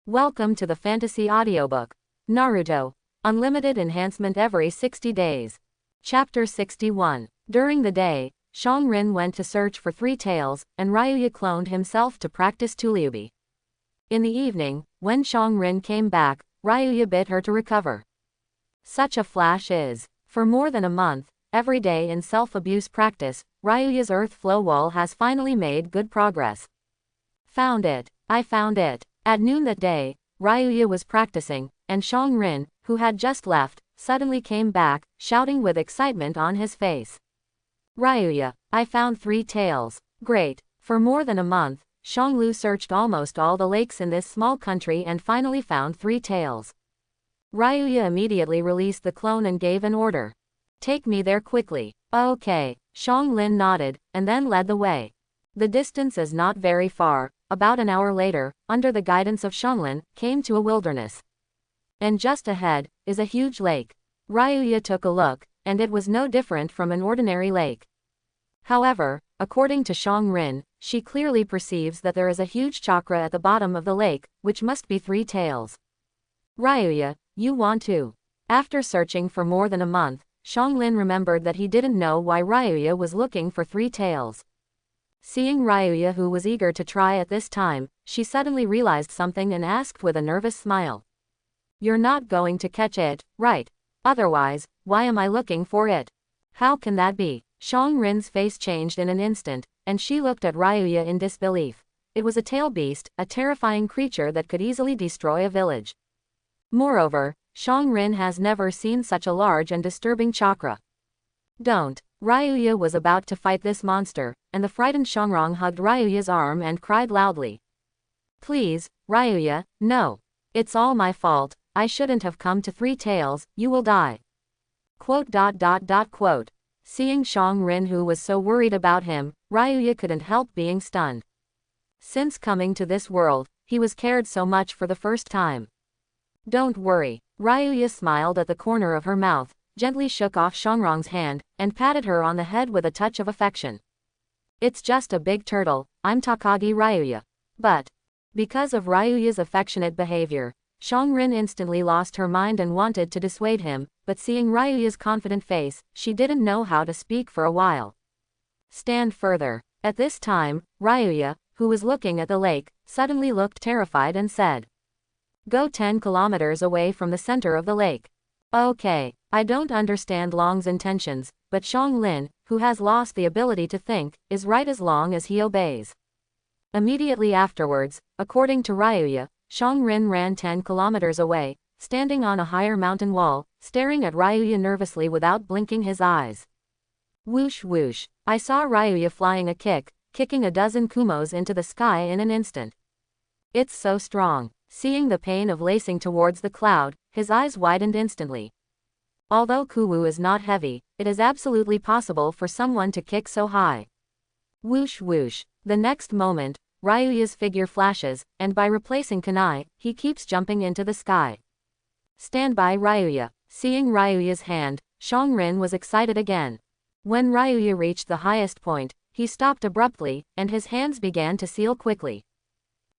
Welcome to the fantasy audiobook. Naruto. Unlimited enhancement every 60 days. Chapter 61. During the day, Shangrin went to search for Three Tails, and Ryuya cloned himself to practice Tuliubi. In the evening, when Shangrin came back, Ryuya bid her to recover. Such a flash is. For more than a month, every day in self-abuse practice, Ryuya's earth flow wall has finally made good progress. Found it. I found it. At noon that day, Ryuya was practicing, and Shangrin, who had just left, suddenly came back, shouting with excitement on his face. Ryuya, I found Three Tails. Great. For more than a month, Shanglu searched almost all the lakes in this small country and finally found Three Tails. Ryuya immediately released the clone and gave an order. Take me there quickly. Okay. Shanglin nodded, and then led the way. The distance is not very far. About an hour later, under the guidance of Shanglin, came to a wilderness. And just ahead is a huge lake. Ryuya took a look, and it was no different from an ordinary lake. However, according to Shangrin, she clearly perceives that there is a huge chakra at the bottom of the lake, which must be Three Tails. Ryuya, you want to? After searching for more than a month, Shanglin remembered that he didn't know why Ryuya was looking for Three Tails. Seeing Ryuya, who was eager to try at this time, she suddenly realized something and asked with a nervous smile. You're not going to catch it, right? Otherwise, why am I looking for it? How can that be? Shangrin's face changed in an instant, and she looked at Ryuya in disbelief. It was a tail beast, a terrifying creature that could easily destroy a village. Moreover, Shangrin has never seen such a large and disturbing chakra. Don't. Ryuya was about to fight this monster, and the frightened Shangrong hugged Ryuya's arm and cried loudly. Please, Ryuya, no. It's all my fault, I shouldn't have come to Three Tails, you will die. Quote. Seeing Shangrin, who was so worried about him, Ryuya couldn't help being stunned. Since coming to this world, he was cared so much for the first time. Don't worry. Ryuya smiled at the corner of her mouth, gently shook off Shangrong's hand, and patted her on the head with a touch of affection. It's just a big turtle, I'm Takagi Ryuya. But, because of Ryuya's affectionate behavior, Shangrin instantly lost her mind and wanted to dissuade him, but seeing Ryuya's confident face, she didn't know how to speak for a while. Stand further. At this time, Ryuya, who was looking at the lake, suddenly looked terrified and said. Go 10 kilometers away from the center of the lake. Okay. I don't understand Long's intentions, but Shanglin, who has lost the ability to think, is right as long as he obeys. Immediately afterwards, according to Ryuya, Shangrin ran 10 kilometers away, standing on a higher mountain wall, staring at Ryuya nervously without blinking his eyes. Whoosh whoosh. I saw Ryuya flying a kick, kicking a dozen kumos into the sky in an instant. It's so strong. Seeing the pain of lacing towards the cloud, his eyes widened instantly. Although Kuwu is not heavy, it is absolutely possible for someone to kick so high. Whoosh whoosh. The next moment, Ryuya's figure flashes, and by replacing kunai, he keeps jumping into the sky. Stand by Ryuya. Seeing Ryuya's hand, Shangrin was excited again. When Ryuya reached the highest point, he stopped abruptly, and his hands began to seal quickly.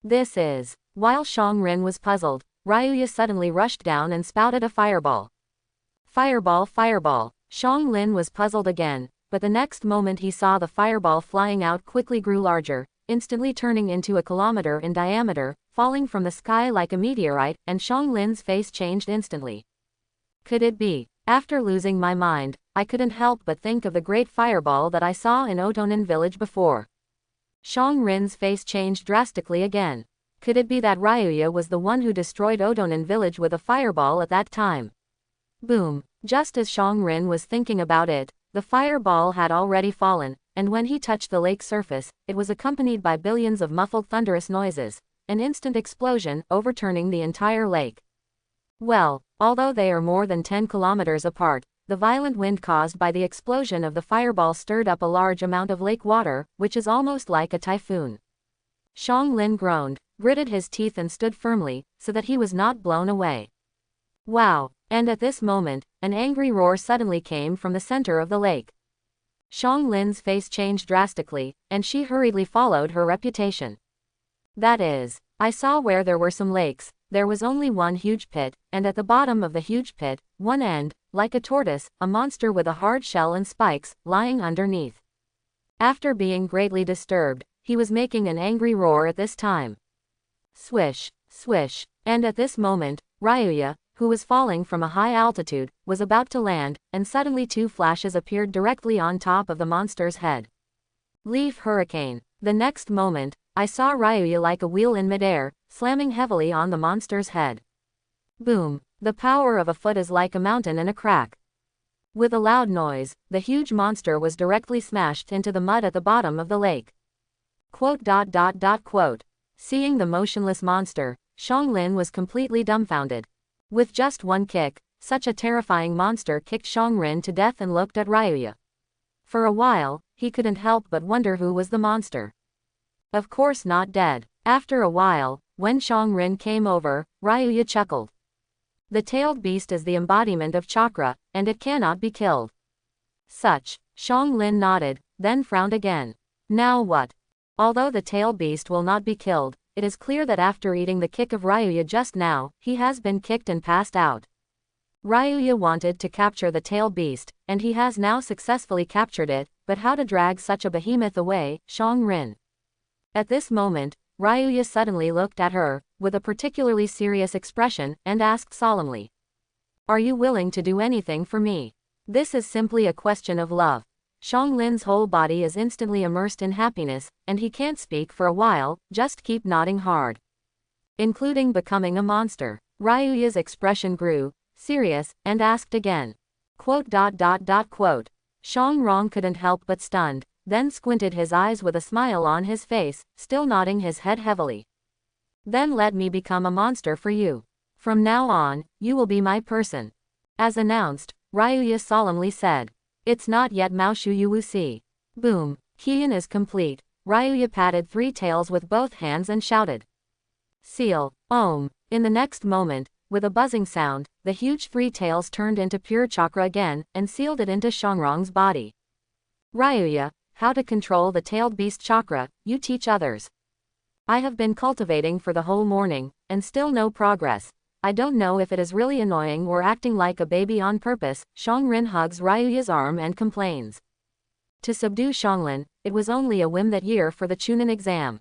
This is. While Shangrin was puzzled, Ryuya suddenly rushed down and spouted a fireball. Fireball. Shanglin was puzzled again, but the next moment he saw the fireball flying out quickly grew larger, instantly turning into a kilometer in diameter, falling from the sky like a meteorite, and Shanglin's face changed instantly. Could it be? After losing my mind, I couldn't help but think of the great fireball that I saw in Otonin village before. Shangrin's face changed drastically again. Could it be that Ryuya was the one who destroyed Otonin village with a fireball at that time? Boom. Just as Shangrin was thinking about it, the fireball had already fallen, and when he touched the lake surface, it was accompanied by billions of muffled thunderous noises, an instant explosion, overturning the entire lake. Well, although they are more than 10 kilometers apart, the violent wind caused by the explosion of the fireball stirred up a large amount of lake water, which is almost like a typhoon. Shanglin groaned, gritted his teeth and stood firmly, so that he was not blown away. Wow. And at this moment, an angry roar suddenly came from the center of the lake. Shanglin's face changed drastically, and she hurriedly followed her reputation. That is. I saw where there were some lakes. There was only one huge pit, and at the bottom of the huge pit, one end, like a tortoise, a monster with a hard shell and spikes, lying underneath. After being greatly disturbed, he was making an angry roar at this time. Swish, swish, and at this moment, Ryuya, who was falling from a high altitude, was about to land, and suddenly two flashes appeared directly on top of the monster's head. Leaf hurricane. The next moment, I saw Ryuya like a wheel in midair, slamming heavily on the monster's head. Boom. The power of a foot is like a mountain in a crack. With a loud noise, the huge monster was directly smashed into the mud at the bottom of the lake. Quote. Seeing the motionless monster, Xianglin was completely dumbfounded. With just one kick, such a terrifying monster kicked Xianglin to death and looked at Ryuya. For a while, he couldn't help but wonder who was the monster. Of course not dead. After a while, when Xianglin came over, Ryuya chuckled. The tailed beast is the embodiment of chakra, and it cannot be killed. Such. Xianglin nodded, then frowned again. Now what? Although the tailed beast will not be killed, it is clear that after eating the kick of Ryuya just now, he has been kicked and passed out. Ryuya wanted to capture the tailed beast, and he has now successfully captured it, but how to drag such a behemoth away, Xianglin? At this moment, Ryuya suddenly looked at her, with a particularly serious expression, and asked solemnly. Are you willing to do anything for me? This is simply a question of love. Xianglin's whole body is instantly immersed in happiness, and he can't speak for a while, just keep nodding hard. Including becoming a monster. Ryuya's expression grew serious, and asked again. Quote. Xiangrong couldn't help but stunned, then squinted his eyes with a smile on his face, still nodding his head heavily. Then let me become a monster for you. From now on, you will be my person. As announced, Ryuya solemnly said. It's not yet Maoshu you will see. Boom. Kian is complete. Ryuya patted three tails with both hands and shouted. Seal. Om. In the next moment, with a buzzing sound, the huge three tails turned into pure chakra again, and sealed it into Xiangrong's body. Ryuya, how to control the tailed beast chakra, you teach others. I have been cultivating for the whole morning, and still no progress. I don't know if it is really annoying or acting like a baby on purpose. Xianglin hugs Ryuya's arm and complains. To subdue Xianglin, it was only a whim that year for the Chunin exam.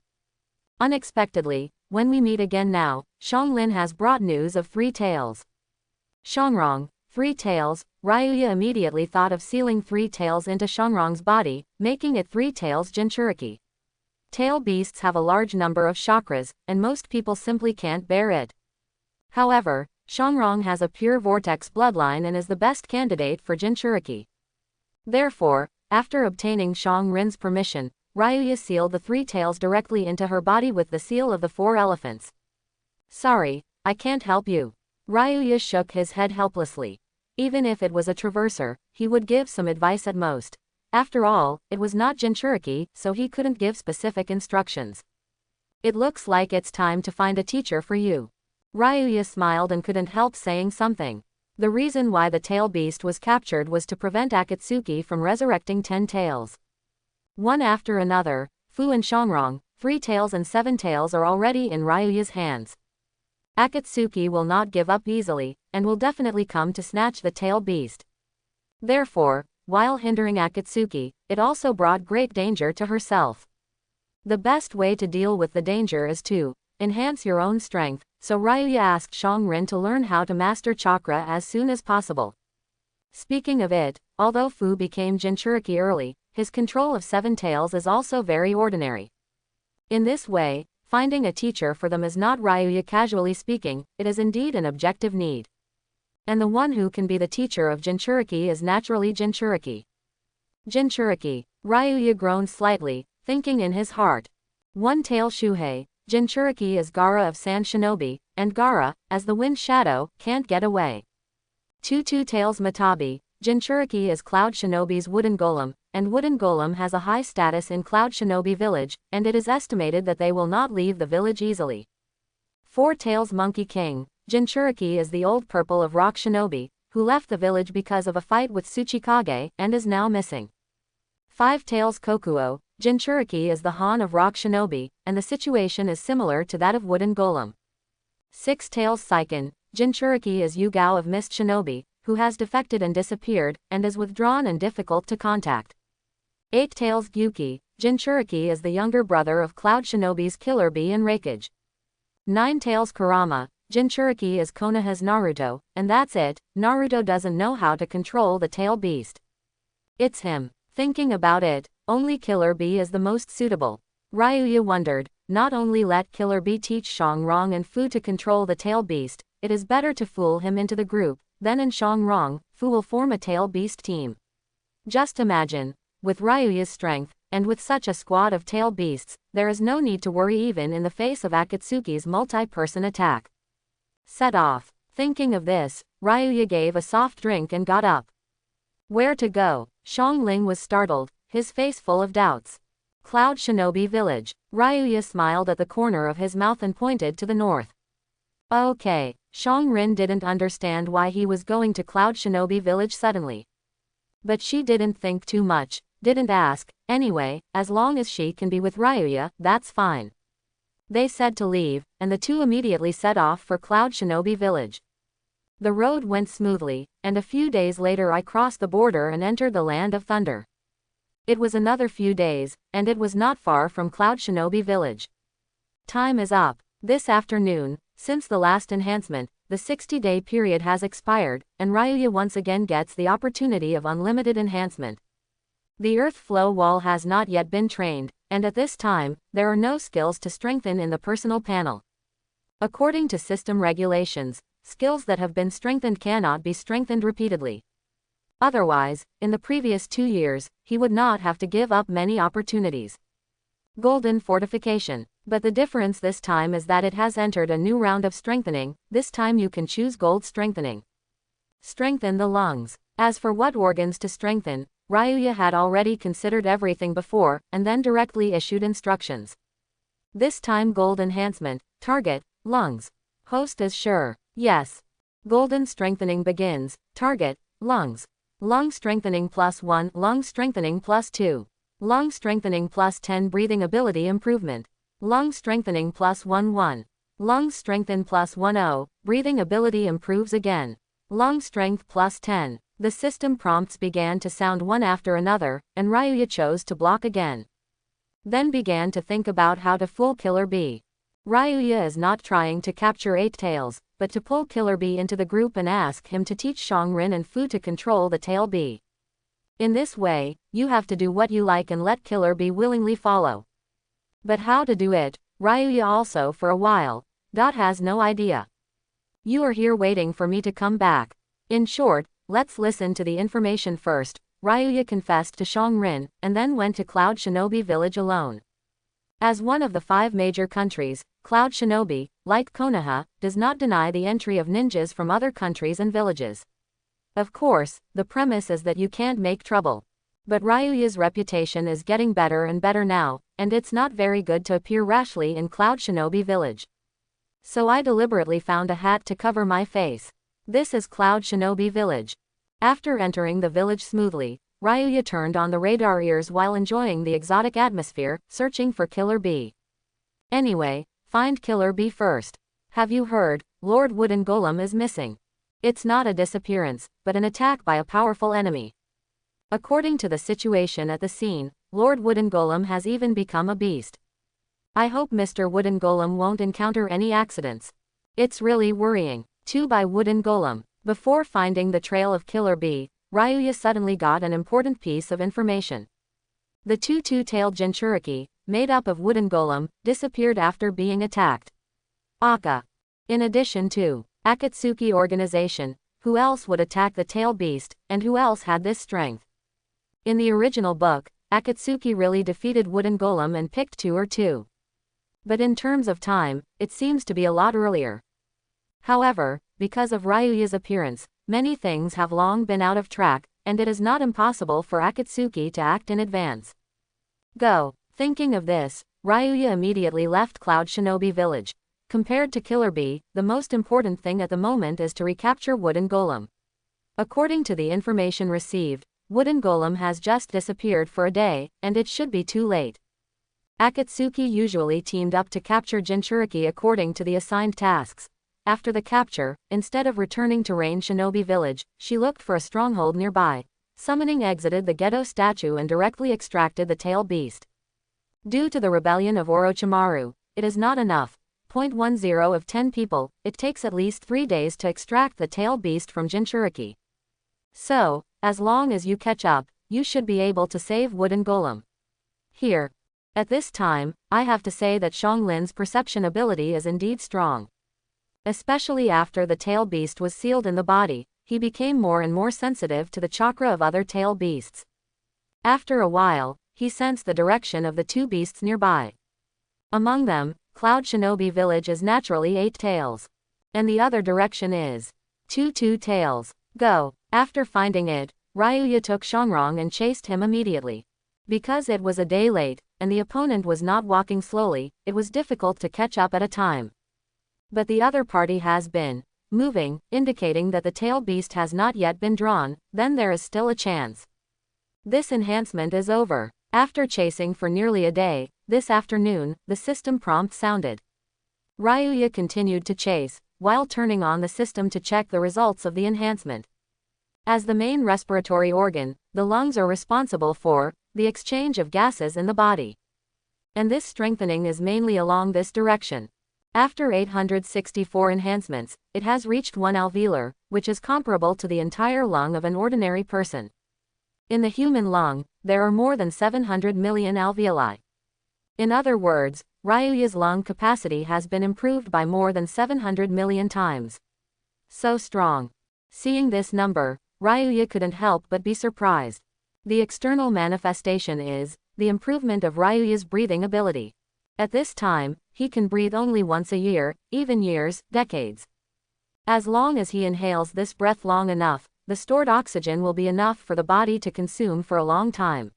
Unexpectedly, when we meet again now, Xianglin has brought news of three tails. Xiangrong, three tails. Ryuya immediately thought of sealing three tails into Xiangrong's body, making it three tails Jinchuriki. Tail beasts have a large number of chakras, and most people simply can't bear it. However, Xiangrong has a pure vortex bloodline and is the best candidate for Jinchuriki. Therefore, after obtaining Xianglin's permission, Ryuya sealed the three tails directly into her body with the seal of the four elephants. Sorry, I can't help you. Ryuya shook his head helplessly. Even if it was a traverser, he would give some advice at most. After all, it was not Jinchuriki, so he couldn't give specific instructions. It looks like it's time to find a teacher for you. Ryuya smiled and couldn't help saying something. The reason why the tail beast was captured was to prevent Akatsuki from resurrecting 10 tails. One after another, Fu and Xiangrong, 3 tails and 7 tails are already in Ryuya's hands. Akatsuki will not give up easily, and will definitely come to snatch the tail beast. Therefore, while hindering Akatsuki, it also brought great danger to herself. The best way to deal with the danger is to enhance your own strength, so Ryuya asked Xianglin to learn how to master chakra as soon as possible. Speaking of it, although Fu became Jinchuriki early, his control of 7 tails is also very ordinary. In this way, finding a teacher for them is not Ryuya casually speaking, it is indeed an objective need. And the one who can be the teacher of Jinchuriki is naturally Jinchuriki. Jinchuriki. Ryuya groaned slightly, thinking in his heart. One-tail Shuhei, Jinchuriki is Gaara of Sand Shinobi, and Gaara, as the wind shadow, can't get away. Two-tails Matabi, Jinchuriki is Cloud Shinobi's wooden golem, and wooden golem has a high status in Cloud Shinobi village, and it is estimated that they will not leave the village easily. 4 tails Monkey King, Jinchuriki is the old purple of Rock Shinobi, who left the village because of a fight with Tsuchikage, and is now missing. 5 tails Kokuo, Jinchuriki is the Han of Rock Shinobi, and the situation is similar to that of Wooden Golem. 6 Tails Seiken, Jinchuriki is Yugao of Mist Shinobi, who has defected and disappeared, and is withdrawn and difficult to contact. 8 Tails Gyuki, Jinchuriki is the younger brother of Cloud Shinobi's Killer Bee and Raikage. 9 Tails Kurama, Jinchuriki is Konoha's Naruto, and that's it, Naruto doesn't know how to control the tail beast. It's him. Thinking about it, only Killer Bee is the most suitable. Ryuya wondered, not only let Killer Bee teach Shangrong and Fu to control the tail beast, it is better to fool him into the group, then in Shangrong, Fu will form a tail beast team. Just imagine, with Ryuya's strength, and with such a squad of tail beasts, there is no need to worry even in the face of Akatsuki's multi-person attack. Set off. Thinking of this, Ryuya gave a soft drink and got up. Where to go? Xiangling was startled, his face full of doubts. Cloud Shinobi Village. Ryuya smiled at the corner of his mouth and pointed to the north. Okay. Xiangrin didn't understand why he was going to Cloud Shinobi Village suddenly. But she didn't think too much, didn't ask, anyway, as long as she can be with Ryuya, that's fine. They said to leave, and the two immediately set off for Cloud Shinobi Village. The road went smoothly, and a few days later I crossed the border and entered the Land of Thunder. It was another few days, and it was not far from Cloud Shinobi Village. Time is up. This afternoon, since the last enhancement, the 60-day period has expired, and Ryuya once again gets the opportunity of unlimited enhancement. The earth flow wall has not yet been trained, and at this time, there are no skills to strengthen in the personal panel. According to system regulations, skills that have been strengthened cannot be strengthened repeatedly. Otherwise, in the previous 2 years, he would not have to give up many opportunities. Golden Fortification. But the difference this time is that it has entered a new round of strengthening. This time you can choose Gold Strengthening. Strengthen the lungs. As for what organs to strengthen, Ryuya had already considered everything before, and then directly issued instructions. This time Gold Enhancement. Target, lungs. Host is sure. Yes. Golden Strengthening begins. Target, lungs. Lung Strengthening +1, Lung Strengthening +2. Lung Strengthening +10 Breathing Ability Improvement. Lung Strengthening +1 Lungs Strengthen +10, Breathing Ability improves again. Lung Strength +10. The system prompts began to sound one after another, and Ryuya chose to block again. Then began to think about how to fool Killer Bee. Ryuya is not trying to capture 8 tails, but to pull Killer Bee into the group and ask him to teach Xiangrin and Fu to control the tail bee. In this way, you have to do what you like and let Killer Bee willingly follow. But how to do it, Ryuya also for a while, has no idea. You are here waiting for me to come back. In short, let's listen to the information first. Ryuya confessed to Xiangrin, and then went to Cloud Shinobi Village alone. As one of the 5 major countries, Cloud Shinobi, like Konoha, does not deny the entry of ninjas from other countries and villages. Of course, the premise is that you can't make trouble. But Ryuya's reputation is getting better and better now, and it's not very good to appear rashly in Cloud Shinobi Village. So I deliberately found a hat to cover my face. This is Cloud Shinobi Village. After entering the village smoothly, Ryuya turned on the radar ears while enjoying the exotic atmosphere, searching for Killer Bee. Anyway, find Killer Bee first. Have you heard? Lord Wooden Golem is missing. It's not a disappearance, but an attack by a powerful enemy. According to the situation at the scene, Lord Wooden Golem has even become a beast. I hope Mr. Wooden Golem won't encounter any accidents. It's really worrying. 2 by Wooden Golem. Before finding the trail of Killer Bee, Ryuya suddenly got an important piece of information. The 2 two-tailed Jinchuriki, made up of Wooden Golem, disappeared after being attacked. Aka. In addition to Akatsuki organization, who else would attack the tail beast, and who else had this strength? In the original book, Akatsuki really defeated Wooden Golem and picked 2 or 2. But in terms of time, it seems to be a lot earlier. However, because of Ryuya's appearance, many things have long been out of track, and it is not impossible for Akatsuki to act in advance. Go. Thinking of this, Ryuya immediately left Cloud Shinobi Village. Compared to Killer Bee, the most important thing at the moment is to recapture Wooden Golem. According to the information received, wooden golem has just disappeared for a day, and it should be too late. Akatsuki usually teamed up to capture Jinchuriki according to the assigned tasks. After the capture, instead of returning to Rain Shinobi Village, she looked for a stronghold nearby. Summoning exited the ghetto statue and directly extracted the tail beast. Due to the rebellion of Orochimaru, it is not enough. 0.10 of 10 people, it takes at least 3 days to extract the tail beast from Jinchuriki. So, as long as you catch up, you should be able to save Wooden Golem. Here. At this time, I have to say that Xionglin's perception ability is indeed strong. Especially after the tail beast was sealed in the body, he became more and more sensitive to the chakra of other tail beasts. After a while, he sensed the direction of the 2 beasts nearby. Among them, Cloud Shinobi Village is naturally 8 tails. And the other direction is 2 tails. Go. After finding it, Ryuya took Xiangrong and chased him immediately. Because it was a day late, and the opponent was not walking slowly, it was difficult to catch up at a time. But the other party has been moving, indicating that the tail beast has not yet been drawn, then there is still a chance. This enhancement is over. After chasing for nearly a day, this afternoon, the system prompt sounded. Ryuya continued to chase, while turning on the system to check the results of the enhancement. As the main respiratory organ, the lungs are responsible for the exchange of gases in the body. And this strengthening is mainly along this direction. After 864 enhancements, it has reached 1 alveolar, which is comparable to the entire lung of an ordinary person. In the human lung, there are more than 700 million alveoli. In other words, Ryuya's lung capacity has been improved by more than 700 million times. So strong. Seeing this number, Ryuya couldn't help but be surprised. The external manifestation is the improvement of Ryuya's breathing ability. At this time, he can breathe only once a year, even years, decades. As long as he inhales this breath long enough, the stored oxygen will be enough for the body to consume for a long time.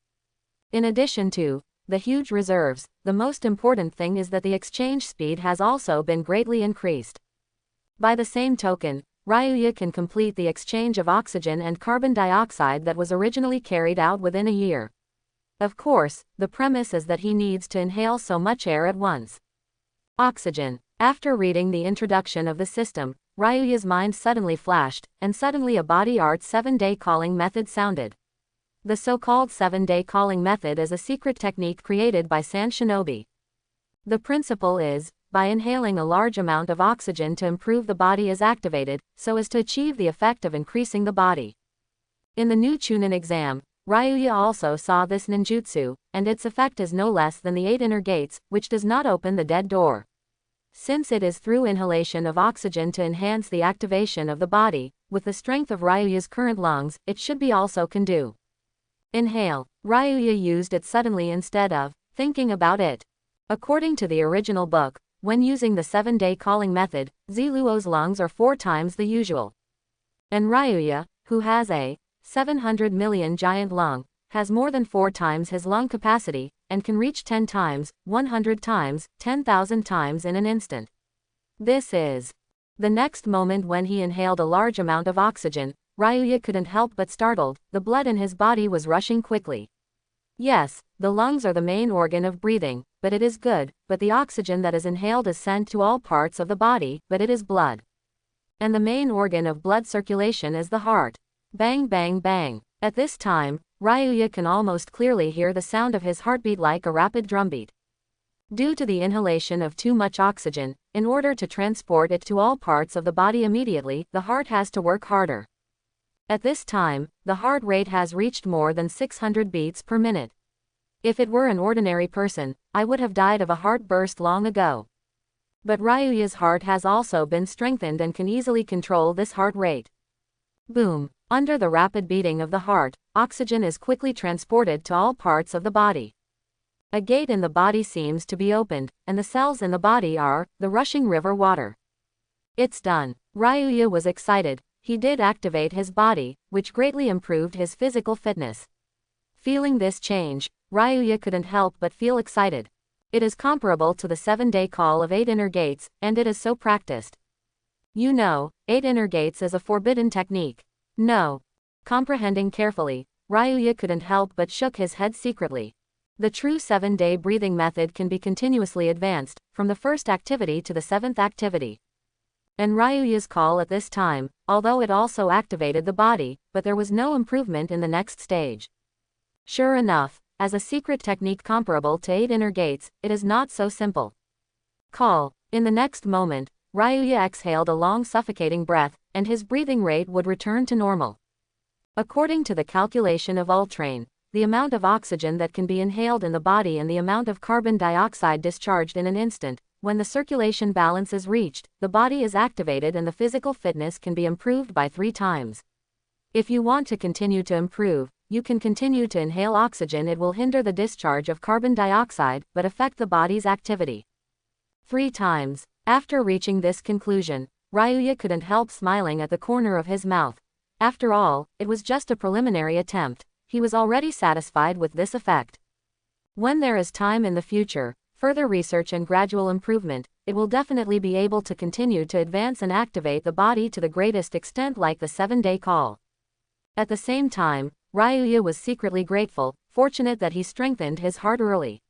In addition to the huge reserves, the most important thing is that the exchange speed has also been greatly increased. By the same token, Ryuya can complete the exchange of oxygen and carbon dioxide that was originally carried out within a year. Of course, the premise is that he needs to inhale so much air at once. Oxygen. After reading the introduction of the system, Ryuya's mind suddenly flashed, and suddenly a body art 7-day calling method sounded. The so-called 7-day calling method is a secret technique created by Sand Shinobi. The principle is, by inhaling a large amount of oxygen to improve the body is activated, so as to achieve the effect of increasing the body. In the new Chunin exam, Ryuya also saw this ninjutsu, and its effect is no less than the 8 inner gates, which does not open the dead door. Since it is through inhalation of oxygen to enhance the activation of the body, with the strength of Ryuya's current lungs, it should be also can do. Inhale. Ryuya used it suddenly instead of thinking about it. According to the original book, when using the 7-day calling method, Ziluo's lungs are 4 times the usual. And Ryuya, who has a 700 million giant lung, has more than 4 times his lung capacity, and can reach 10 times, 100 times, 10,000 times in an instant. This is. The next moment when he inhaled a large amount of oxygen, Ryuya couldn't help but startled, the blood in his body was rushing quickly. Yes, the lungs are the main organ of breathing, but it is good, but the oxygen that is inhaled is sent to all parts of the body, but it is blood. And the main organ of blood circulation is the heart. Bang bang bang. At this time, Ryuya can almost clearly hear the sound of his heartbeat like a rapid drumbeat. Due to the inhalation of too much oxygen, in order to transport it to all parts of the body immediately, the heart has to work harder. At this time, the heart rate has reached more than 600 beats per minute. If it were an ordinary person, I would have died of a heart burst long ago. But Ryuya's heart has also been strengthened and can easily control this heart rate. Boom. Under the rapid beating of the heart, oxygen is quickly transported to all parts of the body. A gate in the body seems to be opened, and the cells in the body are the rushing river water. It's done. Ryuya was excited. He did activate his body, which greatly improved his physical fitness. Feeling this change, Ryuya couldn't help but feel excited. It is comparable to the 7-day call of 8 inner gates, and it is so practiced. You know, 8 inner gates is a forbidden technique. No. Comprehending carefully, Ryuya couldn't help but shook his head secretly. The true 7-day breathing method can be continuously advanced, from the first activity to the 7th activity. And Ryuya's call at this time, although it also activated the body, but there was no improvement in the next stage. Sure enough, as a secret technique comparable to 8 inner gates, it is not so simple. Call. In the next moment, Ryuya exhaled a long suffocating breath, and his breathing rate would return to normal. According to the calculation of Ultrain, the amount of oxygen that can be inhaled in the body and the amount of carbon dioxide discharged in an instant, when the circulation balance is reached, the body is activated and the physical fitness can be improved by 3 times. If you want to continue to improve, you can continue to inhale oxygen. It will hinder the discharge of carbon dioxide, but affect the body's activity. 3 times. After reaching this conclusion, Ryuya couldn't help smiling at the corner of his mouth. After all, it was just a preliminary attempt. He was already satisfied with this effect. When there is time in the future, further research and gradual improvement, it will definitely be able to continue to advance and activate the body to the greatest extent, like the 7-day call. At the same time, Ryuya was secretly grateful, fortunate that he strengthened his heart early.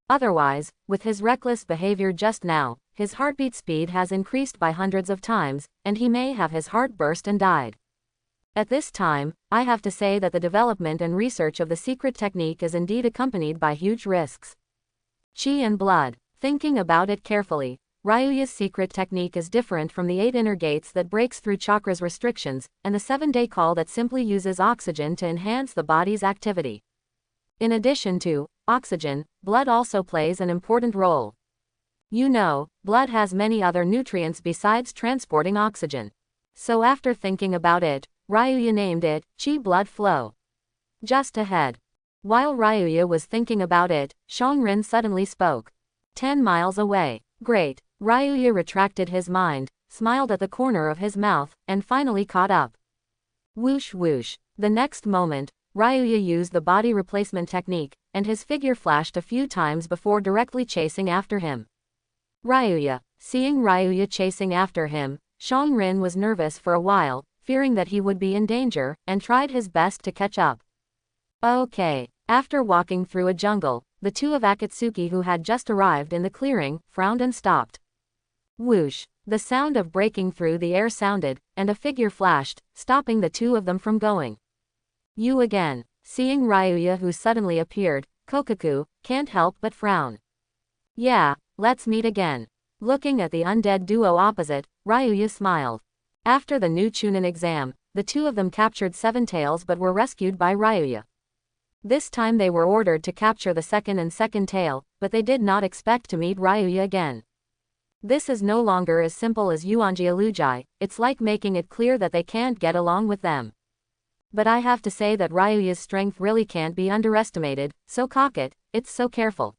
Otherwise, with his reckless behavior just now, his heartbeat speed has increased by hundreds of times, and he may have his heart burst and died. At this time, I have to say that the development and research of the secret technique is indeed accompanied by huge risks. Chi and blood. Thinking about it carefully, Ryuya's secret technique is different from the 8 inner gates that breaks through chakras restrictions, and the 7-day call that simply uses oxygen to enhance the body's activity. In addition to oxygen, blood also plays an important role. You know, blood has many other nutrients besides transporting oxygen. So after thinking about it, Ryuya named it Chi blood flow. Just ahead. While Ryuya was thinking about it, Shongrin suddenly spoke. 10 miles away. Great. Ryuya retracted his mind, smiled at the corner of his mouth, and finally caught up. Whoosh whoosh. The next moment, Ryuya used the body replacement technique, and his figure flashed a few times before directly chasing after him. Ryuya. Seeing Ryuya chasing after him, Shongrin was nervous for a while, fearing that he would be in danger, and tried his best to catch up. Okay. After walking through a jungle, the 2 of Akatsuki who had just arrived in the clearing, frowned and stopped. Whoosh. The sound of breaking through the air sounded, and a figure flashed, stopping the 2 of them from going. You again. Seeing Ryuya who suddenly appeared, Kokaku can't help but frown. Yeah, let's meet again. Looking at the undead duo opposite, Ryuya smiled. After the new Chunin exam, the 2 of them captured 7 tails but were rescued by Ryuya. This time they were ordered to capture the second tail, but they did not expect to meet Ryuya again. This is no longer as simple as Yuanji Alujai, it's like making it clear that they can't get along with them. But I have to say that Ryuya's strength really can't be underestimated, so cock it, it's so careful.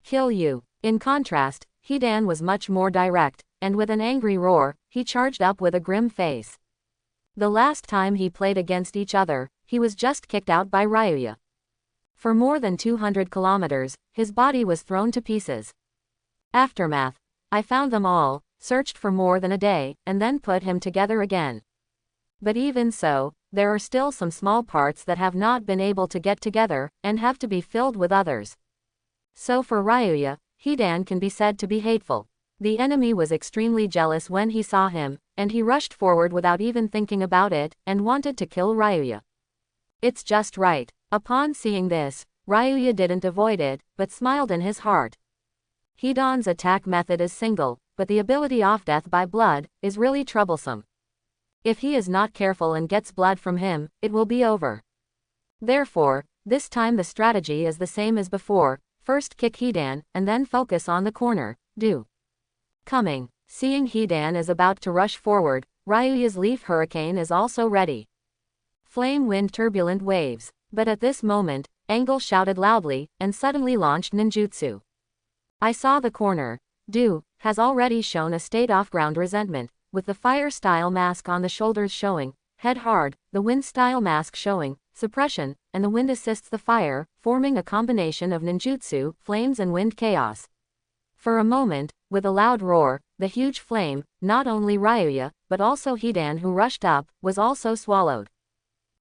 Kill you. In contrast, Hidan was much more direct, and with an angry roar, he charged up with a grim face. The last time he played against each other, he was just kicked out by Ryuya. For more than 200 kilometers, his body was thrown to pieces. Aftermath. I found them all, searched for more than a day, and then put him together again. But even so, there are still some small parts that have not been able to get together, and have to be filled with others. So for Ryuya, Hidan can be said to be hateful. The enemy was extremely jealous when he saw him, and he rushed forward without even thinking about it, and wanted to kill Ryuya. It's just right. Upon seeing this, Ryuya didn't avoid it, but smiled in his heart. Hidan's attack method is single, but the ability of death by blood is really troublesome. If he is not careful and gets blood from him, it will be over. Therefore, this time the strategy is the same as before, first kick Hidan, and then focus on the corner, do. Coming. Seeing Hidan is about to rush forward, Ryuya's leaf hurricane is also ready. Flame wind turbulent waves. But at this moment, Angle shouted loudly, and suddenly launched ninjutsu. I saw the corner. Do has already shown a state off-ground resentment, with the fire style mask on the shoulders showing, head hard, the wind style mask showing, suppression, and the wind assists the fire, forming a combination of ninjutsu, flames and wind chaos. For a moment, with a loud roar, the huge flame, not only Ryuya, but also Hidan who rushed up, was also swallowed.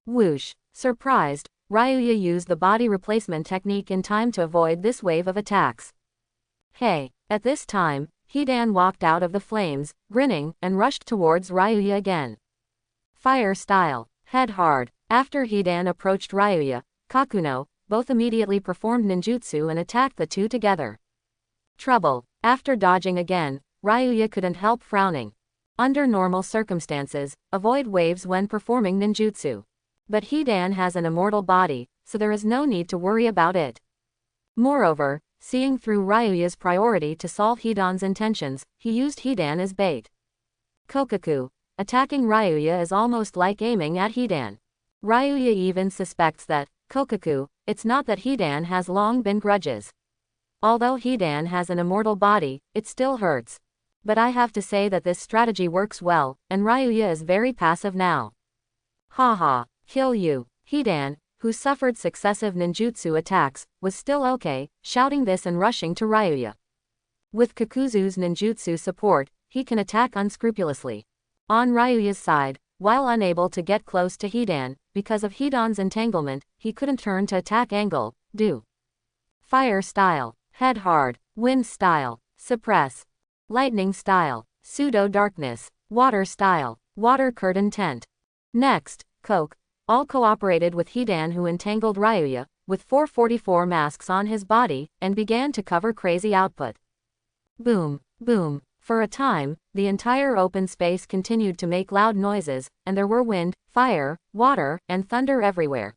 Whoosh. Surprised, Ryuya used the body replacement technique in time to avoid this wave of attacks. Hey! At this time, Hidan walked out of the flames, grinning, and rushed towards Ryuya again. Fire style. Head hard. After Hidan approached Ryuya, Kakuno, both immediately performed ninjutsu and attacked the two together. Trouble. After dodging again, Ryuya couldn't help frowning. Under normal circumstances, avoid waves when performing ninjutsu. But Hidan has an immortal body, so there is no need to worry about it. Moreover, seeing through Ryuya's priority to solve Hidan's intentions, he used Hidan as bait. Kokaku. Attacking Ryuya is almost like aiming at Hidan. Ryuya even suspects that, Kokaku, it's not that Hidan has long been grudges. Although Hidan has an immortal body, it still hurts. But I have to say that this strategy works well, and Ryuya is very passive now. Haha, kill you. Hidan, who suffered successive ninjutsu attacks, was still okay, shouting this and rushing to Ryuya. With Kakuzu's ninjutsu support, he can attack unscrupulously. On Ryuya's side, while unable to get close to Hidan, because of Hidan's entanglement, he couldn't turn to attack angle, do. Fire style. Head hard. Wind style. Suppress. Lightning style. Pseudo-darkness. Water style. Water curtain tent. Next, Coke, all cooperated with Hidan, who entangled Ryuya, with 444 masks on his body, and began to cover crazy output. Boom, boom. For a time, the entire open space continued to make loud noises, and there were wind, fire, water, and thunder everywhere.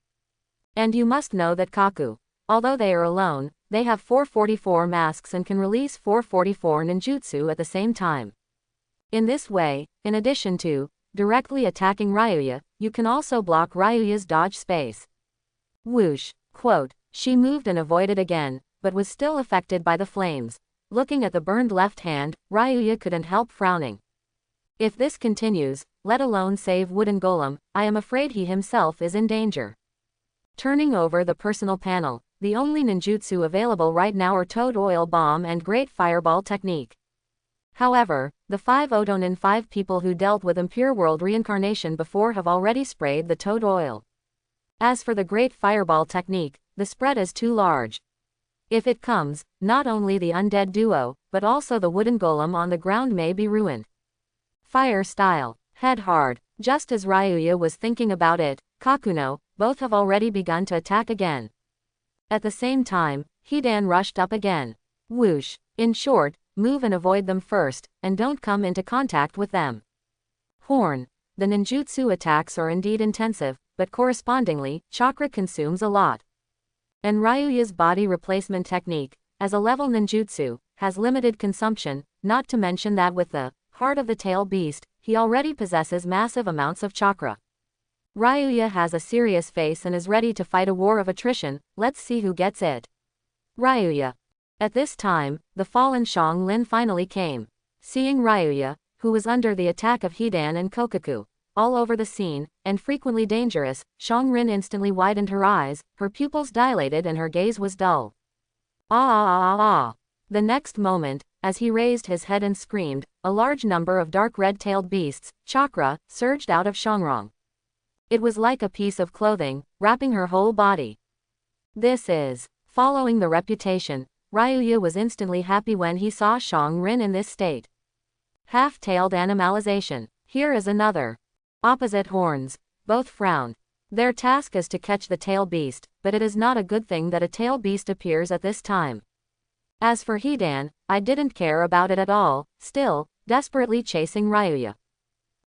And you must know that Kaku, although they are alone, they have 444 masks and can release 444 ninjutsu at the same time. In this way, in addition to directly attacking Ryuya, you can also block Ryuya's dodge space. Whoosh. Quote, she moved and avoided again, but was still affected by the flames. Looking at the burned left hand, Ryuya couldn't help frowning. If this continues, let alone save Wooden Golem, I am afraid he himself is in danger. Turning over the personal panel, the only ninjutsu available right now are Toad Oil Bomb and Great Fireball Technique. However, the 5 Odonin 5 people who dealt with Impure World reincarnation before have already sprayed the Toad Oil. As for the Great Fireball Technique, the spread is too large. If it comes, not only the undead duo, but also the wooden golem on the ground may be ruined. Fire style. Head hard. Just as Ryuya was thinking about it, Kakuno, both have already begun to attack again. At the same time, Hidan rushed up again. Whoosh. In short, move and avoid them first, and don't come into contact with them. Horn. The ninjutsu attacks are indeed intensive, but correspondingly, chakra consumes a lot. And Ryuya's body replacement technique, as a level ninjutsu, has limited consumption, not to mention that with the heart of the tail beast, he already possesses massive amounts of chakra. Ryuya has a serious face and is ready to fight a war of attrition. Let's see who gets it. Ryuya. At this time, the fallen Shang Lin finally came. Seeing Ryuya, who was under the attack of Hidan and Kokaku, all over the scene, and frequently dangerous, Shang Rin instantly widened her eyes, her pupils dilated and her gaze was dull. Ah. The next moment, as he raised his head and screamed, a large number of dark red-tailed beasts, chakra, surged out of Shangrong. It was like a piece of clothing, wrapping her whole body. This is. Following the reputation, Ryuya was instantly happy when he saw Shang Rin in this state. Half-tailed animalization. Here is another. Opposite horns. Both frowned. Their task is to catch the tail beast, but it is not a good thing that a tail beast appears at this time. As for Hidan, I didn't care about it at all, still, desperately chasing Ryuya.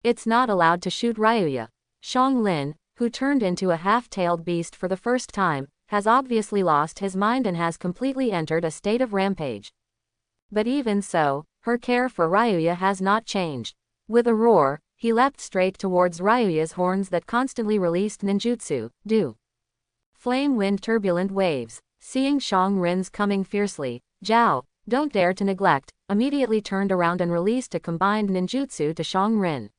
It's not allowed to shoot Ryuya. Shang Lin, who turned into a half-tailed beast for the first time, has obviously lost his mind and has completely entered a state of rampage. But even so, her care for Ryuya has not changed. With a roar, he leapt straight towards Ryuya's horns that constantly released ninjutsu, do. Flame wind turbulent waves. Seeing Shang Rin's coming fiercely, Zhao, don't dare to neglect, immediately turned around and released a combined ninjutsu to Shang Rin.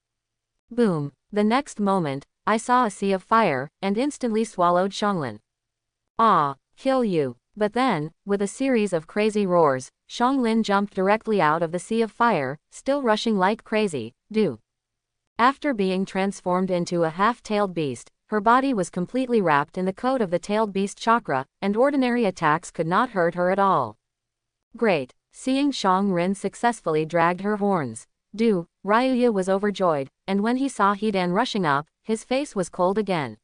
Boom. The next moment, I saw a sea of fire, and instantly swallowed Shanglin. Ah, kill you. But then, with a series of crazy roars, Shanglin jumped directly out of the sea of fire, still rushing like crazy, do. After being transformed into a half-tailed beast, her body was completely wrapped in the coat of the tailed beast chakra, and ordinary attacks could not hurt her at all. Great. Seeing Xiang Rin successfully dragged her horns. Ryuya was overjoyed, and when he saw Hidan rushing up, his face was cold again.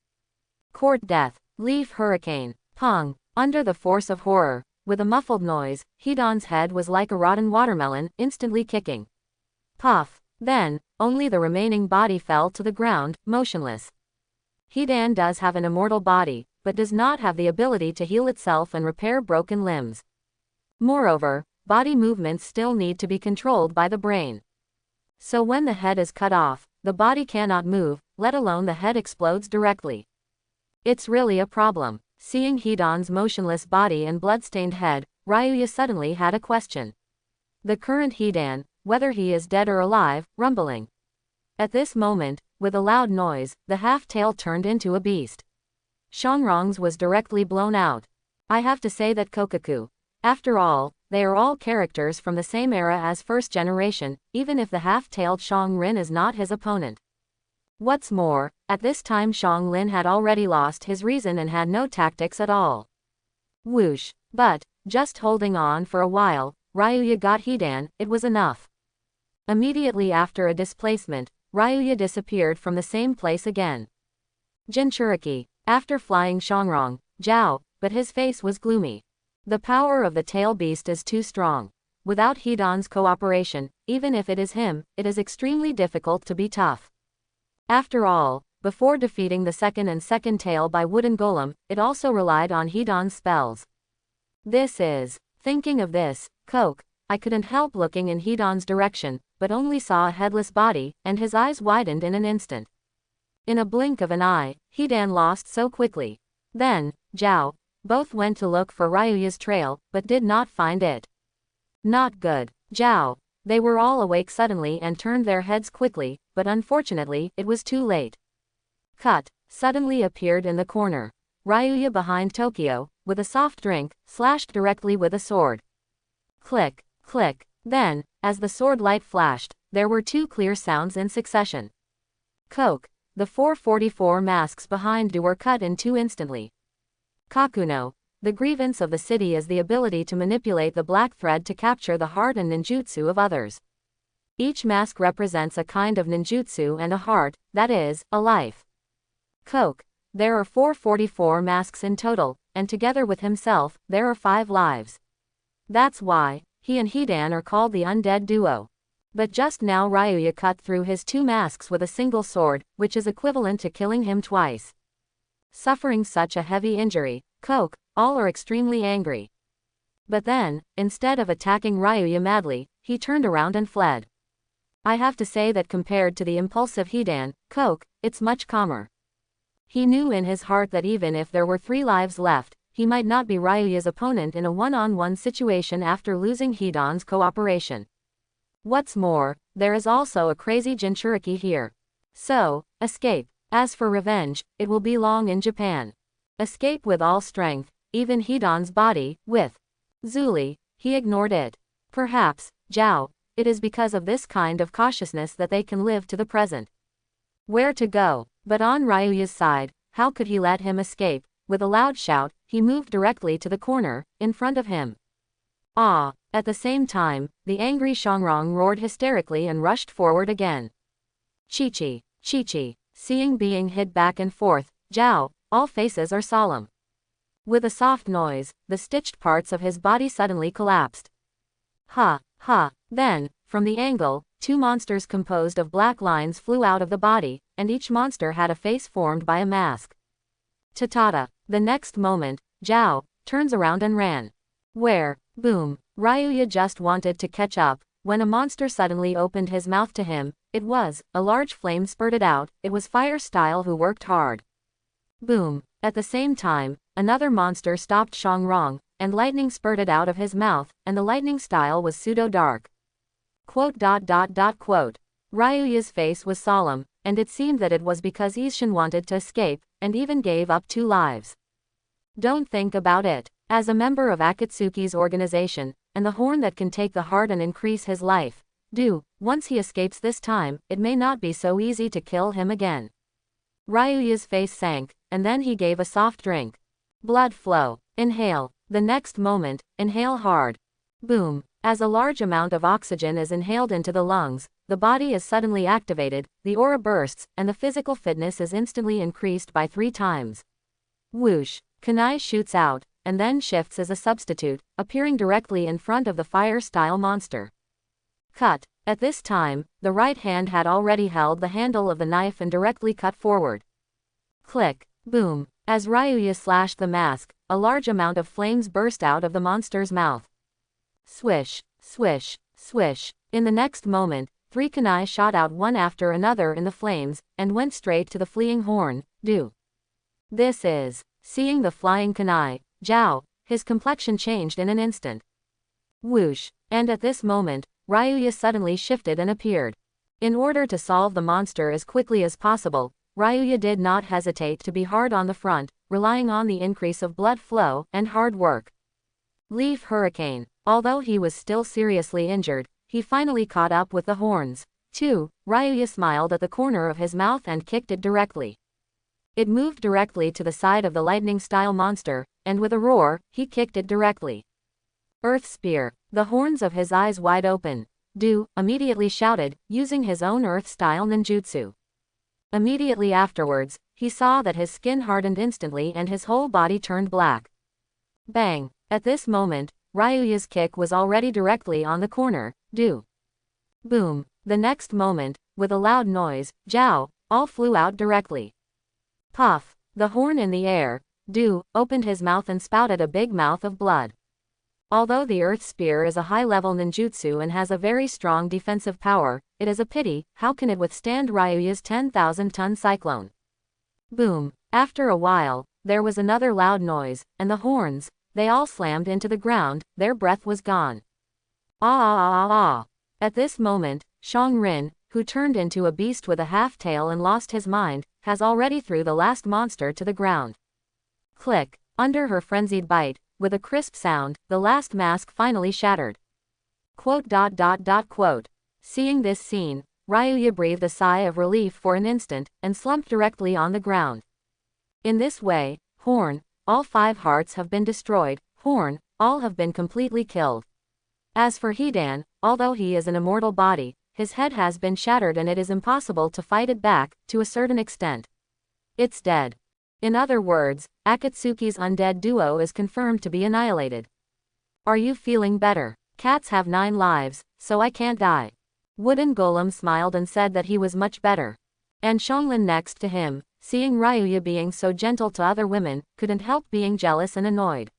Court death. Leaf hurricane. Pong. Under the force of horror, with a muffled noise, Hidan's head was like a rotten watermelon, instantly kicking. Puff. Then, only the remaining body fell to the ground, motionless. Hidan does have an immortal body, but does not have the ability to heal itself and repair broken limbs. Moreover, body movements still need to be controlled by the brain. So when the head is cut off, the body cannot move, let alone the head explodes directly. It's really a problem. Seeing Hidan's motionless body and bloodstained head, Ryuya suddenly had a question. The current Hidan, whether he is dead or alive, rumbling. At this moment, with a loud noise, the half-tail turned into a beast. Xiangrong's was directly blown out. I have to say that Kokaku. After all, they are all characters from the same era as first generation, even if the half-tailed Xiang Rin is not his opponent. What's more, at this time Xiang Lin had already lost his reason and had no tactics at all. Whoosh. But, just holding on for a while, Ryuya got Hidan, it was enough. Immediately after a displacement, Ryuya disappeared from the same place again. Jinchuriki. After flying Xiangrong, Zhao, but his face was gloomy. The power of the tail beast is too strong. Without Hidan's cooperation, even if it is him, it is extremely difficult to be tough. After all, before defeating the second tail by wooden golem, it also relied on Hidan's spells. Thinking of this, I couldn't help looking in Hidan's direction, but only saw a headless body, and his eyes widened in an instant. In a blink of an eye, Hidan lost so quickly. Then, Zhao, both went to look for Ryuya's trail, but did not find it. Not good. Zhao. They were all awake suddenly and turned their heads quickly, but unfortunately, it was too late. Cut. Suddenly appeared in the corner. Ryuya behind Tokyo, with a soft drink, slashed directly with a sword. Click, click. Then, as the sword light flashed, there were two clear sounds in succession. Coke. The 444 masks behind Du were cut in two instantly. Kakuno. The grievance of the city is the ability to manipulate the black thread to capture the heart and ninjutsu of others. Each mask represents a kind of ninjutsu and a heart, that is, a life. Coke. There are 444 masks in total, and together with himself, there are 5 lives. That's why, he and Hidan are called the undead duo. But just now Ryuya cut through his 2 masks with a single sword, which is equivalent to killing him twice. Suffering such a heavy injury, all are extremely angry. But then, instead of attacking Ryuya madly, he turned around and fled. I have to say that compared to the impulsive Hidan, it's much calmer. He knew in his heart that even if there were 3 lives left, he might not be Ryuya's opponent in a one-on-one situation after losing Hidan's cooperation. What's more, there is also a crazy Jinchuriki here. So, escape. As for revenge, it will be long in Japan. Escape with all strength, even Hidan's body, with Zuli, he ignored it. Perhaps, Zhao, it is because of this kind of cautiousness that they can live to the present. Where to go? But on Ryuya's side, how could he let him escape? With a loud shout, he moved directly to the corner, in front of him. Ah! At the same time, the angry Xiangrong roared hysterically and rushed forward again. Chi-chi, Chi-chi, seeing being hit back and forth, Zhao, all faces are solemn. With a soft noise, the stitched parts of his body suddenly collapsed. Ha! Then, from the angle, 2 monsters composed of black lines flew out of the body, and each monster had a face formed by a mask. Ta-ta-ta. The next moment, Zhao turns around and ran. Where? Boom. Ryuya just wanted to catch up, when a monster suddenly opened his mouth to him. It was, a large flame spurted out, it was Fire Style who worked hard. Boom. At the same time, another monster stopped Xiangrong, and lightning spurted out of his mouth, and the lightning style was pseudo-dark. Ryuya's face was solemn, and it seemed that it was because Ishin wanted to escape, and even gave up 2 lives. Don't think about it. As a member of Akatsuki's organization, and the horn that can take the heart and increase his life, once he escapes this time, it may not be so easy to kill him again. Ryuya's face sank, and then he gave a soft drink. Blood flow. Inhale. The next moment, inhale hard. Boom. As a large amount of oxygen is inhaled into the lungs, the body is suddenly activated, the aura bursts, and the physical fitness is instantly increased by 3 times. Whoosh. Kunai shoots out, and then shifts as a substitute, appearing directly in front of the fire-style monster. Cut. At this time, the right hand had already held the handle of the knife and directly cut forward. Click. Boom. As Ryuya slashed the mask, a large amount of flames burst out of the monster's mouth. Swish, swish, swish. In the next moment, 3 kunai shot out one after another in the flames, and went straight to the fleeing horn. This is. Seeing the flying kunai, Zhao, his complexion changed in an instant. Whoosh. And at this moment, Ryuya suddenly shifted and appeared. In order to solve the monster as quickly as possible, Ryuya did not hesitate to be hard on the front, relying on the increase of blood flow and hard work. Leaf Hurricane. Although he was still seriously injured, he finally caught up with the horns. Ryuya smiled at the corner of his mouth and kicked it directly. It moved directly to the side of the lightning-style monster, and with a roar, he kicked it directly. Earth Spear. The horns of his eyes wide open. Immediately shouted, using his own Earth-style ninjutsu. Immediately afterwards, he saw that his skin hardened instantly and his whole body turned black. Bang! At this moment, Ryuya's kick was already directly on the corner. Boom! The next moment, with a loud noise, Zhao, all flew out directly. Puff! The horn in the air, opened his mouth and spouted a big mouth of blood. Although the Earth Spear is a high-level ninjutsu and has a very strong defensive power, it is a pity, how can it withstand Ryuya's 10,000-ton cyclone? Boom! After a while, there was another loud noise, and the horns, they all slammed into the ground, their breath was gone. Ah! At this moment, Shang-Rin, who turned into a beast with a half-tail and lost his mind, has already threw the last monster to the ground. Click! Under her frenzied bite, with a crisp sound, the last mask finally shattered. Seeing this scene, Ryuya breathed a sigh of relief for an instant, and slumped directly on the ground. In this way, all 5 hearts have been destroyed, all have been completely killed. As for Hidan, although he is an immortal body, his head has been shattered and it is impossible to fight it back, to a certain extent. It's dead. In other words, Akatsuki's undead duo is confirmed to be annihilated. Are you feeling better? Cats have 9 lives, so I can't die. Wooden Golem smiled and said that he was much better. And Xianglin next to him, seeing Ryuya being so gentle to other women, couldn't help being jealous and annoyed.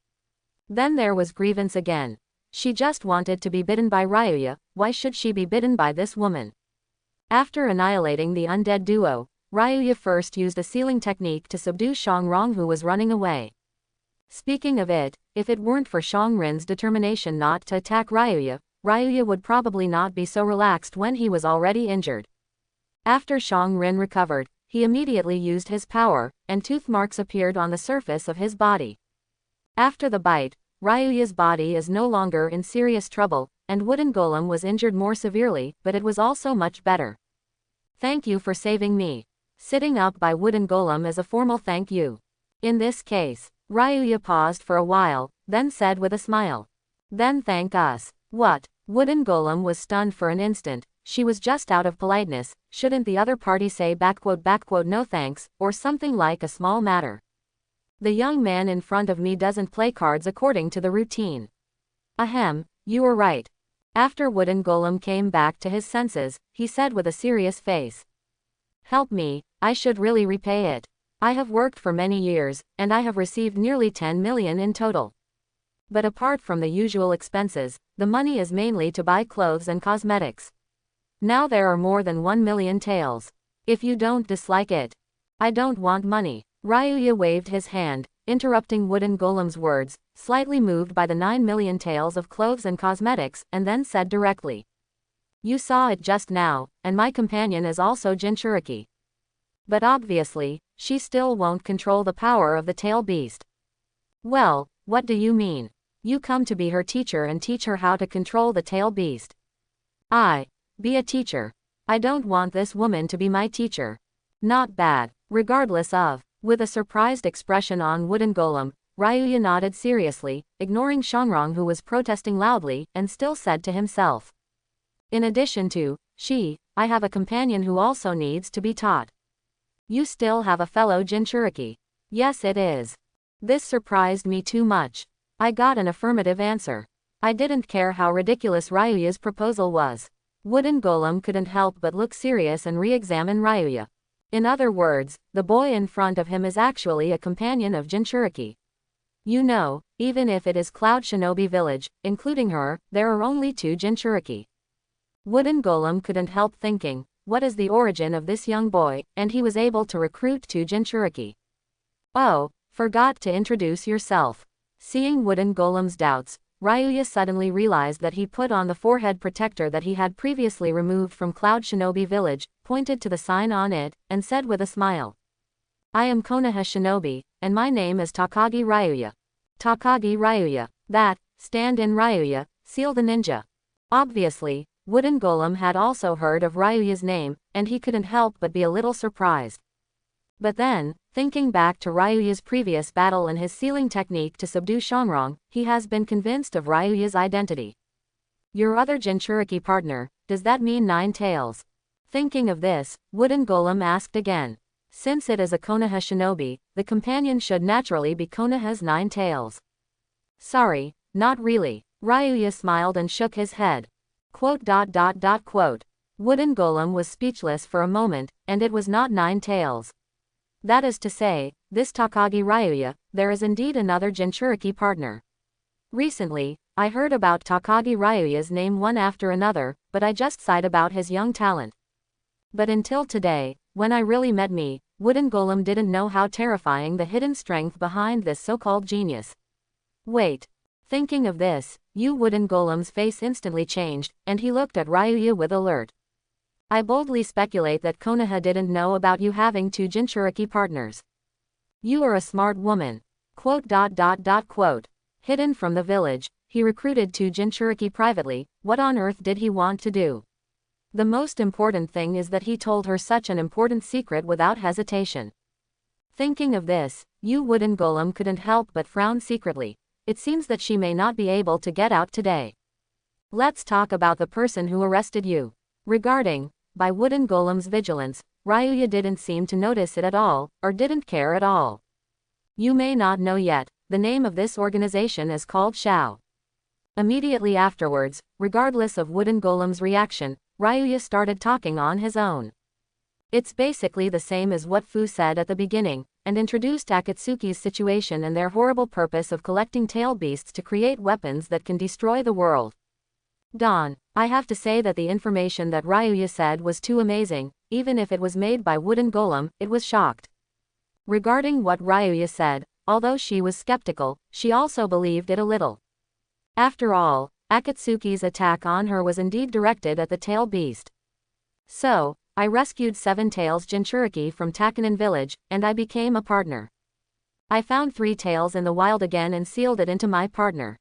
Then there was grievance again. She just wanted to be bitten by Ryuya, why should she be bitten by this woman? After annihilating the undead duo, Ryuya first used a sealing technique to subdue Shang-Rong who was running away. Speaking of it, if it weren't for Shang-Rin's determination not to attack Ryuya, Ryuya would probably not be so relaxed when he was already injured. After Shang-Rin recovered, he immediately used his power, and tooth marks appeared on the surface of his body. After the bite, Ryuya's body is no longer in serious trouble, and Wooden Golem was injured more severely, but it was also much better. Thank you for saving me. Sitting up by Wooden Golem is a formal thank you. In this case, Ryuya paused for a while, then said with a smile. Then thank us. What? Wooden Golem was stunned for an instant. She was just out of politeness, shouldn't the other party say no thanks, or something like a small matter? The young man in front of me doesn't play cards according to the routine. Ahem, you were right. After Wooden Golem came back to his senses, he said with a serious face. Help me, I should really repay it. I have worked for many years, and I have received nearly 10 million in total. But apart from the usual expenses, the money is mainly to buy clothes and cosmetics. Now there are more than 1 million taels. If you don't dislike it. I don't want money. Ryuya waved his hand, interrupting Wooden Golem's words, slightly moved by the 9 million taels of clothes and cosmetics, and then said directly. You saw it just now, and my companion is also Jinchuriki. But obviously, she still won't control the power of the tail beast. Well, what do you mean? You come to be her teacher and teach her how to control the tail beast. Be a teacher. I don't want this woman to be my teacher. Not bad. Regardless of. With a surprised expression on Wooden Golem, Ryuya nodded seriously, ignoring Shangrong who was protesting loudly, and still said to himself. In addition to, I have a companion who also needs to be taught. You still have a fellow Jinchuriki. Yes it is. This surprised me too much. I got an affirmative answer. I didn't care how ridiculous Ryuya's proposal was. Wooden Golem couldn't help but look serious and re-examine Ryuya. In other words, the boy in front of him is actually a companion of Jinchuriki. You know, even if it is Cloud Shinobi Village, including her, there are only 2 Jinchuriki. Wooden Golem couldn't help thinking, what is the origin of this young boy, and he was able to recruit 2 Jinchuriki. Oh, forgot to introduce yourself. Seeing Wooden Golem's doubts, Ryuya suddenly realized that he put on the forehead protector that he had previously removed from Cloud Shinobi Village, pointed to the sign on it, and said with a smile. I am Konoha Shinobi, and my name is Takagi Ryuya. Takagi Ryuya. That, stand-in Ryuya, Seal the Ninja. Obviously, Wooden Golem had also heard of Ryuya's name, and he couldn't help but be a little surprised. But then, thinking back to Ryuya's previous battle and his sealing technique to subdue Shangrong, he has been convinced of Ryuya's identity. Your other Jinchuriki partner, does that mean 9 tails? Thinking of this, Wooden Golem asked again. Since it is a Konoha Shinobi, the companion should naturally be Konoha's 9 tails. Sorry, not really. Ryuya smiled and shook his head. Quote. Wooden Golem was speechless for a moment, and it was not 9 tails. That is to say, this Takagi Ryuya, there is indeed another Jinchuriki partner. Recently, I heard about Takagi Ryuya's name one after another, but I just sighed about his young talent. But until today, when I really met me, Wooden Golem didn't know how terrifying the hidden strength behind this so-called genius. Wait. Thinking of this, Wooden Golem's face instantly changed, and he looked at Ryuya with alert. I boldly speculate that Konoha didn't know about you having 2 Jinchuriki partners. You are a smart woman. Quote. Hidden from the village, he recruited 2 Jinchuriki privately. What on earth did he want to do? The most important thing is that he told her such an important secret without hesitation. Thinking of this, Wooden Golem couldn't help but frown secretly. It seems that she may not be able to get out today. Let's talk about the person who arrested you. Regarding, by Wooden Golem's vigilance, Ryuya didn't seem to notice it at all, or didn't care at all. You may not know yet, the name of this organization is called Shao. Immediately afterwards, regardless of Wooden Golem's reaction, Ryuya started talking on his own. It's basically the same as what Fu said at the beginning, and introduced Akatsuki's situation and their horrible purpose of collecting tail beasts to create weapons that can destroy the world. Don, I have to say that the information that Ryuya said was too amazing. Even if it was made by Wooden Golem, it was shocked. Regarding what Ryuya said, although she was skeptical, she also believed it a little. After all, Akatsuki's attack on her was indeed directed at the tail beast. So, I rescued 7 tails Jinchuriki from Takanen village, and I became a partner. I found 3 tails in the wild again and sealed it into my partner.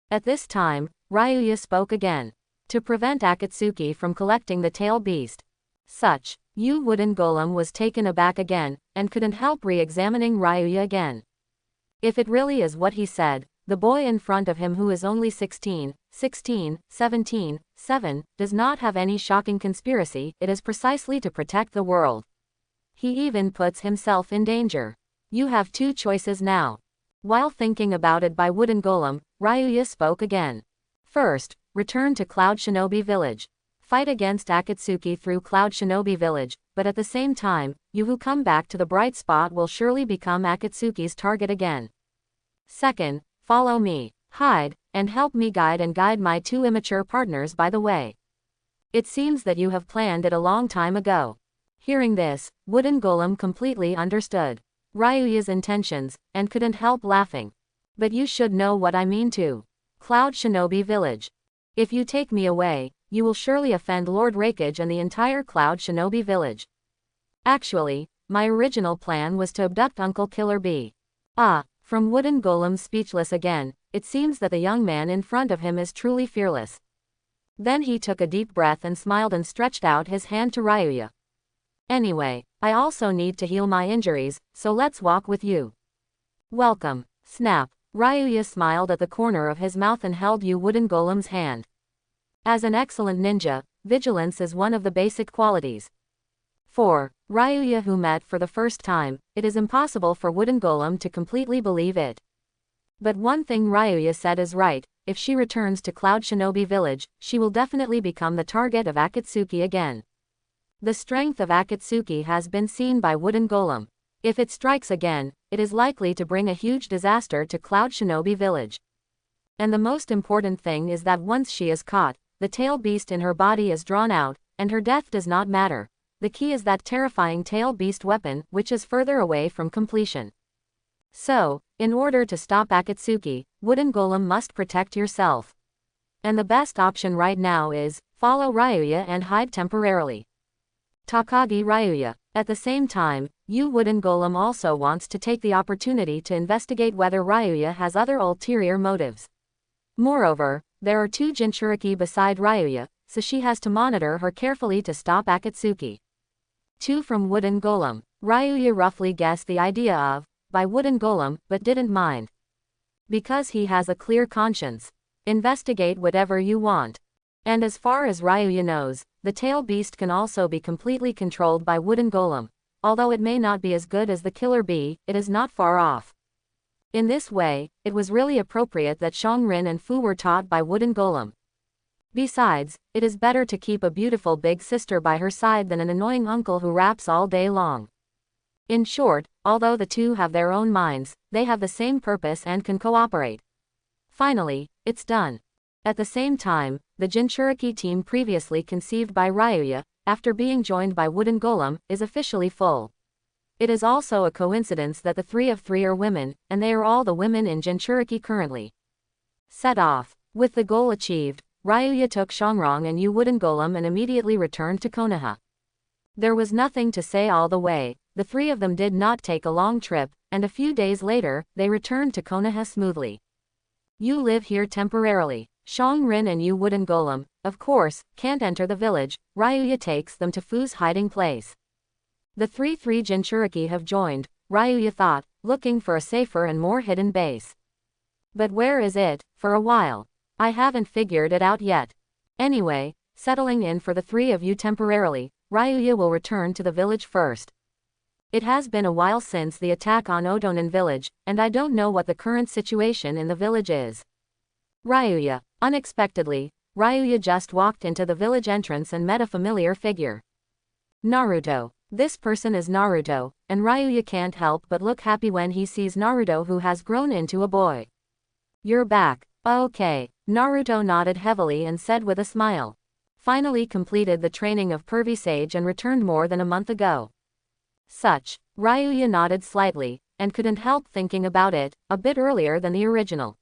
At this time, Ryuya spoke again. To prevent Akatsuki from collecting the tail beast. Such, Wooden Golem was taken aback again, and couldn't help re-examining Ryuya again. If it really is what he said, the boy in front of him who is only 16, 17, 7, does not have any shocking conspiracy. It is precisely to protect the world. He even puts himself in danger. You have 2 choices now. While thinking about it by Wooden Golem, Ryuya spoke again. First, return to Cloud Shinobi Village. Fight against Akatsuki through Cloud Shinobi Village, but at the same time, you who come back to the bright spot will surely become Akatsuki's target again. Second, follow me, hide, and help me guide my 2 immature partners by the way. It seems that you have planned it a long time ago. Hearing this, Wooden Golem completely understood Ryuya's intentions, and couldn't help laughing. But you should know what I mean too. Cloud Shinobi Village. If you take me away, you will surely offend Lord Raikage and the entire Cloud Shinobi Village. Actually, my original plan was to abduct Uncle Killer B. From Wooden Golem speechless again, it seems that the young man in front of him is truly fearless. Then he took a deep breath and smiled and stretched out his hand to Ryuya. Anyway, I also need to heal my injuries, so let's walk with you. Welcome. Snap. Ryuya smiled at the corner of his mouth and held Yu Wooden Golem's hand. As an excellent ninja, vigilance is one of the basic qualities. For Ryuya, who met for the first time, it is impossible for Wooden Golem to completely believe it. But one thing Ryuya said is right: if she returns to Cloud Shinobi Village, she will definitely become the target of Akatsuki again. The strength of Akatsuki has been seen by Wooden Golem. If it strikes again, it is likely to bring a huge disaster to Cloud Shinobi Village. And the most important thing is that once she is caught, the tail beast in her body is drawn out, and her death does not matter. The key is that terrifying tail beast weapon, which is further away from completion. So, in order to stop Akatsuki, Wooden Golem must protect yourself. And the best option right now is, follow Ryuya and hide temporarily. Takagi Ryuya. At the same time, Yu Wooden Golem also wants to take the opportunity to investigate whether Ryuya has other ulterior motives. Moreover, there are 2 Jinchuriki beside Ryuya, so she has to monitor her carefully to stop Akatsuki. 2 from Wooden Golem. Ryuya roughly guessed the idea of, by Wooden Golem, but didn't mind. Because he has a clear conscience. Investigate whatever you want. And as far as Ryuya knows, the tail beast can also be completely controlled by Wooden Golem. Although it may not be as good as the killer bee, it is not far off. In this way, it was really appropriate that Shongrin and Fu were taught by Wooden Golem. Besides, it is better to keep a beautiful big sister by her side than an annoying uncle who raps all day long. In short, although the 2 have their own minds, they have the same purpose and can cooperate. Finally, it's done. At the same time, the Jinchuriki team previously conceived by Ryuya, after being joined by Wooden Golem, is officially full. It is also a coincidence that the 3 of 3 are women, and they are all the women in Jinchuriki currently. Set off. With the goal achieved, Ryuya took Shongrong and Yu Wooden Golem and immediately returned to Konoha. There was nothing to say all the way. The 3 of them did not take a long trip, and a few days later, they returned to Konoha smoothly. You live here temporarily. Shongrin and Yu Wooden Golem, of course, can't enter the village. Ryuya takes them to Fu's hiding place. The 3 Jinchuriki have joined, Ryuya thought, looking for a safer and more hidden base. But where is it? For a while. I haven't figured it out yet. Anyway, settling in for the 3 of you temporarily, Ryuya will return to the village first. It has been a while since the attack on Odonin village, and I don't know what the current situation in the village is. Ryuya. Unexpectedly, Ryuya just walked into the village entrance and met a familiar figure. Naruto. This person is Naruto, and Ryuya can't help but look happy when he sees Naruto, who has grown into a boy. You're back. Okay. Naruto nodded heavily and said with a smile. Finally completed the training of Pervy Sage and returned more than a month ago. Such. Ryuya nodded slightly, and couldn't help thinking about it, a bit earlier than the original.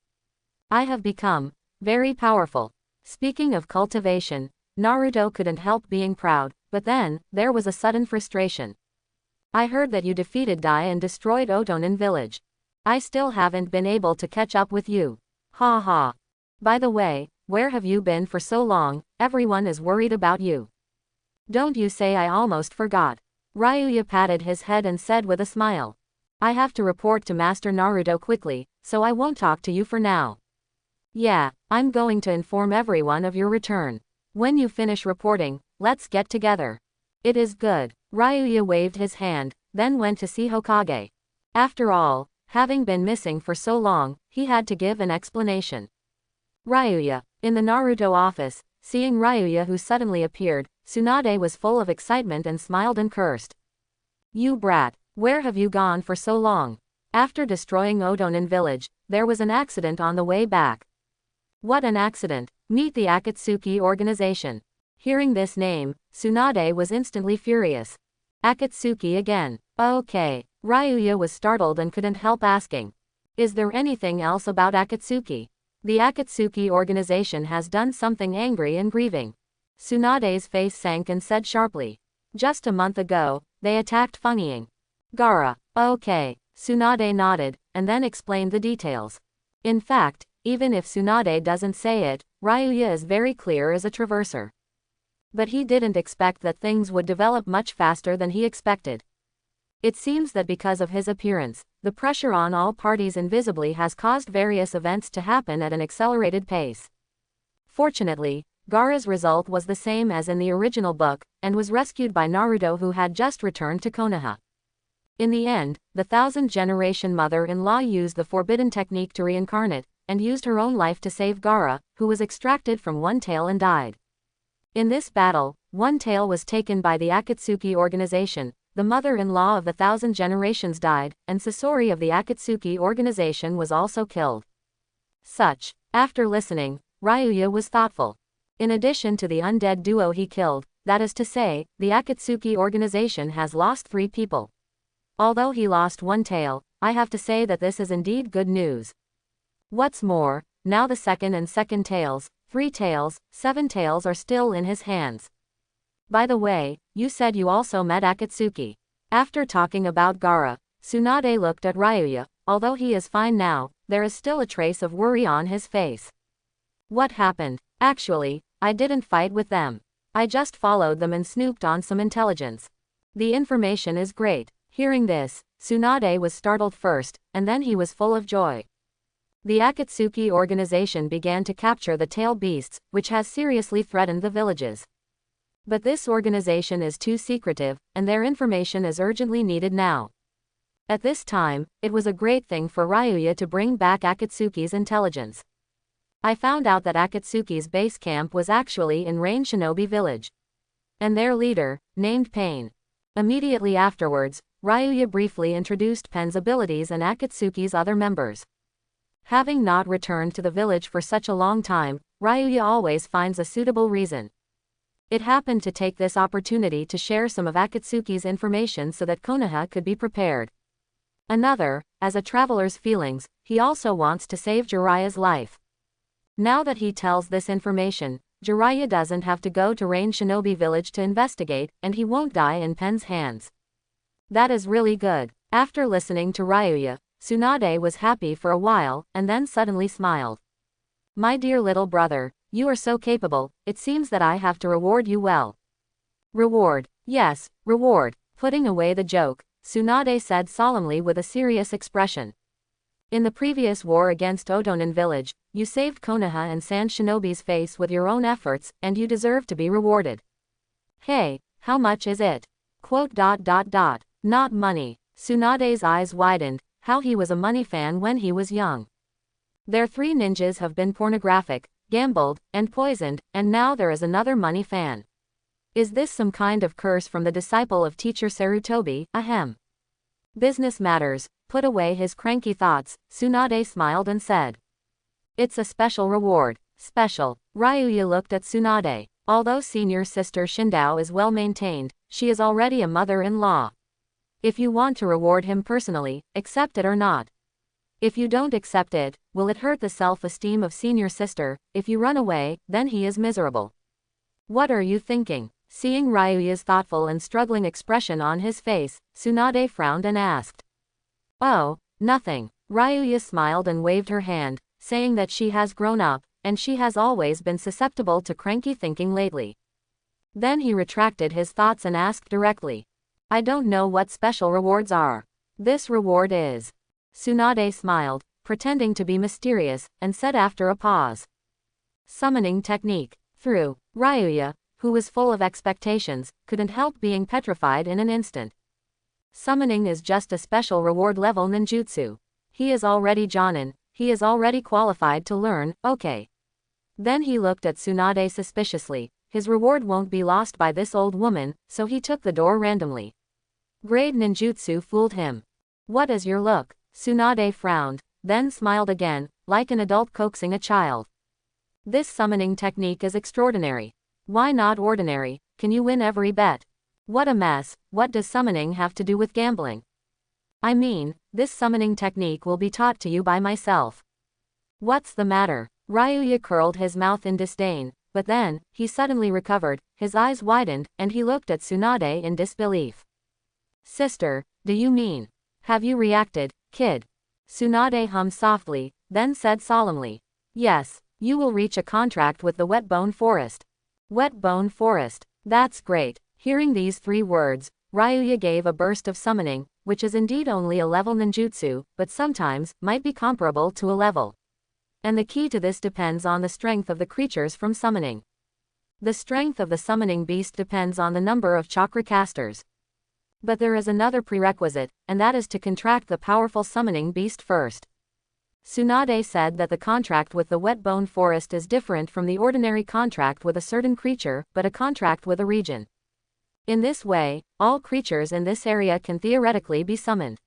I have become very powerful. Speaking of cultivation, Naruto couldn't help being proud, but then, there was a sudden frustration. I heard that you defeated Dai and destroyed Odonin village. I still haven't been able to catch up with you. Ha ha. By the way, where have you been for so long? Everyone is worried about you. Don't you say I almost forgot. Ryuya patted his head and said with a smile. I have to report to Master Naruto quickly, so I won't talk to you for now. Yeah, I'm going to inform everyone of your return. When you finish reporting, let's get together. It is good. Ryuya waved his hand, then went to see Hokage. After all, having been missing for so long, he had to give an explanation. Ryuya. In the Naruto office, seeing Ryuya who suddenly appeared, Tsunade was full of excitement and smiled and cursed. You brat, where have you gone for so long? After destroying Odonin village, there was an accident on the way back. What an accident? Meet the Akatsuki organization. Hearing this name, Tsunade was instantly furious. Akatsuki again. Okay. Ryuya was startled and couldn't help asking. Is there anything else about Akatsuki? The Akatsuki organization has done something angry and grieving. Tsunade's face sank and said sharply. Just a month ago, they attacked Fungying. Gaara. Okay. Tsunade nodded, and then explained the details. In fact, even if Tsunade doesn't say it, Ryuya is very clear as a traverser. But he didn't expect that things would develop much faster than he expected. It seems that because of his appearance, the pressure on all parties invisibly has caused various events to happen at an accelerated pace. Fortunately, Gaara's result was the same as in the original book, and was rescued by Naruto, who had just returned to Konoha. In the end, the 1000th-generation mother-in-law used the forbidden technique to reincarnate, and used her own life to save Gaara, who was extracted from One Tail and died. In this battle, One Tail was taken by the Akatsuki organization, the mother-in-law of the 1000 generations died, and Sasori of the Akatsuki organization was also killed. After listening, Ryuya was thoughtful. In addition to the undead duo he killed, that is to say, the Akatsuki organization has lost 3 people. Although he lost One Tail, I have to say that this is indeed good news. What's more, now the second and second tails, 3 tails, 7 tails are still in his hands. By the way, you said you also met Akatsuki. After talking about Gaara, Tsunade looked at Ryuya. Although he is fine now, there is still a trace of worry on his face. What happened? Actually, I didn't fight with them. I just followed them and snooped on some intelligence. The information is great. Hearing this, Tsunade was startled first, and then he was full of joy. The Akatsuki organization began to capture the tail beasts, which has seriously threatened the villages. But this organization is too secretive, and their information is urgently needed now. At this time, it was a great thing for Ryuya to bring back Akatsuki's intelligence. I found out that Akatsuki's base camp was actually in Rain Shinobi village. And their leader, named Pain. Immediately afterwards, Ryuya briefly introduced Pen's abilities and Akatsuki's other members. Having not returned to the village for such a long time, Ryuya always finds a suitable reason. It happened to take this opportunity to share some of Akatsuki's information so that Konoha could be prepared. Another, as a traveler's feelings, he also wants to save Jiraiya's life. Now that he tells this information, Jiraiya doesn't have to go to Rain Shinobi village to investigate, and he won't die in Pen's hands. That is really good. After listening to Ryuya, Tsunade was happy for a while, and then suddenly smiled. My dear little brother, you are so capable, it seems that I have to reward you well. Reward? Yes, reward. Putting away the joke, Tsunade said solemnly with a serious expression. In the previous war against Otonin village, you saved Konoha and Sand Shinobi's face with your own efforts, and you deserve to be rewarded. Hey, how much is it? Not money. Tsunade's eyes widened, how he was a money fan when he was young. Their 3 ninjas have been pornographic, gambled, and poisoned, and now there is another money fan. Is this some kind of curse from the disciple of teacher Sarutobi? Ahem. Business matters. Put away his cranky thoughts, Tsunade smiled and said. It's a special reward. Special. Ryuya looked at Tsunade. Although senior sister Shindao is well maintained, she is already a mother-in-law. If you want to reward him personally, accept it or not. If you don't accept it, will it hurt the self-esteem of senior sister? If you run away, then he is miserable. What are you thinking? Seeing Ryuya's thoughtful and struggling expression on his face, Tsunade frowned and asked. Oh, nothing. Ryuya smiled and waved her hand, saying that she has grown up, and she has always been susceptible to cranky thinking lately. Then he retracted his thoughts and asked directly. I don't know what special rewards are. This reward is. Tsunade smiled, pretending to be mysterious, and said after a pause. Summoning technique. Through. Ryuya, who was full of expectations, couldn't help being petrified in an instant. Summoning is just a special reward level ninjutsu. He is already Jonin, he is already qualified to learn, okay. Then he looked at Tsunade suspiciously. His reward won't be lost by this old woman, so he took the door randomly. Grade ninjutsu fooled him. What is your look? Tsunade frowned, then smiled again, like an adult coaxing a child. This summoning technique is extraordinary. Why not ordinary? Can you win every bet? What a mess. What does summoning have to do with gambling? I mean, this summoning technique will be taught to you by myself. What's the matter? Ryuya curled his mouth in disdain, but then, he suddenly recovered, his eyes widened, and he looked at Tsunade in disbelief. Sister, do you mean? Have you reacted, kid? Tsunade hummed softly, then said solemnly. Yes, you will reach a contract with the Wetbone Forest. Wet Bone Forest. That's great. Hearing these 3 words, Ryuya gave a burst of summoning, which is indeed only a level ninjutsu, but sometimes might be comparable to a level. And the key to this depends on the strength of the creatures from summoning. The strength of the summoning beast depends on the number of chakra casters. But there is another prerequisite, and that is to contract the powerful summoning beast first. Tsunade said that the contract with the Wet Bone Forest is different from the ordinary contract with a certain creature, but a contract with a region. In this way, all creatures in this area can theoretically be summoned.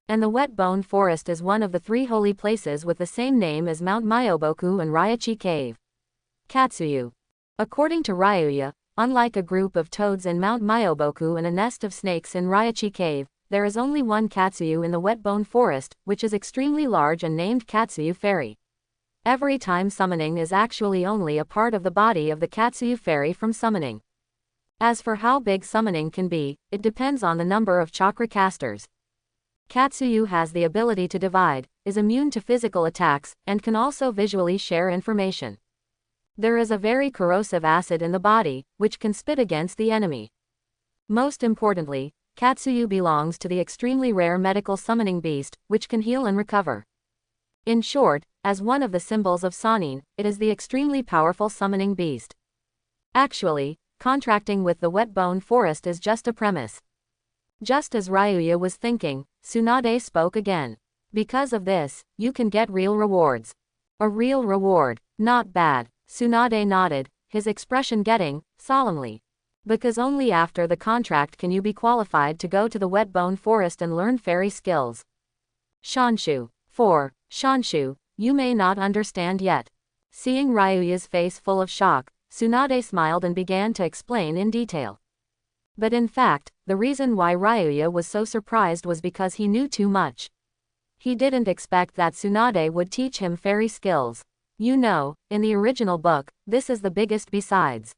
And the Wet Bone Forest is one of the 3 holy places with the same name as Mount Myoboku and Ryachi Cave. Katsuyu. According to Ryuya, unlike a group of toads in Mount Myoboku and a nest of snakes in Ryachi Cave, there is only one Katsuyu in the Wet Bone Forest, which is extremely large and named Katsuyu Fairy. Every time summoning is actually only a part of the body of the Katsuyu Fairy from summoning. As for how big summoning can be, it depends on the number of chakra casters. Katsuyu has the ability to divide, is immune to physical attacks, and can also visually share information. There is a very corrosive acid in the body, which can spit against the enemy. Most importantly, Katsuyu belongs to the extremely rare medical summoning beast, which can heal and recover. In short, as one of the symbols of Sanin, it is the extremely powerful summoning beast. Actually, contracting with the Wet Bone Forest is just a premise. Just as Ryuya was thinking, Tsunade spoke again. Because of this, you can get real rewards. A real reward. Not bad. Tsunade nodded, his expression getting solemnly. Because only after the contract can you be qualified to go to the Wet Bone Forest and learn fairy skills. Shanshu. 4. Shanshu, you may not understand yet. Seeing Ryuya's face full of shock, Tsunade smiled and began to explain in detail. But in fact, the reason why Ryuya was so surprised was because he knew too much. He didn't expect that Tsunade would teach him fairy skills. You know, in the original book, this is the biggest besides.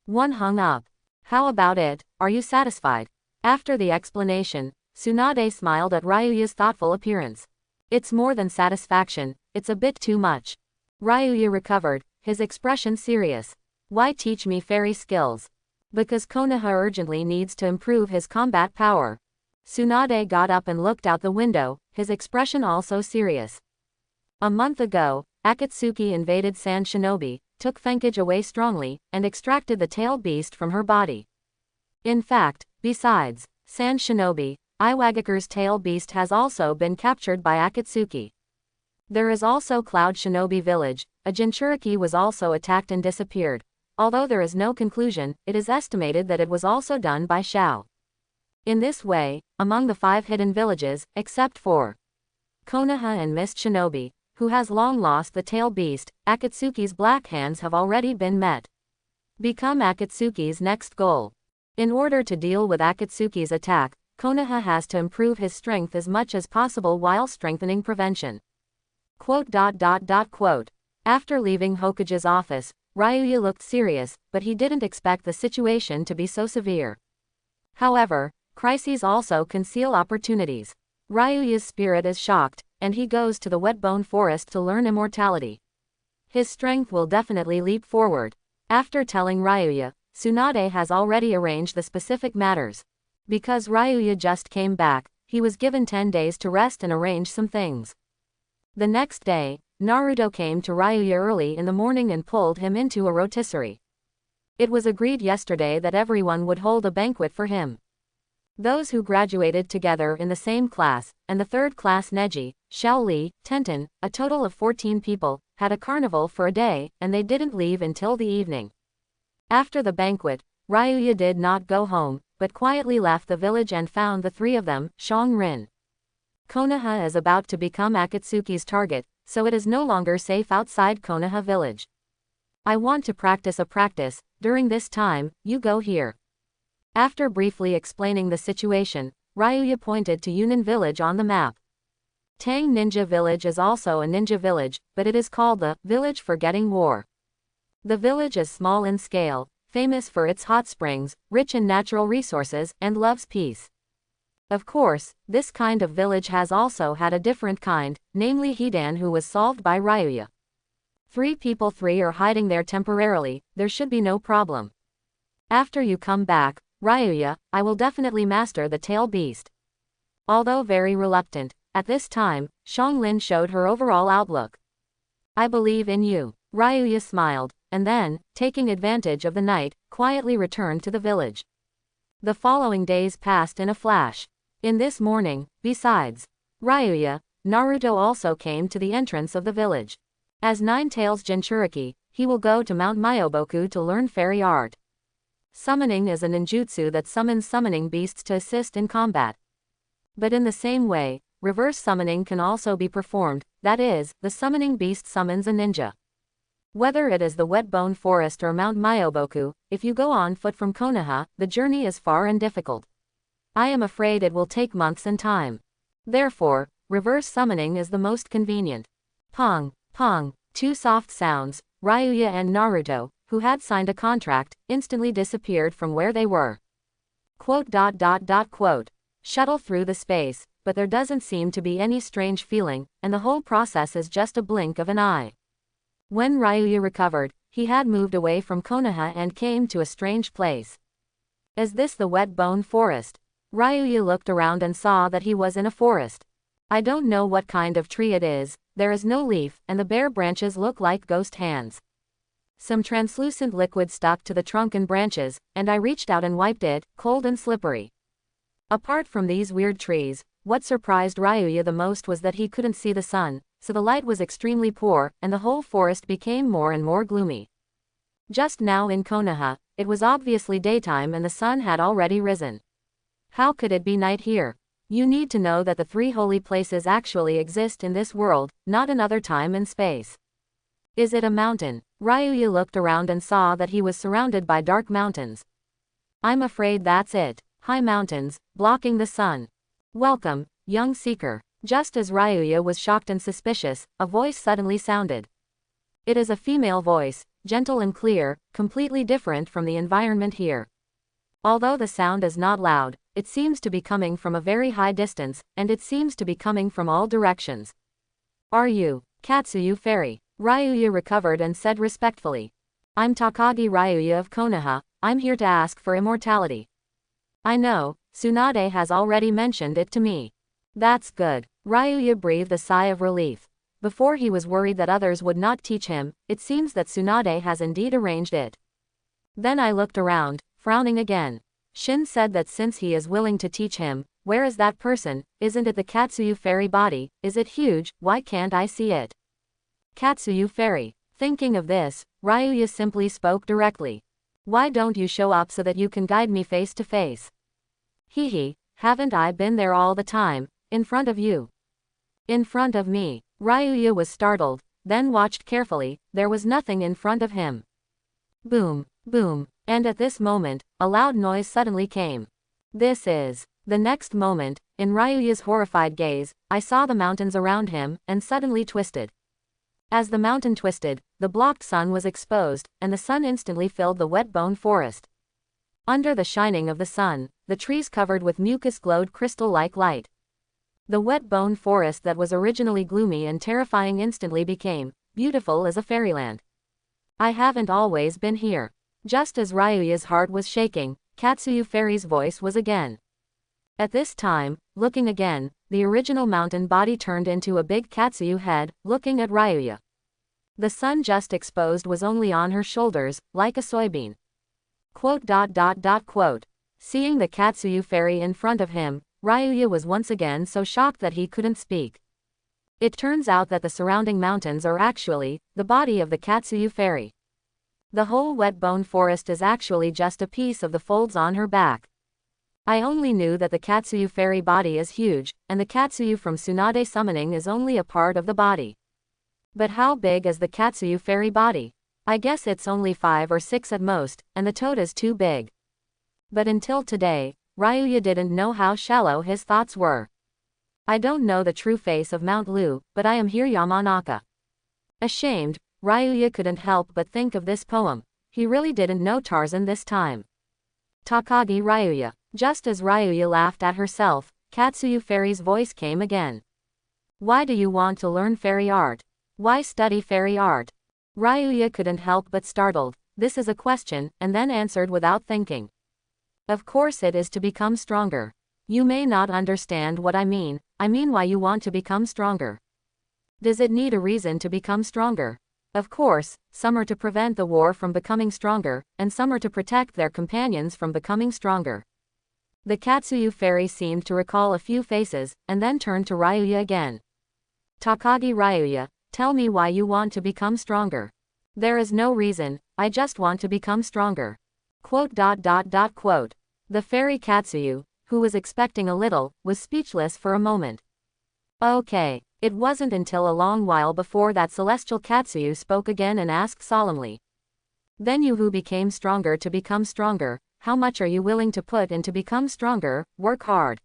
One hung up. How about it, are you satisfied? After the explanation, Tsunade smiled at Ryuya's thoughtful appearance. It's more than satisfaction, it's a bit too much. Ryuya recovered, his expression serious. Why teach me fairy skills? Because Konoha urgently needs to improve his combat power. Tsunade got up and looked out the window, his expression also serious. A month ago, Akatsuki invaded Sand Shinobi, took Fenkage away strongly, and extracted the tail beast from her body. In fact, besides Sand Shinobi, Iwagakure's tail beast has also been captured by Akatsuki. There is also Cloud Shinobi Village, a Jinchuriki was also attacked and disappeared. Although there is no conclusion, it is estimated that it was also done by Shao. In this way, among the 5 hidden villages, except for Konoha and Mist Shinobi, who has long lost the tail beast, Akatsuki's black hands have already been met. Become Akatsuki's next goal. In order to deal with Akatsuki's attack, Konoha has to improve his strength as much as possible while strengthening prevention. Quote. After leaving Hokage's office, Ryuya looked serious, but he didn't expect the situation to be so severe. However, crises also conceal opportunities. Ryuya's spirit is shocked, and he goes to the Wet Bone Forest to learn immortality. His strength will definitely leap forward. After telling Ryuya, Tsunade has already arranged the specific matters. Because Ryuya just came back, he was given 10 days to rest and arrange some things. The next day, Naruto came to Ryuya early in the morning and pulled him into a rotisserie. It was agreed yesterday that everyone would hold a banquet for him. Those who graduated together in the same class, and the third class Neji, Shaoli, Tenten, a total of 14 people, had a carnival for a day, and they didn't leave until the evening. After the banquet, Ryuya did not go home, but quietly left the village and found the 3 of them, Shang-rin. Konoha is about to become Akatsuki's target, so it is no longer safe outside Konoha village. I want to practice a practice, during this time, you go here. After briefly explaining the situation, Ryuya pointed to Yunin village on the map. Tang Ninja Village is also a ninja village, but it is called the Village Forgetting War. The village is small in scale, famous for its hot springs, rich in natural resources, and loves peace. Of course, this kind of village has also had a different kind, namely Hidan, who was solved by Ryuya. 3 are hiding there temporarily, there should be no problem. After you come back, Ryuya, I will definitely master the tail beast. Although very reluctant, at this time, Xianglin showed her overall outlook. I believe in you. Ryuya smiled, and then, taking advantage of the night, quietly returned to the village. The following days passed in a flash. In this morning, besides Ryuya, Naruto also came to the entrance of the village. As Nine-Tails Jinchuriki, he will go to Mount Myoboku to learn fairy art. Summoning is a ninjutsu that summons summoning beasts to assist in combat. But in the same way, reverse summoning can also be performed, that is, the summoning beast summons a ninja. Whether it is the Wet Bone Forest or Mount Myoboku, if you go on foot from Konoha, the journey is far and difficult. I am afraid it will take months and time. Therefore, reverse summoning is the most convenient. Pong, pong, 2 soft sounds. Ryuya and Naruto, who had signed a contract, instantly disappeared from where they were. Quote. Shuttle through the space, but there doesn't seem to be any strange feeling, and the whole process is just a blink of an eye. When Ryuya recovered, he had moved away from Konoha and came to a strange place. Is this the Wet Bone Forest? Ryuya looked around and saw that he was in a forest. I don't know what kind of tree it is, there is no leaf, and the bare branches look like ghost hands. Some translucent liquid stuck to the trunk and branches, and I reached out and wiped it, cold and slippery. Apart from these weird trees, what surprised Ryuya the most was that he couldn't see the sun, so the light was extremely poor, and the whole forest became more and more gloomy. Just now in Konoha, it was obviously daytime and the sun had already risen. How could it be night here? You need to know that the 3 holy places actually exist in this world, not another time and space. Is it a mountain? Ryuya looked around and saw that he was surrounded by dark mountains. I'm afraid that's it. High mountains, blocking the sun. Welcome, young seeker. Just as Ryuya was shocked and suspicious, a voice suddenly sounded. It is a female voice, gentle and clear, completely different from the environment here. Although the sound is not loud, it seems to be coming from a very high distance, and it seems to be coming from all directions. Are you Katsuyu Fairy? Ryuya recovered and said respectfully. I'm Takagi Ryuya of Konoha, I'm here to ask for immortality. I know, Tsunade has already mentioned it to me. That's good. Ryuya breathed a sigh of relief. Before he was worried that others would not teach him, it seems that Tsunade has indeed arranged it. Then I looked around, frowning again. Shin said that since he is willing to teach him, where is that person? Isn't it the Katsuyu Fairy body? Is it huge? Why can't I see it? Katsuyu Fairy. Thinking of this, Ryuya simply spoke directly. Why don't you show up so that you can guide me face to face? Hehe, haven't I been there all the time, in front of you? In front of me. Ryuya was startled, then watched carefully, there was nothing in front of him. Boom, boom, and at this moment, a loud noise suddenly came. This is. The next moment, in Ryuya's horrified gaze, I saw the mountains around him, and suddenly twisted. As the mountain twisted, the blocked sun was exposed, and the sun instantly filled the Wet Bone Forest. Under the shining of the sun, the trees covered with mucus glowed crystal-like light. The Wet Bone Forest that was originally gloomy and terrifying instantly became beautiful as a fairyland. I haven't always been here. Just as Ryuya's heart was shaking, Katsuyu Fairy's voice was again. At this time, looking again, the original mountain body turned into a big Katsuyu head, looking at Ryuya. The sun just exposed was only on her shoulders, like a soybean. Quote. Seeing the Katsuyu Fairy in front of him, Ryuya was once again so shocked that he couldn't speak. It turns out that the surrounding mountains are actually the body of the Katsuyu Fairy. The whole Wet Bone Forest is actually just a piece of the folds on her back. I only knew that the Katsuyu Fairy body is huge, and the Katsuyu from Tsunade summoning is only a part of the body. But how big is the Katsuyu Fairy body? I guess it's only 5 or 6 at most, and the toad is too big. But until today, Ryuya didn't know how shallow his thoughts were. I don't know the true face of Mount Lu, but I am here Yamanaka. Ashamed, Ryuya couldn't help but think of this poem. He really didn't know Tarzan this time. Takagi Ryuya. Just as Ryuya laughed at herself, Katsuyu Fairy's voice came again. Why do you want to learn fairy art? Why study fairy art? Ryuya couldn't help but startled. This is a question, and then answered without thinking. Of course it is to become stronger. You may not understand what I mean why you want to become stronger. Does it need a reason to become stronger? Of course, some are to prevent the war from becoming stronger, and some are to protect their companions from becoming stronger. The Katsuyu fairy seemed to recall a few faces, and then turned to Ryuya again. Takagi Ryuya, tell me why you want to become stronger. There is no reason, I just want to become stronger. Quote. The fairy Katsuyu, who was expecting a little, was speechless for a moment. Okay. It wasn't until a long while before that celestial Katsuyu spoke again and asked solemnly. Then you who became stronger to become stronger, how much are you willing to put in to become stronger? Work hard.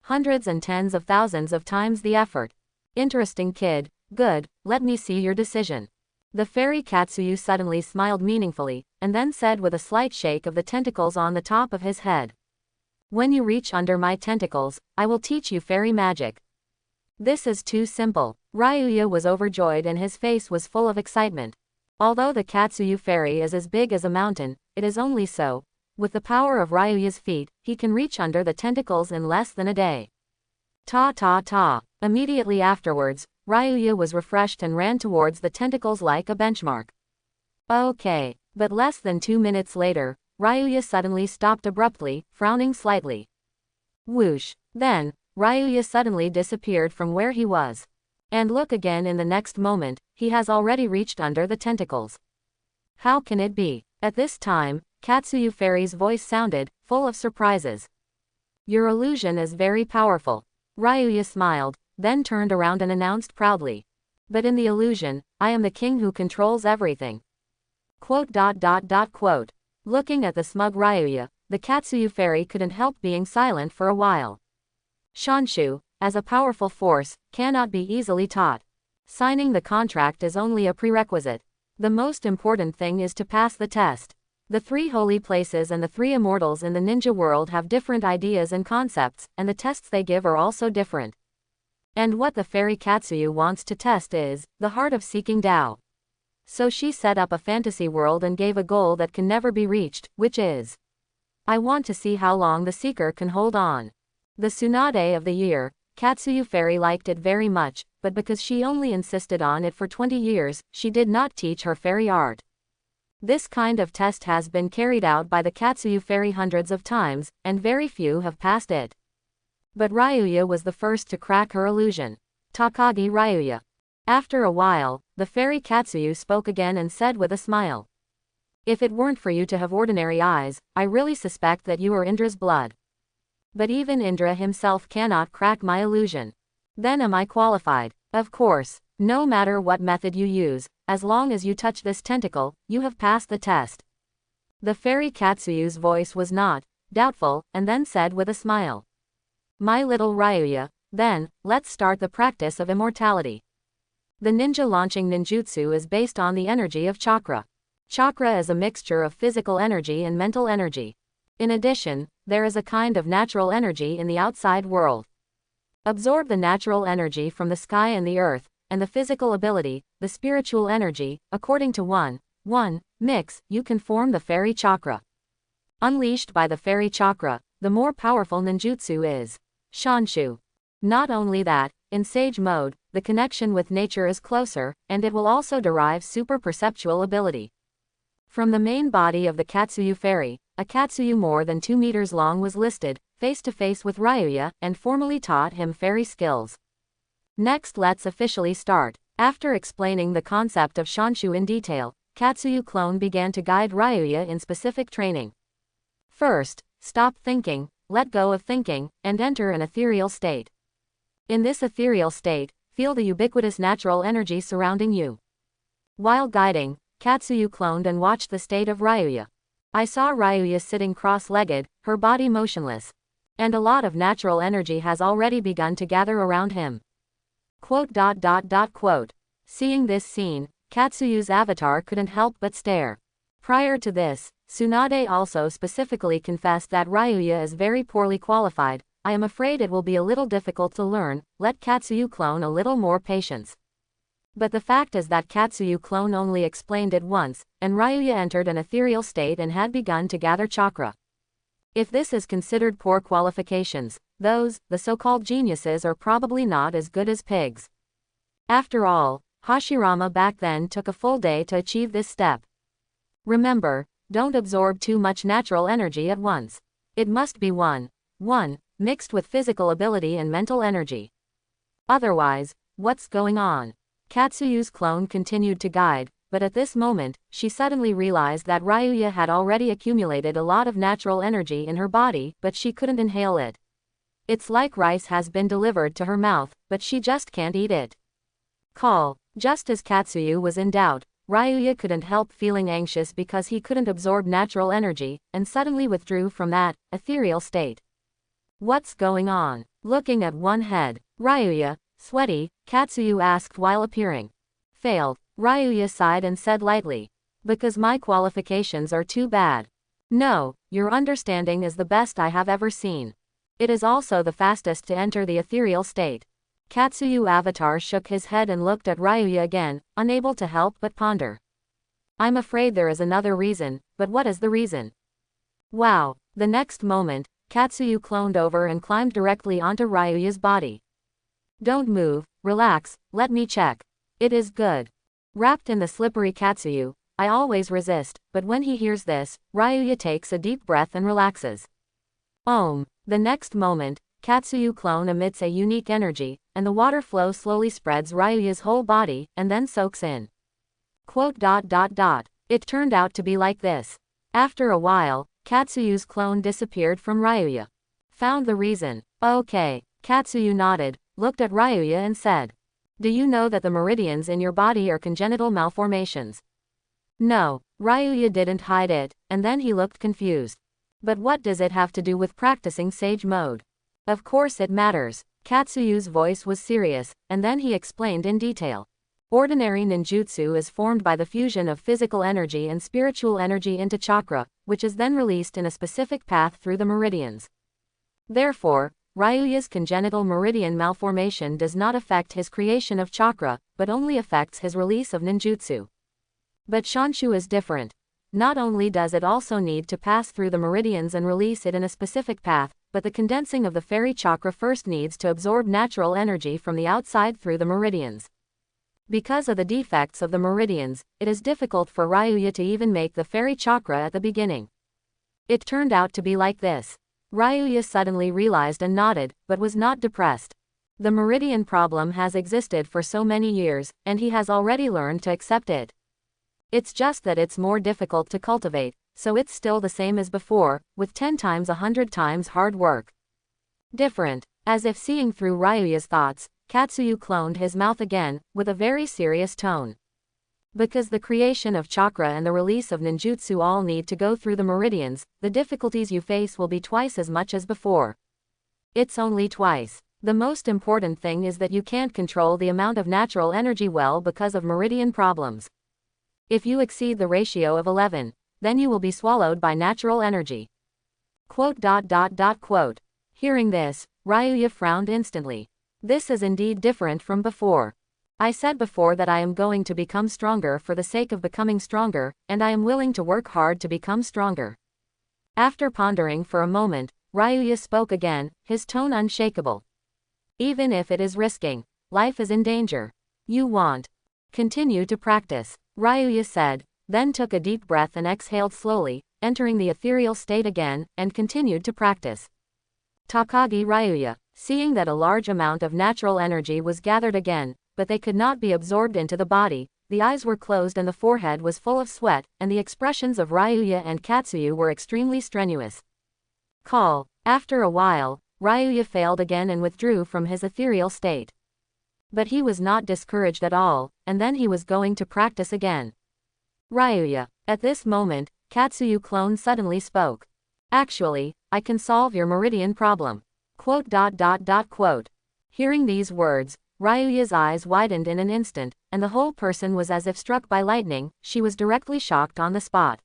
Hundreds and tens of thousands of times the effort. Interesting kid, good, let me see your decision. The fairy Katsuyu suddenly smiled meaningfully, and then said with a slight shake of the tentacles on the top of his head. When you reach under my tentacles, I will teach you fairy magic. This is too simple. Ryuya was overjoyed and his face was full of excitement. Although the Katsuyu fairy is as big as a mountain, it is only so. With the power of Ryuya's feet, he can reach under the tentacles in less than a day. Ta. Immediately afterwards, Ryuya was refreshed and ran towards the tentacles like a benchmark. Okay. But less than 2 minutes later, Ryuya suddenly stopped abruptly, frowning slightly. Whoosh. Then, Ryuya suddenly disappeared from where he was. And look again in the next moment, he has already reached under the tentacles. How can it be? At this time, Katsuyu fairy's voice sounded, full of surprises. Your illusion is very powerful. Ryuya smiled, then turned around and announced proudly. But in the illusion, I am the king who controls everything. Quote. Looking at the smug Ryuya, the Katsuyu fairy couldn't help being silent for a while. Shanshu, as a powerful force, cannot be easily taught. Signing the contract is only a prerequisite. The most important thing is to pass the test. The 3 holy places and the 3 immortals in the ninja world have different ideas and concepts, and the tests they give are also different. And what the fairy Katsuyu wants to test is the heart of seeking Tao. So she set up a fantasy world and gave a goal that can never be reached, which is, I want to see how long the seeker can hold on. The Tsunade of the year, Katsuyu fairy liked it very much, but because she only insisted on it for 20 years, she did not teach her fairy art. This kind of test has been carried out by the Katsuyu fairy hundreds of times, and very few have passed it. But Ryuya was the first to crack her illusion. Takagi Ryuya. After a while, the fairy Katsuyu spoke again and said with a smile. If it weren't for you to have ordinary eyes, I really suspect that you are Indra's blood. But even Indra himself cannot crack my illusion. Then am I qualified? Of course, no matter what method you use, as long as you touch this tentacle, you have passed the test. The fairy Katsuyu's voice was not doubtful, and then said with a smile. My little Ryuya, then, let's start the practice of immortality. The ninja launching ninjutsu is based on the energy of chakra. Chakra is a mixture of physical energy and mental energy. In addition, there is a kind of natural energy in the outside world. Absorb the natural energy from the sky and the earth, and the physical ability, the spiritual energy, according to one mix, you can form the fairy chakra. Unleashed by the fairy chakra, the more powerful ninjutsu is Shanshu. Not only that, in sage mode, the connection with nature is closer, and it will also derive super perceptual ability. From the main body of the Katsuyu fairy, a Katsuyu more than 2 meters long was listed, face to face with Ryuya, and formally taught him fairy skills. Next, let's officially start. After explaining the concept of Shanshu in detail, Katsuyu clone began to guide Ryuya in specific training. First, stop thinking, let go of thinking, and enter an ethereal state. In this ethereal state, feel the ubiquitous natural energy surrounding you. While guiding, Katsuyu cloned and watched the state of Ryuya. I saw Ryuya sitting cross-legged, her body motionless. And a lot of natural energy has already begun to gather around him. Quote. Seeing this scene, Katsuyu's avatar couldn't help but stare. Prior to this, Tsunade also specifically confessed that Ryuya is very poorly qualified. I am afraid it will be a little difficult to learn, let Katsuyu clone a little more patience. But the fact is that Katsuyu clone only explained it once, and Ryuya entered an ethereal state and had begun to gather chakra. If this is considered poor qualifications, those, the so-called geniuses, are probably not as good as pigs. After all, Hashirama back then took a full day to achieve this step. Remember, don't absorb too much natural energy at once. It must be one mixed with physical ability and mental energy. Otherwise, what's going on? Katsuyu's clone continued to guide, but at this moment, she suddenly realized that Ryuya had already accumulated a lot of natural energy in her body, but she couldn't inhale it. It's like rice has been delivered to her mouth, but she just can't eat it. Just as Katsuyu was in doubt, Ryuya couldn't help feeling anxious because he couldn't absorb natural energy, and suddenly withdrew from that ethereal state. What's going on? Looking at one head, Ryuya, sweaty, Katsuyu asked while appearing. Failed. Ryuya sighed and said lightly. Because my qualifications are too bad. No, your understanding is the best I have ever seen. It is also the fastest to enter the ethereal state. Katsuyu Avatar shook his head and looked at Ryuya again, unable to help but ponder. I'm afraid there is another reason, but what is the reason? Wow. The next moment, Katsuyu cloned over and climbed directly onto Ryuya's body. Don't move, relax, let me check. It is good. Wrapped in the slippery Katsuyu, I always resist, but when he hears this, Ryuya takes a deep breath and relaxes. The next moment, Katsuyu clone emits a unique energy, and the water flow slowly spreads Ryuya's whole body, and then soaks in. It turned out to be like this. After a while, Katsuyu's clone disappeared from Ryuya. Found the reason. Okay. Katsuyu nodded, looked at Ryuya and said. Do you know that the meridians in your body are congenital malformations? No. Ryuya didn't hide it, and then he looked confused. But what does it have to do with practicing sage mode? Of course it matters. Katsuyu's voice was serious, and then he explained in detail. Ordinary ninjutsu is formed by the fusion of physical energy and spiritual energy into chakra, which is then released in a specific path through the meridians. Therefore, Ryuya's congenital meridian malformation does not affect his creation of chakra, but only affects his release of ninjutsu. But Shanshu is different. Not only does it also need to pass through the meridians and release it in a specific path, but the condensing of the fairy chakra first needs to absorb natural energy from the outside through the meridians. Because of the defects of the meridians, it is difficult for Ryuya to even make the fairy chakra at the beginning. It turned out to be like this. Ryuya suddenly realized and nodded, but was not depressed. The meridian problem has existed for so many years, and he has already learned to accept it. It's just that it's more difficult to cultivate, so it's still the same as before, with 10 times 100 times hard work. Different. As if seeing through Ryuya's thoughts, Katsuyu cloned his mouth again, with a very serious tone. Because the creation of chakra and the release of ninjutsu all need to go through the meridians, the difficulties you face will be twice as much as before. It's only twice. The most important thing is that you can't control the amount of natural energy well because of meridian problems. If you exceed the ratio of 11, then you will be swallowed by natural energy. Hearing this, Ryuya frowned instantly. This is indeed different from before. I said before that I am going to become stronger for the sake of becoming stronger, and I am willing to work hard to become stronger. After pondering for a moment, Ryuya spoke again, his tone unshakable. Even if it is risking, life is in danger. You want. Continue to practice, Ryuya said, then took a deep breath and exhaled slowly, entering the ethereal state again, and continued to practice. Takagi Ryuya, seeing that a large amount of natural energy was gathered again, but they could not be absorbed into the body, the eyes were closed and the forehead was full of sweat, and the expressions of Ryuya and Katsuyu were extremely strenuous. After a while, Ryuya failed again and withdrew from his ethereal state. But he was not discouraged at all, and then he was going to practice again. Ryuya. At this moment, Katsuyu clone suddenly spoke. Actually, I can solve your meridian problem. Hearing these words, Ryuya's eyes widened in an instant, and the whole person was as if struck by lightning. She was directly shocked on the spot.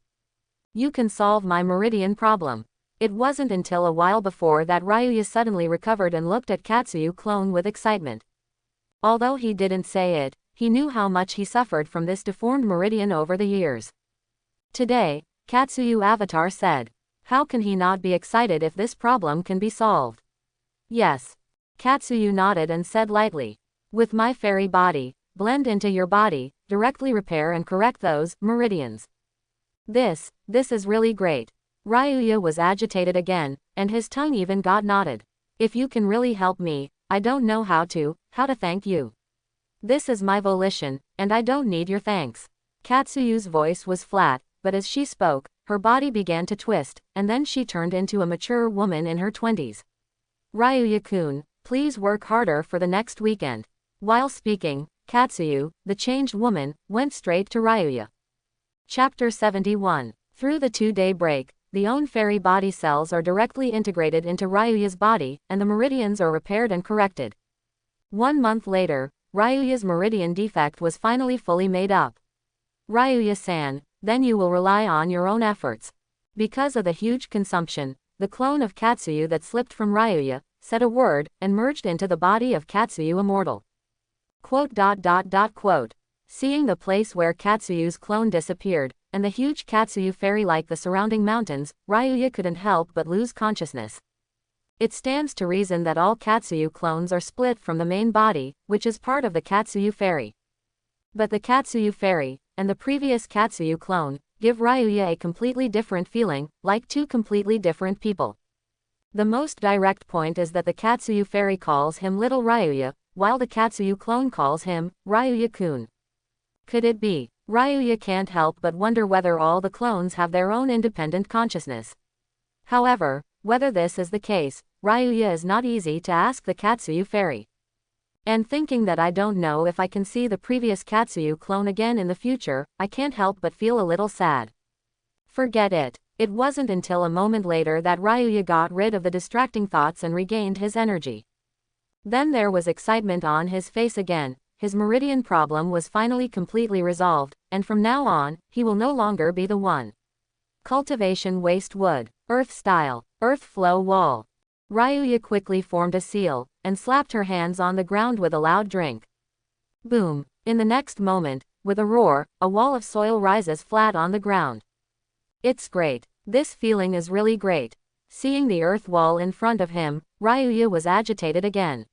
You can solve my meridian problem. It wasn't until a while before that Ryuya suddenly recovered and looked at Katsuyu clone with excitement. Although he didn't say it, he knew how much he suffered from this deformed meridian over the years. Today, Katsuyu Avatar said. How can he not be excited if this problem can be solved? Yes. Katsuyu nodded and said lightly. With my fairy body, blend into your body, directly repair and correct those meridians. This is really great. Ryuya was agitated again, and his tongue even got knotted. If you can really help me, I don't know how to thank you. This is my volition, and I don't need your thanks. Katsuyu's voice was flat, but as she spoke, her body began to twist, and then she turned into a mature woman in her 20s. Ryuya-kun, please work harder for the next weekend. While speaking, Katsuyu, the changed woman, went straight to Ryuya. Chapter 71. Through the 2-day break, the own fairy body cells are directly integrated into Ryuya's body, and the meridians are repaired and corrected. 1 month later, Ryuya's meridian defect was finally fully made up. Ryuya-san, then you will rely on your own efforts. Because of the huge consumption, the clone of Katsuyu that slipped from Ryuya, said a word, and merged into the body of Katsuyu Immortal. Quote. Seeing the place where Katsuyu's clone disappeared, and the huge Katsuyu fairy like the surrounding mountains, Ryuya couldn't help but lose consciousness. It stands to reason that all Katsuyu clones are split from the main body, which is part of the Katsuyu fairy. But the Katsuyu fairy, and the previous Katsuyu clone, give Ryuya a completely different feeling, like two completely different people. The most direct point is that the Katsuyu fairy calls him Little Ryuya, while the Katsuyu clone calls him Ryuya-kun. Could it be? Ryuya can't help but wonder whether all the clones have their own independent consciousness. However, whether this is the case, Ryuya is not easy to ask the Katsuyu fairy. And thinking that I don't know if I can see the previous Katsuyu clone again in the future, I can't help but feel a little sad. Forget it. It wasn't until a moment later that Ryuya got rid of the distracting thoughts and regained his energy. Then there was excitement on his face again. His meridian problem was finally completely resolved, and from now on, he will no longer be the one. Cultivation waste wood. Earth style. Earth flow wall. Ryuya quickly formed a seal, and slapped her hands on the ground with a loud drink. Boom. In the next moment, with a roar, a wall of soil rises flat on the ground. It's great. This feeling is really great. Seeing the earth wall in front of him, Ryuya was agitated again.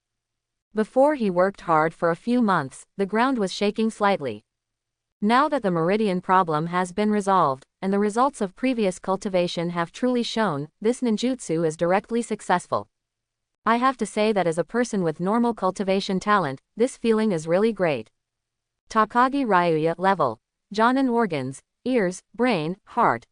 Before he worked hard for a few months, the ground was shaking slightly. Now that the meridian problem has been resolved, and the results of previous cultivation have truly shown, this ninjutsu is directly successful. I have to say that as a person with normal cultivation talent, this feeling is really great. Takagi Ryuya level. Jonin organs, ears, brain, heart.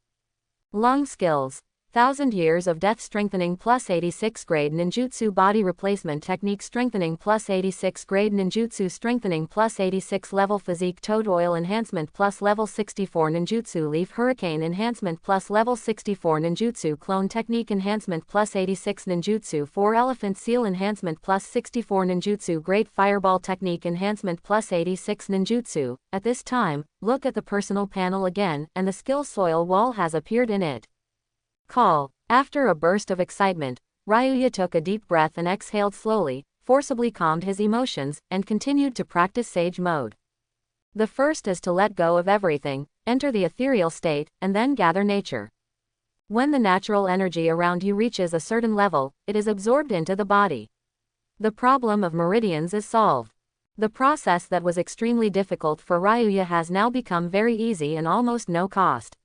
Lung skills. 1000 years of death strengthening plus 86 grade ninjutsu body replacement technique strengthening plus 86 grade ninjutsu strengthening plus 86 level physique toad oil enhancement plus level 64 ninjutsu leaf hurricane enhancement plus level 64 ninjutsu clone technique enhancement plus 86 ninjutsu 4 elephant seal enhancement plus 64 ninjutsu great fireball technique enhancement plus 86 ninjutsu. At this time, look at the personal panel again, and the skill soil wall has appeared in it. Call. After a burst of excitement, Ryuya took a deep breath and exhaled slowly, forcibly calmed his emotions, and continued to practice sage mode. The first is to let go of everything, enter the ethereal state, and then gather nature. When the natural energy around you reaches a certain level, it is absorbed into the body. The problem of meridians is solved. The process that was extremely difficult for Ryuya has now become very easy and almost no cost.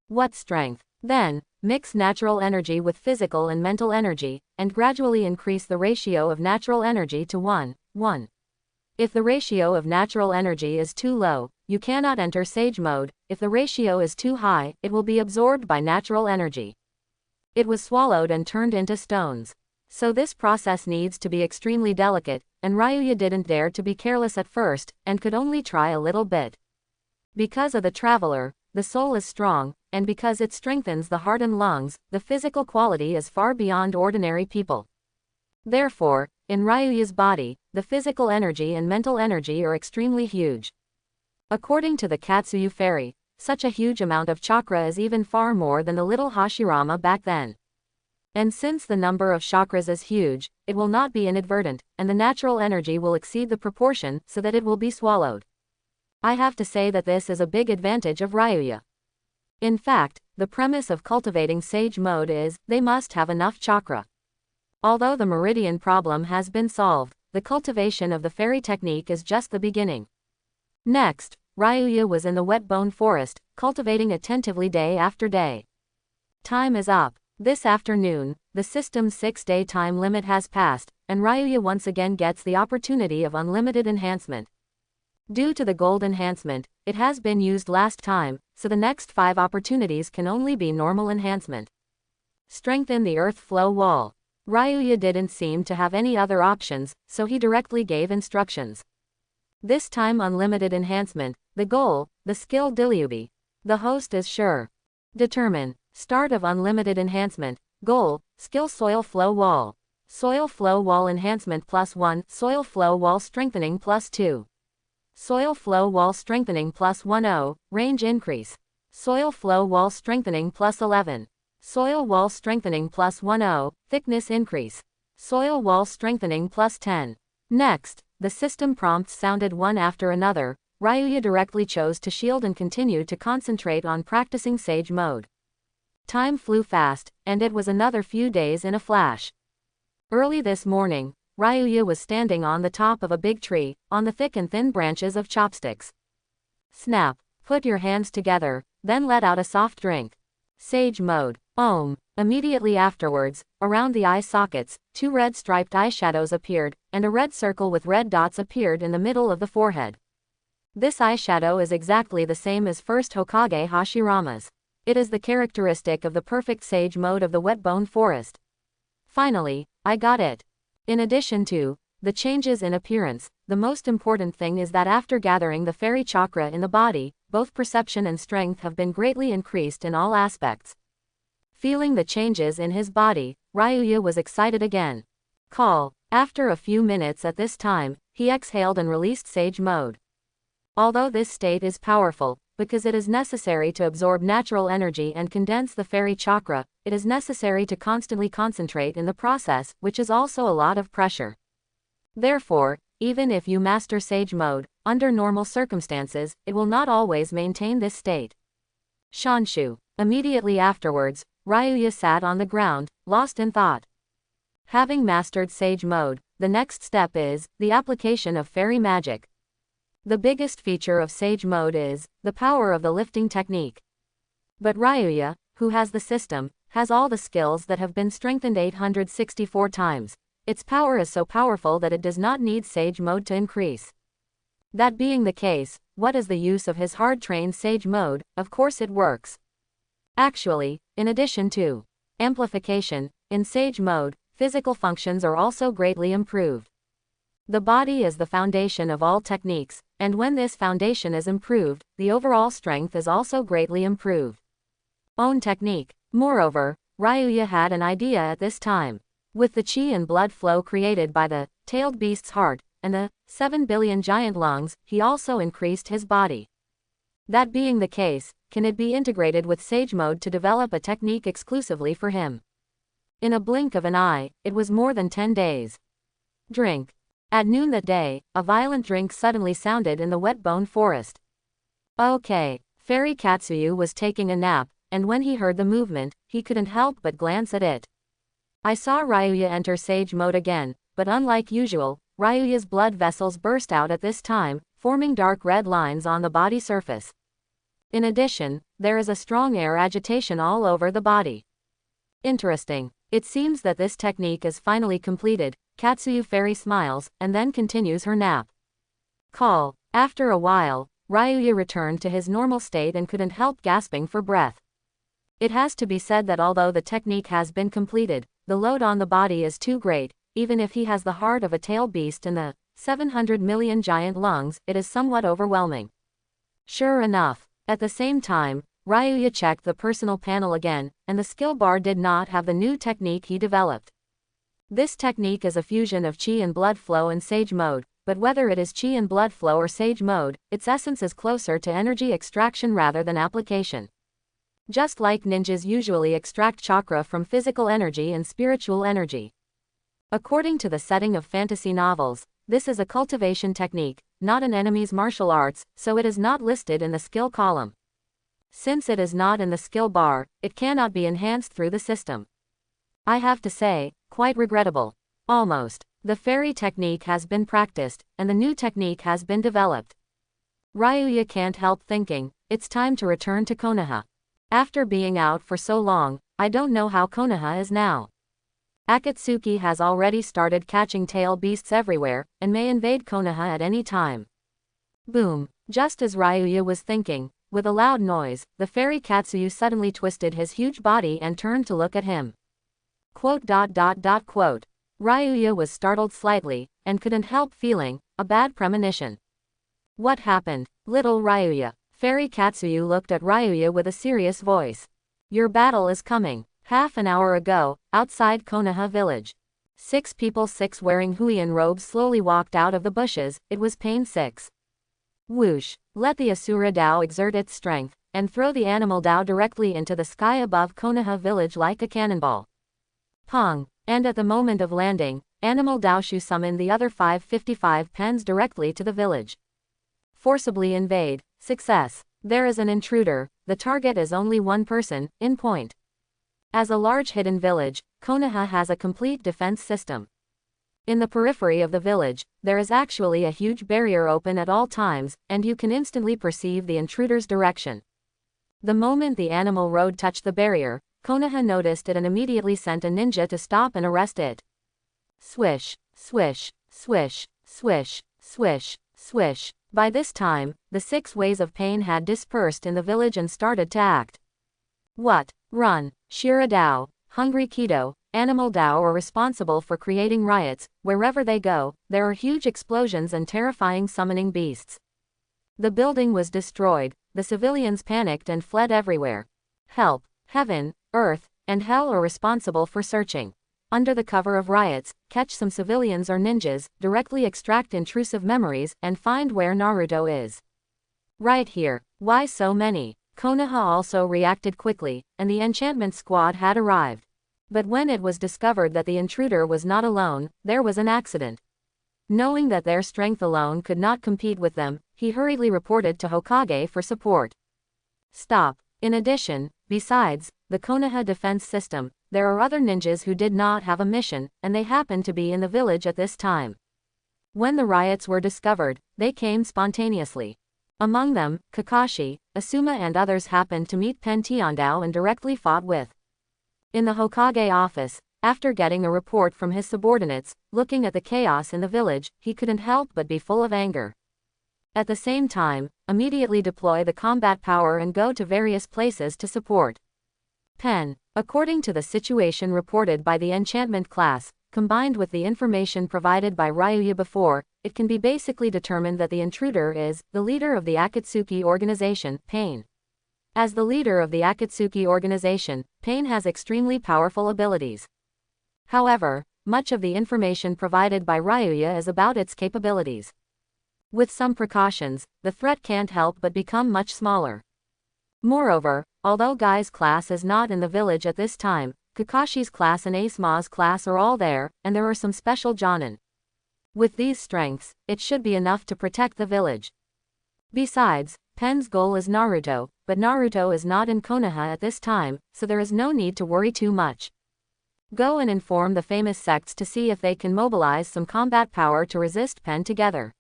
What strength? Then, mix natural energy with physical and mental energy, and gradually increase the ratio of natural energy to 1:1. If the ratio of natural energy is too low, you cannot enter sage mode. If the ratio is too high, it will be absorbed by natural energy. It was swallowed and turned into stones. So this process needs to be extremely delicate, and Ryuya didn't dare to be careless at first, and could only try a little bit. Because of the traveler, the soul is strong, and because it strengthens the heart and lungs, the physical quality is far beyond ordinary people. Therefore, in Ryuya's body, the physical energy and mental energy are extremely huge. According to the Katsuyu fairy, such a huge amount of chakra is even far more than the little Hashirama back then. And since the number of chakras is huge, it will not be inadvertent, and the natural energy will exceed the proportion so that it will be swallowed. I have to say that this is a big advantage of Ryuya. In fact, the premise of cultivating Sage Mode is, they must have enough chakra. Although the meridian problem has been solved, the cultivation of the fairy technique is just the beginning. Next, Ryuya was in the wet bone forest, cultivating attentively day after day. Time is up. This afternoon, the system's 6-day time limit has passed, and Ryuya once again gets the opportunity of unlimited enhancement. Due to the gold enhancement, it has been used last time, so the next 5 opportunities can only be normal enhancement. Strengthen the earth flow wall. Ryuya didn't seem to have any other options, so he directly gave instructions. This time unlimited enhancement, the goal, the skill Dilubi. The host is sure. Determine. Start of unlimited enhancement. Goal, skill soil flow wall. Soil flow wall enhancement +1, soil flow wall strengthening +2. Soil flow wall strengthening +10, range increase. Soil flow wall strengthening +11. Soil wall strengthening +10, thickness increase. Soil wall strengthening +10. Next, the system prompts sounded one after another. Ryuya directly chose to shield and continued to concentrate on practicing Sage Mode. Time flew fast, and it was another few days in a flash. Early this morning, Ryuya was standing on the top of a big tree, on the thick and thin branches of chopsticks. Snap, put your hands together, then let out a soft drink. Sage Mode. Om. Immediately afterwards, around the eye sockets, 2 red striped eyeshadows appeared, and a red circle with red dots appeared in the middle of the forehead. This eyeshadow is exactly the same as first Hokage Hashirama's. It is the characteristic of the perfect Sage Mode of the wet bone forest. Finally, I got it. In addition to the changes in appearance, the most important thing is that after gathering the fairy chakra in the body, both perception and strength have been greatly increased in all aspects. Feeling the changes in his body, Ryuya was excited again. Call. After a few minutes at this time, he exhaled and released Sage Mode. Although this state is powerful, because it is necessary to absorb natural energy and condense the fairy chakra, it is necessary to constantly concentrate in the process, which is also a lot of pressure. Therefore, even if you master Sage Mode, under normal circumstances, it will not always maintain this state. Shanshu. Immediately afterwards, Ryuya sat on the ground, lost in thought. Having mastered Sage Mode, the next step is the application of fairy magic. The biggest feature of Sage Mode is the power of the lifting technique. But Ryuya, who has the system, has all the skills that have been strengthened 864 times. Its power is so powerful that it does not need Sage Mode to increase. That being the case, what is the use of his hard-trained Sage Mode? Of course it works. Actually, in addition to amplification, in Sage Mode, physical functions are also greatly improved. The body is the foundation of all techniques, and when this foundation is improved, the overall strength is also greatly improved. Own technique. Moreover, Ryuya had an idea at this time. With the chi and blood flow created by the tailed beast's heart, and the 7 billion giant lungs, he also increased his body. That being the case, can it be integrated with Sage Mode to develop a technique exclusively for him? In a blink of an eye, it was more than 10 days. Drink. At noon that day, a violent drink suddenly sounded in the wet bone forest. Okay. Fairy Katsuyu was taking a nap, and when he heard the movement, he couldn't help but glance at it. I saw Ryuya enter Sage Mode again, but unlike usual, Ryuya's blood vessels burst out at this time, forming dark red lines on the body surface. In addition, there is a strong air agitation all over the body. Interesting. It seems that this technique is finally completed. Katsuyu Fairy smiles, and then continues her nap. Call. After a while, Ryuya returned to his normal state and couldn't help gasping for breath. It has to be said that although the technique has been completed, the load on the body is too great. Even if he has the heart of a tail beast and the 700 million giant lungs, it is somewhat overwhelming. Sure enough, at the same time, Ryuya checked the personal panel again, and the skill bar did not have the new technique he developed. This technique is a fusion of chi and blood flow in Sage Mode, but whether it is chi and blood flow or Sage Mode, its essence is closer to energy extraction rather than application. Just like ninjas usually extract chakra from physical energy and spiritual energy. According to the setting of fantasy novels, this is a cultivation technique, not an enemy's martial arts, so it is not listed in the skill column. Since it is not in the skill bar, it cannot be enhanced through the system. I have to say, quite regrettable. Almost. The fairy technique has been practiced, and the new technique has been developed. Ryuya can't help thinking, it's time to return to Konoha. After being out for so long, I don't know how Konoha is now. Akatsuki has already started catching tail beasts everywhere, and may invade Konoha at any time. Boom. Just as Ryuya was thinking, with a loud noise, the fairy Katsuyu suddenly twisted his huge body and turned to look at him. Ryuya was startled slightly, and couldn't help feeling a bad premonition. What happened, little Ryuya? Fairy Katsuyu looked at Ryuya with a serious voice. Your battle is coming. Half an hour ago, outside Konoha village. 6 people, 6 wearing Huion robes, slowly walked out of the bushes. It was Pain 6. Whoosh. Let the Asura Dao exert its strength, and throw the animal Dao directly into the sky above Konoha village like a cannonball. Pong. And at the moment of landing, Animal Daoshu summoned the other 555 pens directly to the village. Forcibly invade. Success. There is an intruder. The target is only one person, in point. As a large hidden village, Konoha has a complete defense system. In the periphery of the village, there is actually a huge barrier open at all times, and you can instantly perceive the intruder's direction. The moment the animal road touched the barrier, Konoha noticed it and immediately sent a ninja to stop and arrest it. Swish, swish, swish, swish, swish, swish. By this time, the 6 ways of pain had dispersed in the village and started to act. What? Run. Shira Dao, Hungry Kido, Animal Dao are responsible for creating riots. Wherever they go, there are huge explosions and terrifying summoning beasts. The building was destroyed, the civilians panicked and fled everywhere. Help. Heaven, Earth, and Hell are responsible for searching. Under the cover of riots, catch some civilians or ninjas, directly extract intrusive memories, and find where Naruto is. Right here. Why so many? Konoha also reacted quickly, and the enchantment squad had arrived. But when it was discovered that the intruder was not alone, there was an accident. Knowing that their strength alone could not compete with them, he hurriedly reported to Hokage for support. Stop. In addition, besides the Konoha defense system, there are other ninjas who did not have a mission, and they happened to be in the village at this time. When the riots were discovered, they came spontaneously. Among them, Kakashi, Asuma and others happened to meet Pen Tiandao and directly fought with. In the Hokage office, after getting a report from his subordinates, looking at the chaos in the village, he couldn't help but be full of anger. At the same time, immediately deploy the combat power and go to various places to support. Pen. According to the situation reported by the enchantment class, combined with the information provided by Ryuya before, it can be basically determined that the intruder is the leader of the Akatsuki organization, Pain. As the leader of the Akatsuki organization, Pain has extremely powerful abilities. However, much of the information provided by Ryuya is about its capabilities. With some precautions, the threat can't help but become much smaller. Moreover, although Guy's class is not in the village at this time, Kakashi's class and Asema's class are all there, and there are some special Jonin. With these strengths, it should be enough to protect the village. Besides, Pen's goal is Naruto, but Naruto is not in Konoha at this time, so there is no need to worry too much. Go and inform the famous sects to see if they can mobilize some combat power to resist Pen together.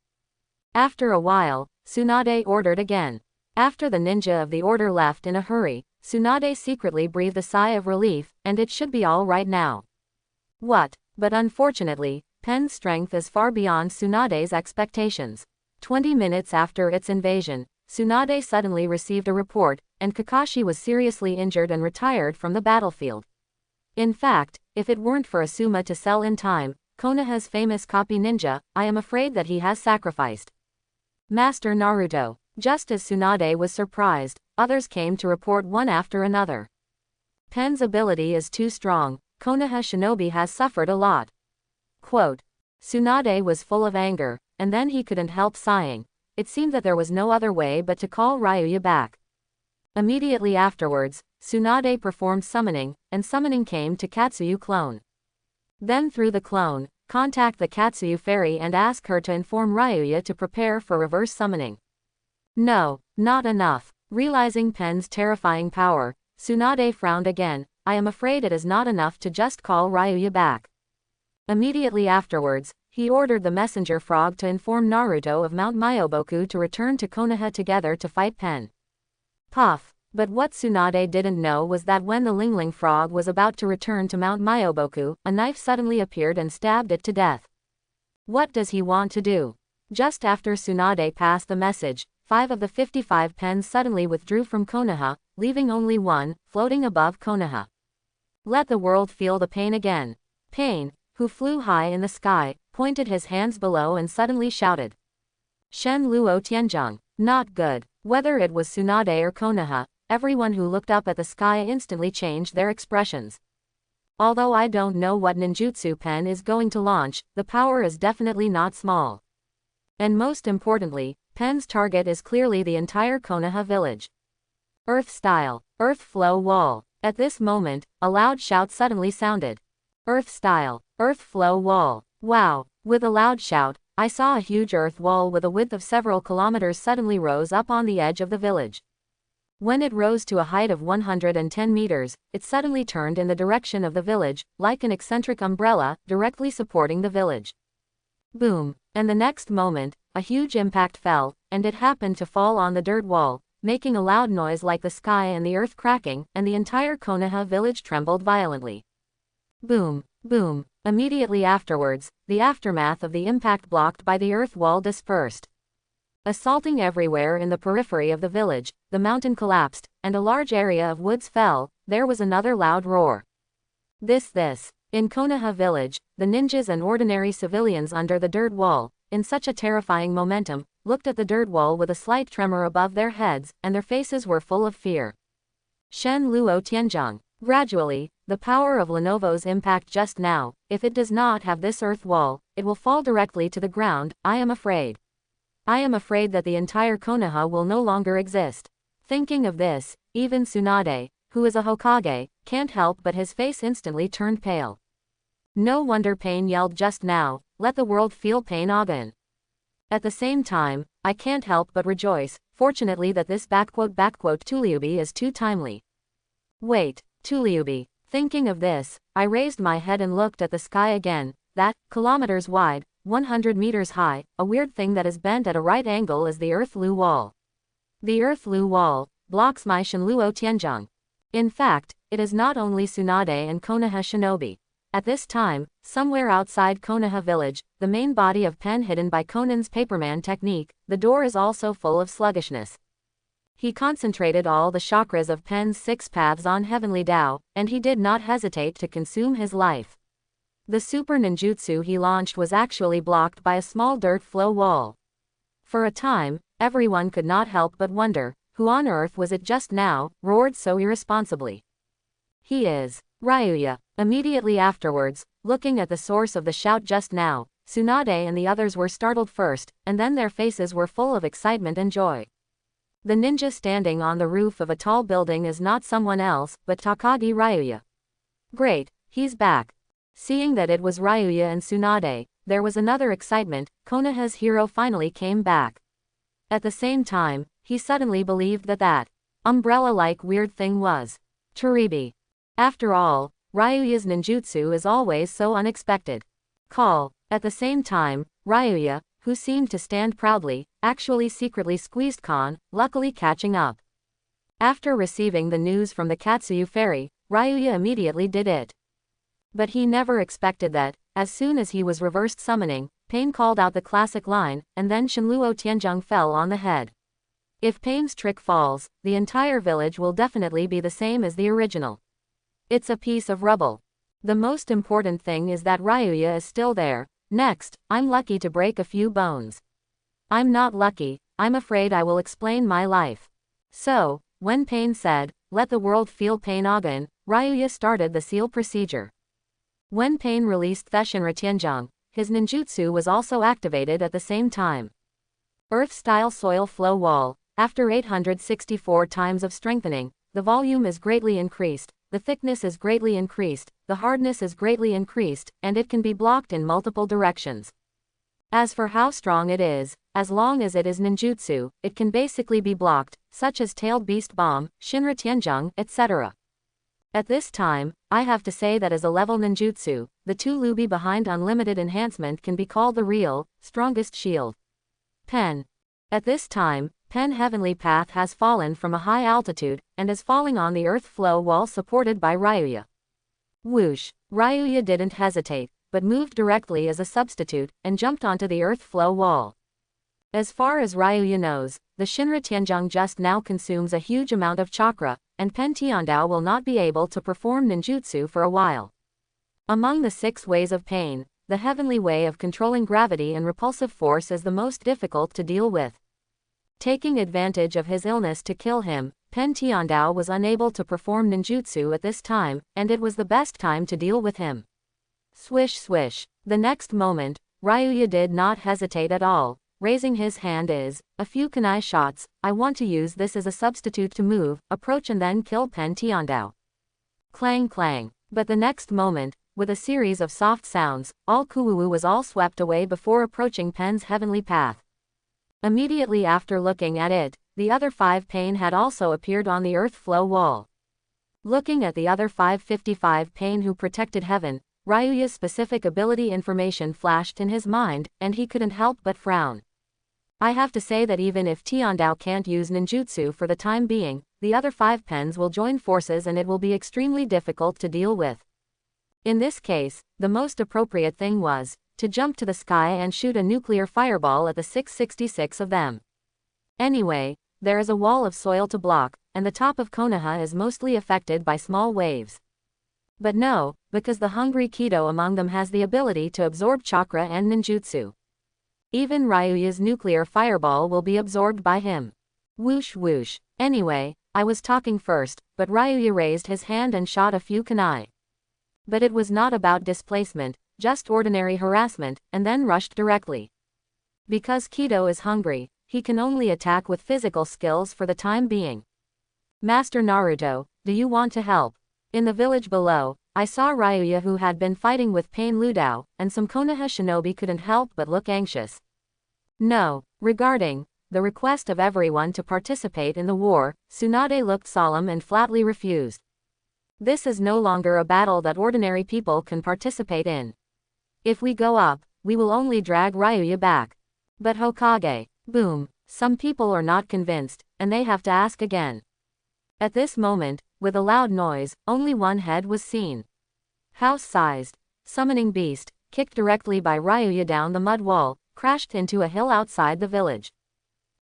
After a while, Tsunade ordered again. After the ninja of the order left in a hurry, Tsunade secretly breathed a sigh of relief, and it should be all right now. What? But unfortunately, Pen's strength is far beyond Tsunade's expectations. 20 minutes after its invasion, Tsunade suddenly received a report, and Kakashi was seriously injured and retired from the battlefield. In fact, if it weren't for Asuma to sell in time, Konoha's famous copy ninja, I am afraid that he has sacrificed. Master Naruto. Just as Tsunade was surprised, others came to report one after another. Pen's ability is too strong. Konoha shinobi has suffered a lot. Quote. Tsunade was full of anger, and then he couldn't help sighing. It seemed that there was no other way but to call Ryuya back. Immediately afterwards, Tsunade performed summoning, and summoning came to Katsuyu clone. Then through the clone, contact the Katsuyu fairy and ask her to inform Ryuya to prepare for reverse summoning. No, not enough. Realizing Pen's terrifying power, Tsunade frowned again. I am afraid it is not enough to just call Ryuya back. Immediately afterwards, he ordered the messenger frog to inform Naruto of Mount Myoboku to return to Konoha together to fight Pen. Puff. But what Tsunade didn't know was that when the Lingling frog was about to return to Mount Myoboku, a knife suddenly appeared and stabbed it to death. What does he want to do? Just after Tsunade passed the message, 5 of the 55 Pens suddenly withdrew from Konoha, leaving only one, floating above Konoha. Let the world feel the pain again. Pain, who flew high in the sky, pointed his hands below and suddenly shouted. Shen Luo Tianzhong. Not good. Whether it was Tsunade or Konoha, everyone who looked up at the sky instantly changed their expressions. Although I don't know what ninjutsu Pen is going to launch, the power is definitely not small. And most importantly, Pen's target is clearly the entire Konoha village. Earth style. Earth flow wall. At this moment, a loud shout suddenly sounded. Earth style. Earth flow wall. Wow. With a loud shout, I saw a huge earth wall with a width of several kilometers suddenly rose up on the edge of the village. When it rose to a height of 110 meters, it suddenly turned in the direction of the village, like an eccentric umbrella, directly supporting the village. Boom. And the next moment, a huge impact fell, and it happened to fall on the dirt wall, making a loud noise like the sky and the earth cracking, and the entire Konoha village trembled violently. Boom. Boom. Immediately afterwards, the aftermath of the impact blocked by the earth wall dispersed. Assaulting everywhere in the periphery of the village, the mountain collapsed, and a large area of woods fell. There was another loud roar. This. In Konoha village, the ninjas and ordinary civilians under the dirt wall, in such a terrifying momentum, looked at the dirt wall with a slight tremor above their heads, and their faces were full of fear. Shen Luo Tianzhong. Gradually, the power of Lenovo's impact just now, if it does not have this earth wall, it will fall directly to the ground. I am afraid. I am afraid that the entire Konoha will no longer exist. Thinking of this, even Tsunade, who is a Hokage, can't help but his face instantly turned pale. No wonder Pain yelled just now, let the world feel pain again. At the same time, I can't help but rejoice, fortunately that this Tuliubi is too timely. Wait, Tuliubi. Thinking of this, I raised my head and looked at the sky again, that, kilometers wide, 100 meters high, a weird thing that is bent at a right angle is the Earth Lu Wall. The Earth Lu Wall blocks my Shenluo Tianzhong. In fact, it is not only Tsunade and Konoha shinobi. At this time, somewhere outside Konoha village, the main body of Pen hidden by Conan's Paperman technique, the door is also full of sluggishness. He concentrated all the chakras of Pen's 6 paths on Heavenly Tao, and he did not hesitate to consume his life. The super ninjutsu he launched was actually blocked by a small dirt flow wall. For a time, everyone could not help but wonder, who on earth was it just now, roared so irresponsibly. He is Ryuya. Immediately afterwards, looking at the source of the shout just now, Tsunade and the others were startled first, and then their faces were full of excitement and joy. The ninja standing on the roof of a tall building is not someone else, but Takagi Ryuya. Great, he's back. Seeing that it was Ryuya and Tsunade, there was another excitement, Konoha's hero finally came back. At the same time, he suddenly believed that umbrella-like weird thing was Turibi. After all, Ryuya's ninjutsu is always so unexpected. At the same time, Ryuya, who seemed to stand proudly, actually secretly squeezed Kon, luckily catching up. After receiving the news from the Katsuyu fairy, Ryuya immediately did it. But he never expected that, as soon as he was reversed summoning, Pain called out the classic line, and then Shenluo Tianzhong fell on the head. If Pain's trick falls, the entire village will definitely be the same as the original. It's a piece of rubble. The most important thing is that Ryuya is still there. Next, I'm lucky to break a few bones. I'm not lucky, I'm afraid I will explain my life. So, when Pain said, let the world feel pain again, Ryuya started the seal procedure. When Pain released Theshinra Tianzhong, his ninjutsu was also activated at the same time. Earth-style soil flow wall. After 864 times of strengthening, the volume is greatly increased, the thickness is greatly increased, the hardness is greatly increased, and it can be blocked in multiple directions. As for how strong it is, as long as it is ninjutsu, it can basically be blocked, such as Tailed Beast Bomb, Shinra Tianzhong, etc. At this time, I have to say that as a level ninjutsu, the 2 Lubi behind unlimited enhancement can be called the real, strongest shield. Pen. At this time, Pen Heavenly Path has fallen from a high altitude, and is falling on the earth flow wall supported by Ryuya. Whoosh! Ryuya didn't hesitate, but moved directly as a substitute, and jumped onto the earth flow wall. As far as Ryuya knows, the Shinra Tianzhong just now consumes a huge amount of chakra, and Pen Tiandao will not be able to perform ninjutsu for a while. Among the 6 ways of pain, the heavenly way of controlling gravity and repulsive force is the most difficult to deal with. Taking advantage of his illness to kill him, Pen Tiandao was unable to perform ninjutsu at this time, and it was the best time to deal with him. Swish swish. The next moment, Ryuya did not hesitate at all, raising his hand a few kunai shots, I want to use this as a substitute to move, approach and then kill Pen Tiandao. Clang clang. But the next moment, with a series of soft sounds, all Kuwu was all swept away before approaching Pen's heavenly path. Immediately after looking at it, the other 5 pain had also appeared on the earth flow wall. Looking at the other 555 pain who protected heaven, Ryuya's specific ability information flashed in his mind, and he couldn't help but frown. I have to say that even if Tiandao can't use ninjutsu for the time being, the other 5 pens will join forces and it will be extremely difficult to deal with. In this case, the most appropriate thing was to jump to the sky and shoot a nuclear fireball at the 666 of them. Anyway, there is a wall of soil to block, and the top of Konoha is mostly affected by small waves. But no, because the hungry Kido among them has the ability to absorb chakra and ninjutsu. Even Ryuya's nuclear fireball will be absorbed by him. Whoosh whoosh. Anyway, I was talking first, but Ryuya raised his hand and shot a few kunai. But it was not about displacement, just ordinary harassment, and then rushed directly. Because Kido is hungry, he can only attack with physical skills for the time being. Master Naruto, do you want to help? In the village below, I saw Ryuya who had been fighting with Pain Ludao, and some Konoha shinobi couldn't help but look anxious. No. Regarding the request of everyone to participate in the war, Tsunade looked solemn and flatly refused. This is no longer a battle that ordinary people can participate in. If we go up, we will only drag Ryuya back. But Hokage, boom, some people are not convinced, and they have to ask again. At this moment, with a loud noise, only one head was seen. House-sized, summoning beast, kicked directly by Ryuya down the mud wall, crashed into a hill outside the village.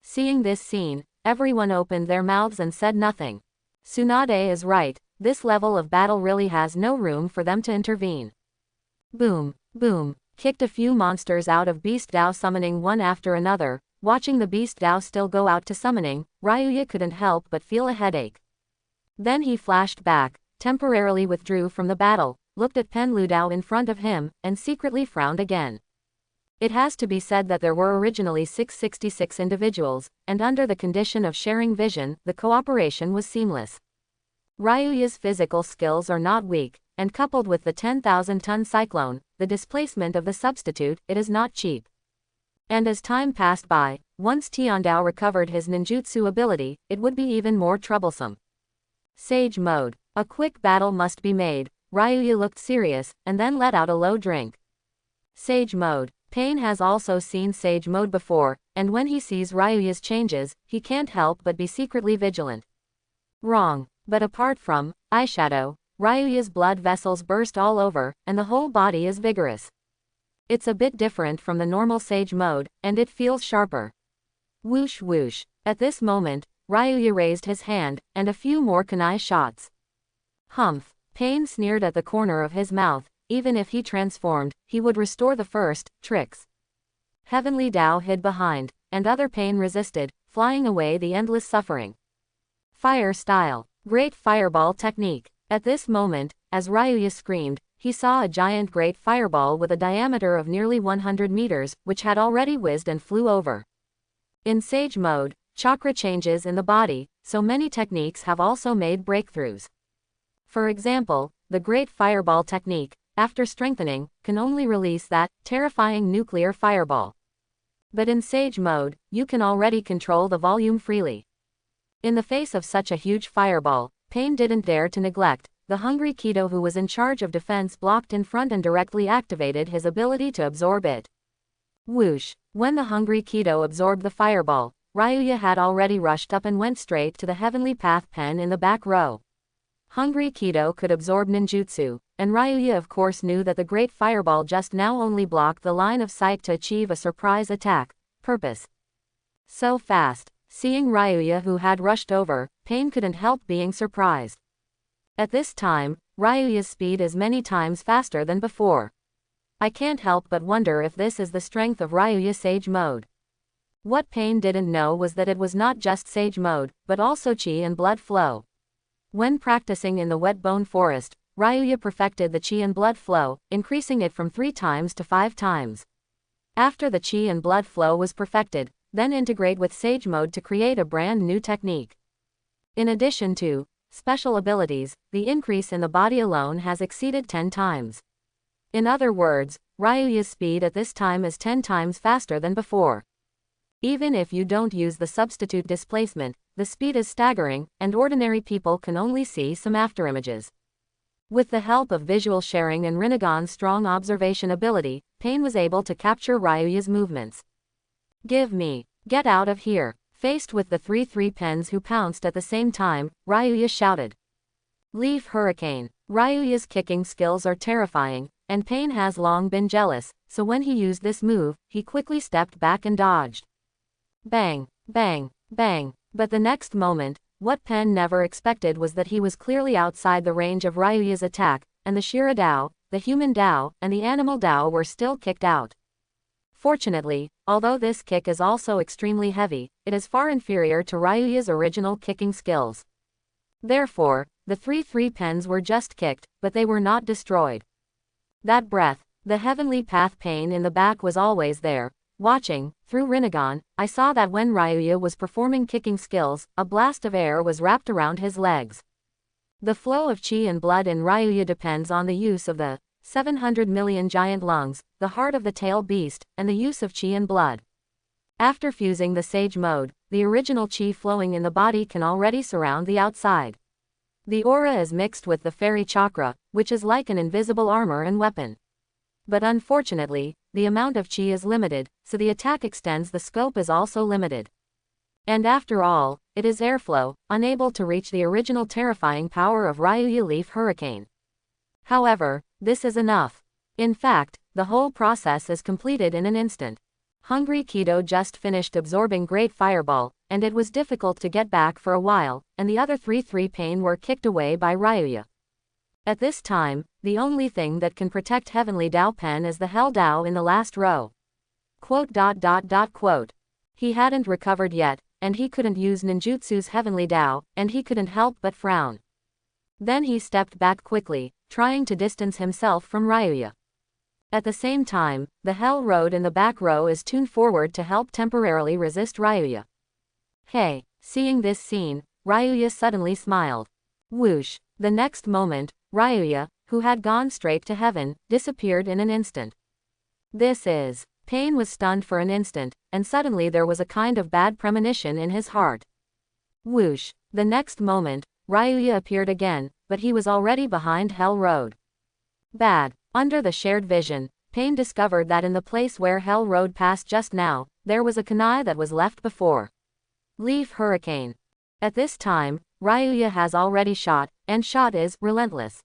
Seeing this scene, everyone opened their mouths and said nothing. Tsunade is right, this level of battle really has no room for them to intervene. Boom, boom, kicked a few monsters out of Beast Dao summoning one after another. Watching the Beast Dao still go out to summoning, Ryuya couldn't help but feel a headache. Then he flashed back, temporarily withdrew from the battle, looked at Pen Ludao in front of him, and secretly frowned again. It has to be said that there were originally 666 individuals, and under the condition of sharing vision, the cooperation was seamless. Ryuya's physical skills are not weak, and coupled with the 10,000-ton cyclone, the displacement of the substitute, it is not cheap. And as time passed by, once Tiandao recovered his ninjutsu ability, it would be even more troublesome. Sage mode. A quick battle must be made. Ryuya looked serious, and then let out a low drink. Sage mode. Pain has also seen Sage mode before, and when he sees Ryuya's changes, he can't help but be secretly vigilant. Wrong. But apart from eyeshadow, Ryuya's blood vessels burst all over, and the whole body is vigorous. It's a bit different from the normal Sage mode, and it feels sharper. Whoosh whoosh. At this moment, Ryuya raised his hand, and a few more kunai shots. Humph. Pain sneered at the corner of his mouth. Even if he transformed, he would restore the first tricks. Heavenly Dao hid behind, and other pain resisted, flying away the endless suffering. Fire style. Great fireball technique. At this moment, as Ryuya screamed, he saw a giant great fireball with a diameter of nearly 100 meters, which had already whizzed and flew over. In Sage mode, chakra changes in the body, so many techniques have also made breakthroughs. For example, the Great Fireball technique, after strengthening, can only release that terrifying nuclear fireball. But in Sage mode, you can already control the volume freely. In the face of such a huge fireball, Pain didn't dare to neglect. The hungry Yugito, who was in charge of defense, blocked in front and directly activated his ability to absorb it. Whoosh! When the hungry Yugito absorbed the fireball, Ryuya had already rushed up and went straight to the Heavenly Path pen in the back row. Hungry Yugito could absorb ninjutsu, and Ryuya of course knew that the Great Fireball just now only blocked the line of sight to achieve a surprise attack. Purpose. So fast. Seeing Ryuya, who had rushed over, Pain couldn't help being surprised. At this time, Ryuya's speed is many times faster than before. I can't help but wonder if this is the strength of Ryuya Sage mode. What Pain didn't know was that it was not just Sage mode, but also Chi and blood flow. When practicing in the Wet Bone Forest, Ryuya perfected the Chi and blood flow, increasing it from 3 times to 5 times. After the Chi and blood flow was perfected, then integrate with Sage mode to create a brand new technique. In addition to special abilities, the increase in the body alone has exceeded 10 times. In other words, Ryuya's speed at this time is 10 times faster than before. Even if you don't use the substitute displacement, the speed is staggering, and ordinary people can only see some afterimages. With the help of visual sharing and Rinnegan's strong observation ability, Pain was able to capture Ryuya's movements. Give me. Get out of here. Faced with the 3 pens who pounced at the same time, Ryuya shouted. Leaf Hurricane. Ryuya's kicking skills are terrifying, and Pain has long been jealous, so when he used this move, he quickly stepped back and dodged. Bang, bang, bang. But the next moment, what Pen never expected was that he was clearly outside the range of Ryuya's attack, and the Shira Dao, the human Dao, and the animal Dao were still kicked out. Fortunately, although this kick is also extremely heavy, it is far inferior to Ryuya's original kicking skills. Therefore, the 3 pens were just kicked, but they were not destroyed. That breath, the Heavenly Path Pain in the back was always there. Watching, through Rinnegan, I saw that when Ryuya was performing kicking skills, a blast of air was wrapped around his legs. The flow of Chi and blood in Ryuya depends on the use of the 700 million giant lungs, the heart of the tail beast, and the use of Chi and blood. After fusing the Sage mode, the original Chi flowing in the body can already surround the outside. The aura is mixed with the fairy chakra, which is like an invisible armor and weapon. But unfortunately, the amount of Chi is limited, so the attack extends, the scope is also limited. And after all, it is airflow, unable to reach the original terrifying power of Ryuya Leaf Hurricane. However, this is enough. In fact, the whole process is completed in an instant. Hungry Yugito just finished absorbing Great Fireball, and it was difficult to get back for a while, and the other 3 Pain were kicked away by Ryuya. At this time, the only thing that can protect Heavenly Dao Pen is the Hell Dao in the last row. ... He hadn't recovered yet, and he couldn't use ninjutsu's Heavenly Dao, and he couldn't help but frown. Then he stepped back quickly, trying to distance himself from Ryuya. At the same time, the Hell Road in the back row is tuned forward to help temporarily resist Ryuya. Hey! Seeing this scene, Ryuya suddenly smiled. Whoosh! The next moment, Ryuya, who had gone straight to heaven, disappeared in an instant. This is... Pain was stunned for an instant, and suddenly there was a kind of bad premonition in his heart. Whoosh! The next moment, Ryuya appeared again, but he was already behind Hell Road. Bad. Under the shared vision, Pain discovered that in the place where Hell Road passed just now, there was a kunai that was left before. Leaf Hurricane. At this time, Ryuya has already shot, and shot is relentless.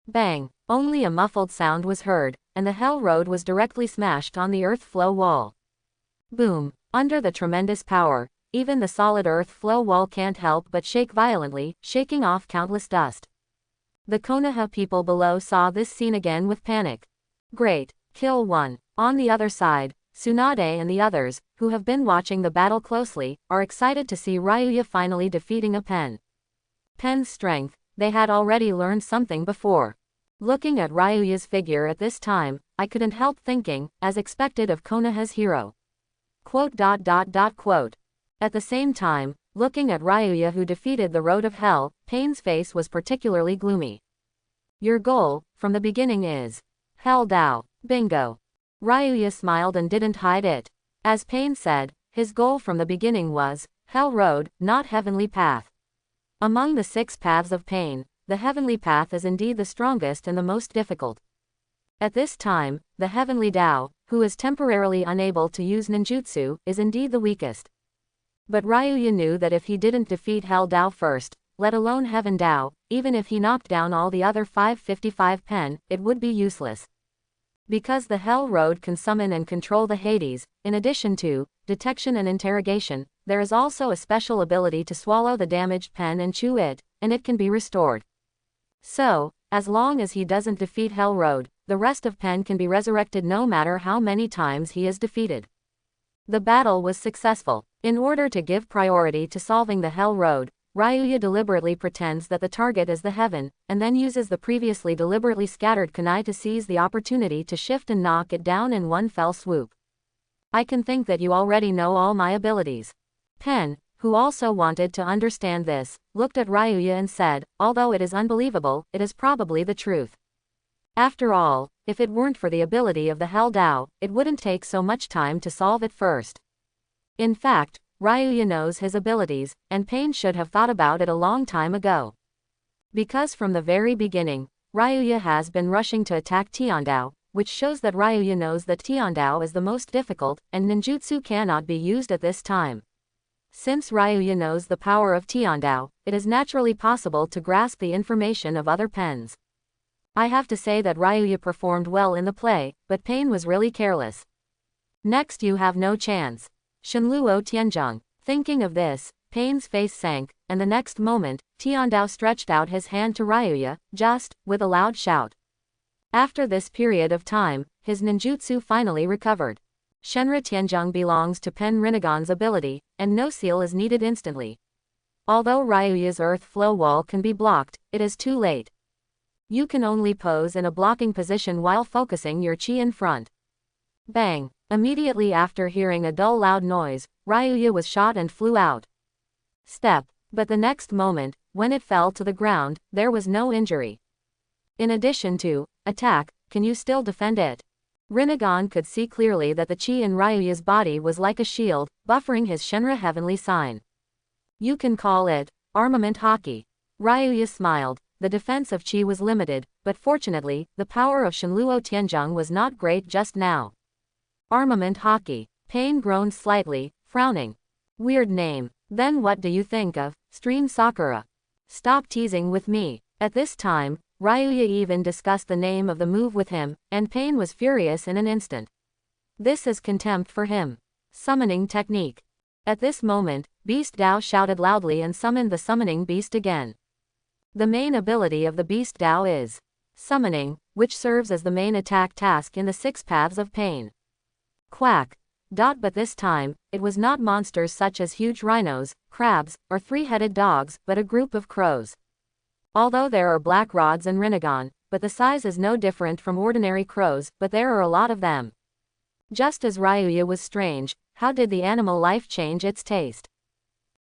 Bang! Only a muffled sound was heard, and the Hell Road was directly smashed on the earth flow wall. Boom! Under the tremendous power, even the solid earth flow wall can't help but shake violently, shaking off countless dust. The Konoha people below saw this scene again with panic. Great! Kill one. On the other side, Tsunade and the others, who have been watching the battle closely, are excited to see Ryuya finally defeating a pen. Pen's strength, they had already learned something before. Looking at Ryuya's figure at this time, I couldn't help thinking, as expected of Konoha's hero. At the same time, Looking at Ryuya who defeated the road of hell, Pain's face was particularly gloomy. Your goal, from the beginning is Hell Dao. Bingo. Ryuya smiled and didn't hide it. As Pain said, his goal from the beginning was Hell Road, not Heavenly Path. Among the 6 paths of Pain, the Heavenly Path is indeed the strongest and the most difficult. At this time, the Heavenly Dao, who is temporarily unable to use ninjutsu, is indeed the weakest. But Ryuya knew that if he didn't defeat Hell Dao first, let alone Heaven Dao, even if he knocked down all the other 555 pen, it would be useless. Because the Hell Road can summon and control the Hades, in addition to detection and interrogation, there is also a special ability to swallow the damaged pen and chew it, and it can be restored. So, as long as he doesn't defeat Hell Road, the rest of Pen can be resurrected no matter how many times he is defeated. The battle was successful. In order to give priority to solving the Hell Road, Ryuya deliberately pretends that the target is the heaven, and then uses the previously deliberately scattered kunai to seize the opportunity to shift and knock it down in one fell swoop. I can think that you already know all my abilities. Pen, who also wanted to understand this, looked at Ryuya and said, although it is unbelievable, it is probably the truth. After all, if it weren't for the ability of the Hell Dao, it wouldn't take so much time to solve it first. In fact, Ryuya knows his abilities, and Pain should have thought about it a long time ago. Because from the very beginning, Ryuya has been rushing to attack Tiandao, which shows that Ryuya knows that Tiandao is the most difficult, and ninjutsu cannot be used at this time. Since Ryuya knows the power of Tiandao, it is naturally possible to grasp the information of other pens. I have to say that Ryuya performed well in the play, but Pain was really careless. Next you have no chance. Shenluo Tianzhong. Thinking of this, Pain's face sank, and the next moment, Tiandao stretched out his hand to Ryuya, with a loud shout. After this period of time, his ninjutsu finally recovered. Shenra Tianzhong belongs to Pen Rinnegan's ability, and no seal is needed instantly. Although Ryuya's earth flow wall can be blocked, it is too late. You can only pose in a blocking position while focusing your chi in front. Bang! Immediately after hearing a dull loud noise, Ryuya was shot and flew out. Step. But the next moment, when it fell to the ground, there was no injury. In addition to attack, can you still defend it? Rinnegan could see clearly that the chi in Ryuya's body was like a shield, buffering his Shenra heavenly sign. You can call it armament hockey. Ryuya smiled. The defense of chi was limited, but fortunately, the power of Shenluo Tianzhong was not great just now. Armament hockey. Pain groaned slightly, frowning. Weird name. Then what do you think of Stream Sakura? Stop teasing with me. At this time, Ryuya even discussed the name of the move with him, and Pain was furious in an instant. This is contempt for him. Summoning technique. At this moment, Beast Dao shouted loudly and summoned the summoning beast again. The main ability of the Beast Dao is summoning, which serves as the main attack task in the 6 paths of Pain. Quack. But this time, it was not monsters such as huge rhinos, crabs, or 3-headed dogs, but a group of crows. Although there are black rods and Rinnegan, but the size is no different from ordinary crows, but there are a lot of them. Just as Ryuya was strange, how did the animal life change its taste?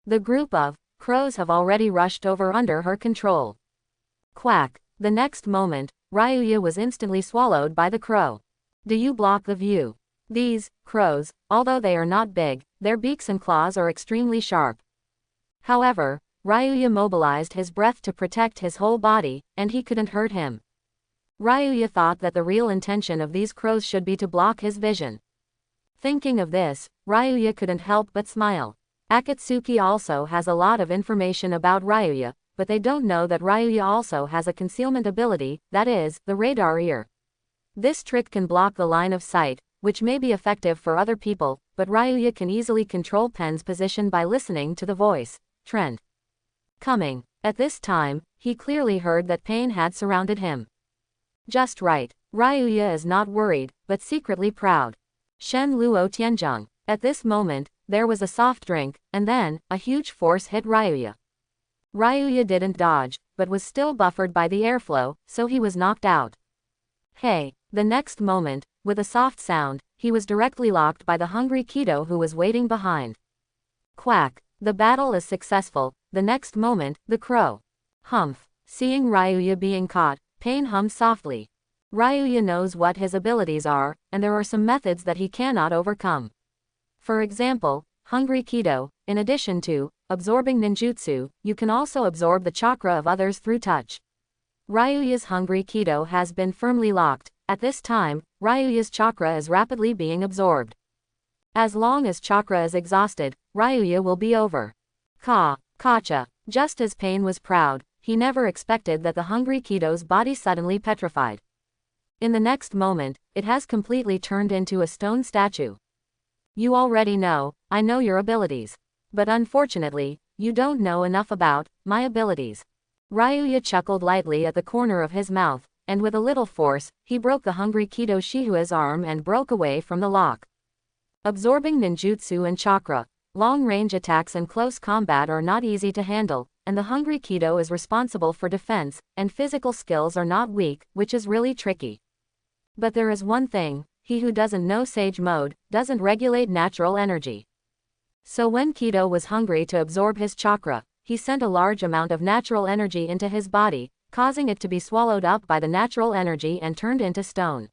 The group of crows have already rushed over under her control. Quack. The next moment, Ryuya was instantly swallowed by the crow. Do you block the view? These crows, although they are not big, their beaks and claws are extremely sharp. However, Ryuya mobilized his breath to protect his whole body, and he couldn't hurt him. Ryuya thought that the real intention of these crows should be to block his vision. Thinking of this, Ryuya couldn't help but smile. Akatsuki also has a lot of information about Ryuya, but they don't know that Ryuya also has a concealment ability, that is, the radar ear. This trick can block the line of sight, which may be effective for other people, but Ryuya can easily control Pen's position by listening to the voice, Trent. Coming. At this time, he clearly heard that Pain had surrounded him. Just right. Ryuya is not worried, but secretly proud. Shenluo Tianzhong. At this moment, there was a soft drink, and then, a huge force hit Ryuya. Ryuya didn't dodge, but was still buffered by the airflow, so he was knocked out. Hey. The next moment, with a soft sound, he was directly locked by the hungry Keto who was waiting behind. Quack. The battle is successful. The next moment, the crow. Humph. Seeing Ryuya being caught, Pain hummed softly. Ryuya knows what his abilities are, and there are some methods that he cannot overcome. For example, Hungry Kido, in addition to absorbing ninjutsu, you can also absorb the chakra of others through touch. Ryuya's Hungry Kido has been firmly locked. At this time, Ryuya's chakra is rapidly being absorbed. As long as chakra is exhausted, Ryuya will be over. Kacha. Just as Pain was proud, he never expected that the Hungry Kido's body suddenly petrified. In the next moment, it has completely turned into a stone statue. You already know, I know your abilities. But unfortunately, you don't know enough about my abilities. Ryuya chuckled lightly at the corner of his mouth, and with a little force, he broke the Hungry Kido Shihua's arm and broke away from the lock. Absorbing ninjutsu and chakra, long-range attacks and close combat are not easy to handle, and the Hungry Kido is responsible for defense, and physical skills are not weak, which is really tricky. But there is one thing, he who doesn't know Sage Mode, doesn't regulate natural energy. So when Kido was hungry to absorb his chakra, he sent a large amount of natural energy into his body, causing it to be swallowed up by the natural energy and turned into stone.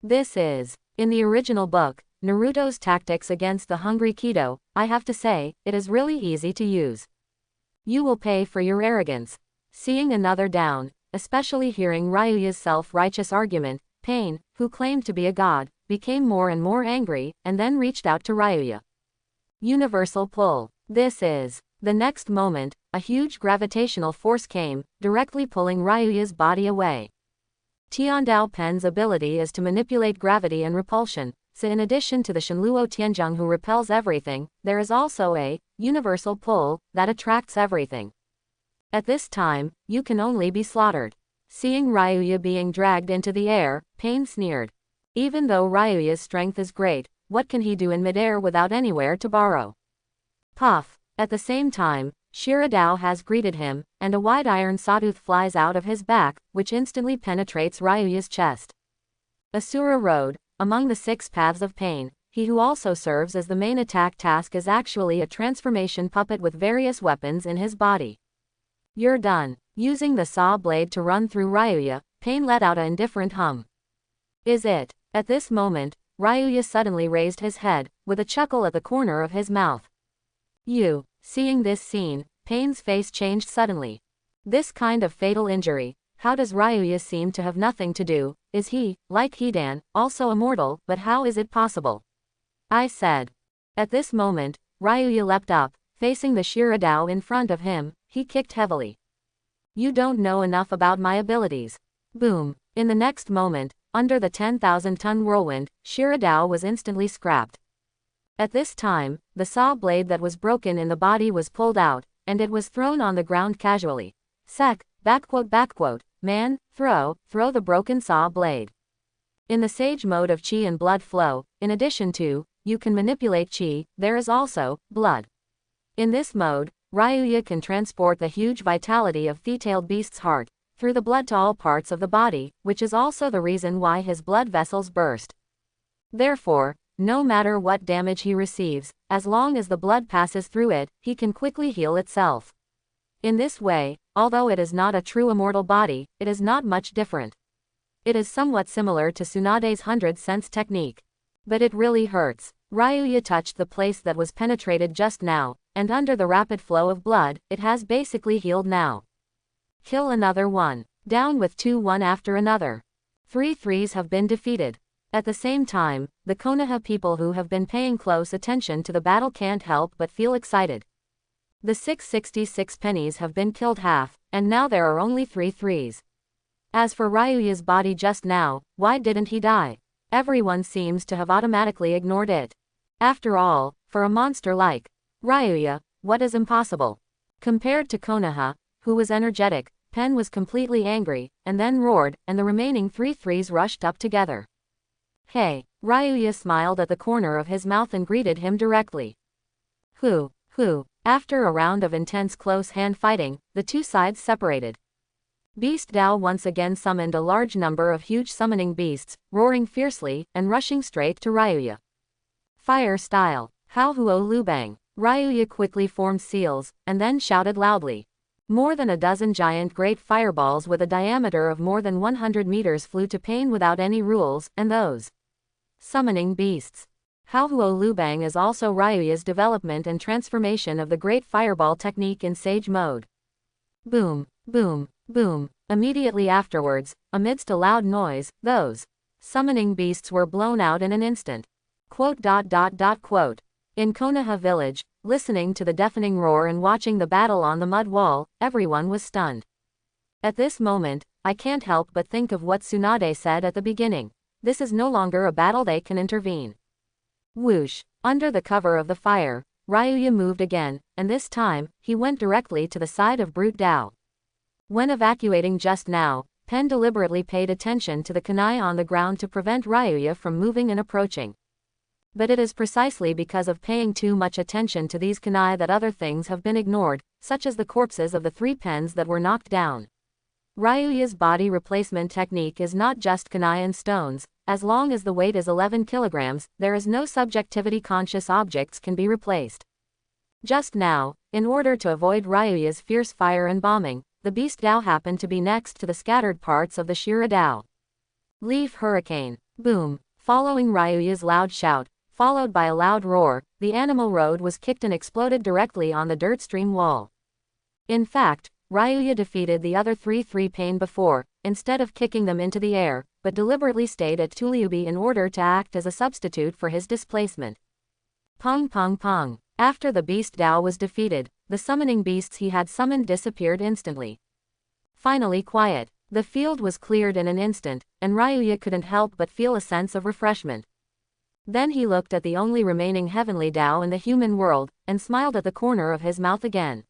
This is, in the original book, Naruto's tactics against the Hungry Kido. I have to say, it is really easy to use. You will pay for your arrogance. Seeing another down, especially hearing Ryuya's self-righteous argument, Pain, who claimed to be a god, became more and more angry, and then reached out to Ryuya. Universal pull. This is. The next moment, a huge gravitational force came, directly pulling Ryuya's body away. Tiandao Pen's ability is to manipulate gravity and repulsion, so in addition to the Shinluo Tianzhong who repels everything, there is also a universal pull that attracts everything. At this time, you can only be slaughtered. Seeing Ryuya being dragged into the air, Pain sneered. Even though Ryuya's strength is great, what can he do in midair without anywhere to borrow? Puff. At the same time, Shiradao has greeted him, and a wide iron sawtooth flies out of his back, which instantly penetrates Ryuya's chest. Asura Road. Among the 6 paths of pain, he who also serves as the main attack task is actually a transformation puppet with various weapons in his body. You're done. Using the saw blade to run through Ryuya, Pain let out an indifferent hum. Is it? At this moment, Ryuya suddenly raised his head, with a chuckle at the corner of his mouth. You. Seeing this scene, Pain's face changed suddenly. This kind of fatal injury, how does Ryuya seem to have nothing to do? Is he, like Hidan, also immortal? But how is it possible? I said. At this moment, Ryuya leapt up, facing the Shiradao in front of him. He kicked heavily. You don't know enough about my abilities. Boom. In the next moment, under the 10,000-ton whirlwind, Shiradao was instantly scrapped. At this time, the saw blade that was broken in the body was pulled out, and it was thrown on the ground casually. Man, throw the broken saw blade. In the Sage Mode of Chi and blood flow, in addition to, you can manipulate Chi, there is also, blood. In this mode, Ryuya can transport the huge vitality of the-tailed beast's heart, through the blood to all parts of the body, which is also the reason why his blood vessels burst. Therefore, no matter what damage he receives, as long as the blood passes through it, he can quickly heal itself. In this way, although it is not a true immortal body, it is not much different. It is somewhat similar to Tsunade's 100 sense technique. But it really hurts. Ryuya touched the place that was penetrated just now, and under the rapid flow of blood, it has basically healed now. Kill another one. Down with 2 one after another. 3 threes have been defeated. At the same time, the Konoha people who have been paying close attention to the battle can't help but feel excited. The 666 pennies have been killed half, and now there are only 3 threes. As for Ryuya's body just now, why didn't he die? Everyone seems to have automatically ignored it. After all, for a monster like Ryuya, what is impossible? Compared to Konoha, who was energetic, Pen was completely angry, and then roared, and the remaining 3 threes rushed up together. Hey! Ryuya smiled at the corner of his mouth and greeted him directly. Who? After a round of intense close hand fighting, the 2 sides separated. Beast Dao once again summoned a large number of huge summoning beasts, roaring fiercely, and rushing straight to Ryuya. Fire style. How Huo Lubang. Ryuya quickly formed seals, and then shouted loudly. More than a dozen giant great fireballs with a diameter of more than 100 meters flew to Pain without any rules, and those summoning beasts. Haohuo Lubang is also Ryuya's development and transformation of the great fireball technique in Sage mode. Boom, boom, boom. Immediately afterwards, amidst a loud noise, those summoning beasts were blown out in an instant. Quote. In Konoha village, listening to the deafening roar and watching the battle on the mud wall, everyone was stunned. At this moment, I can't help but think of what Tsunade said at the beginning. This is no longer a battle, they can intervene. Whoosh! Under the cover of the fire, Ryuya moved again, and this time, he went directly to the side of Brute Dao. When evacuating just now, Pen deliberately paid attention to the kunai on the ground to prevent Ryuya from moving and approaching. But it is precisely because of paying too much attention to these kunai that other things have been ignored, such as the corpses of the 3 pens that were knocked down. Ryuya's body replacement technique is not just kunai and stones. As long as the weight is 11 kilograms, there is no subjectivity, conscious objects can be replaced. Just now, in order to avoid Ryuya's fierce fire and bombing, the Beast Dao happened to be next to the scattered parts of the Shira Dao. Leaf Hurricane. Boom. Following Ryuya's loud shout, followed by a loud roar, the animal road was kicked and exploded directly on the dirt stream wall. In fact, Ryuya defeated the other 3 Pain before, instead of kicking them into the air, but deliberately stayed at Tuliubi in order to act as a substitute for his displacement. Pong pong pong. After the Beast Dao was defeated, the summoning beasts he had summoned disappeared instantly. Finally quiet. The field was cleared in an instant, and Ryuya couldn't help but feel a sense of refreshment. Then he looked at the only remaining heavenly Dao in the human world, and smiled at the corner of his mouth again.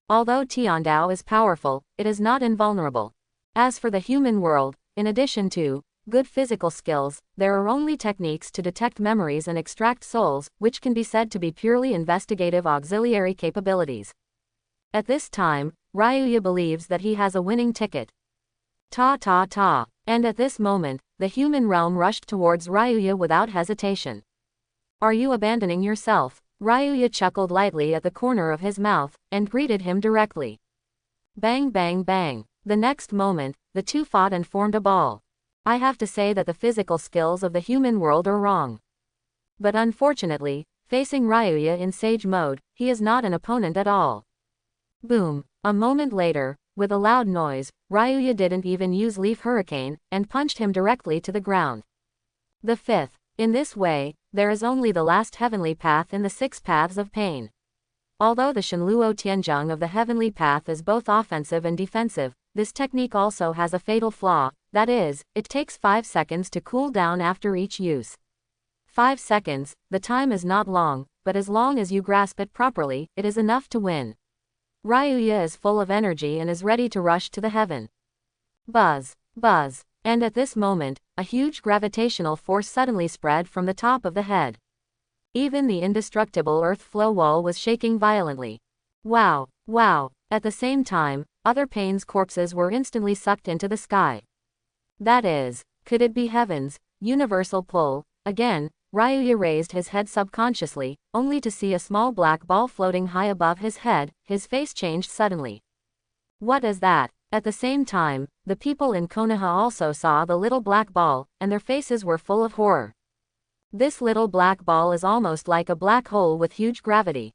Although Tian Dao is powerful, it is not invulnerable. As for the human world, in addition to good physical skills, there are only techniques to detect memories and extract souls, which can be said to be purely investigative auxiliary capabilities. At this time, Ryuya believes that he has a winning ticket. Ta. And at this moment, the human realm rushed towards Ryuya without hesitation. Are you abandoning yourself? Ryuya chuckled lightly at the corner of his mouth, and greeted him directly. Bang bang bang. The next moment, the two fought and formed a ball. I have to say that the physical skills of the human world are wrong. But unfortunately, facing Ryuya in Sage mode, he is not an opponent at all. Boom. A moment later, with a loud noise, Ryuya didn't even use Leaf Hurricane, and punched him directly to the ground. The 5th. In this way, there is only the last heavenly path in the 6 paths of pain. Although the Shenluo Tianzheng of the heavenly path is both offensive and defensive, this technique also has a fatal flaw, that is, it takes 5 seconds to cool down after each use. 5 seconds, the time is not long, but as long as you grasp it properly, it is enough to win. Ryuya is full of energy and is ready to rush to the heaven. Buzz, buzz, and at this moment, a huge gravitational force suddenly spread from the top of the head. Even the indestructible earth flow wall was shaking violently. Wow. At the same time, other Pain's corpses were instantly sucked into the sky. That is, could it be heaven's universal pull? Again, Ryuya raised his head subconsciously, only to see a small black ball floating high above his head. His face changed suddenly. What is that? At the same time, the people in Konoha also saw the little black ball, and their faces were full of horror. This little black ball is almost like a black hole with huge gravity.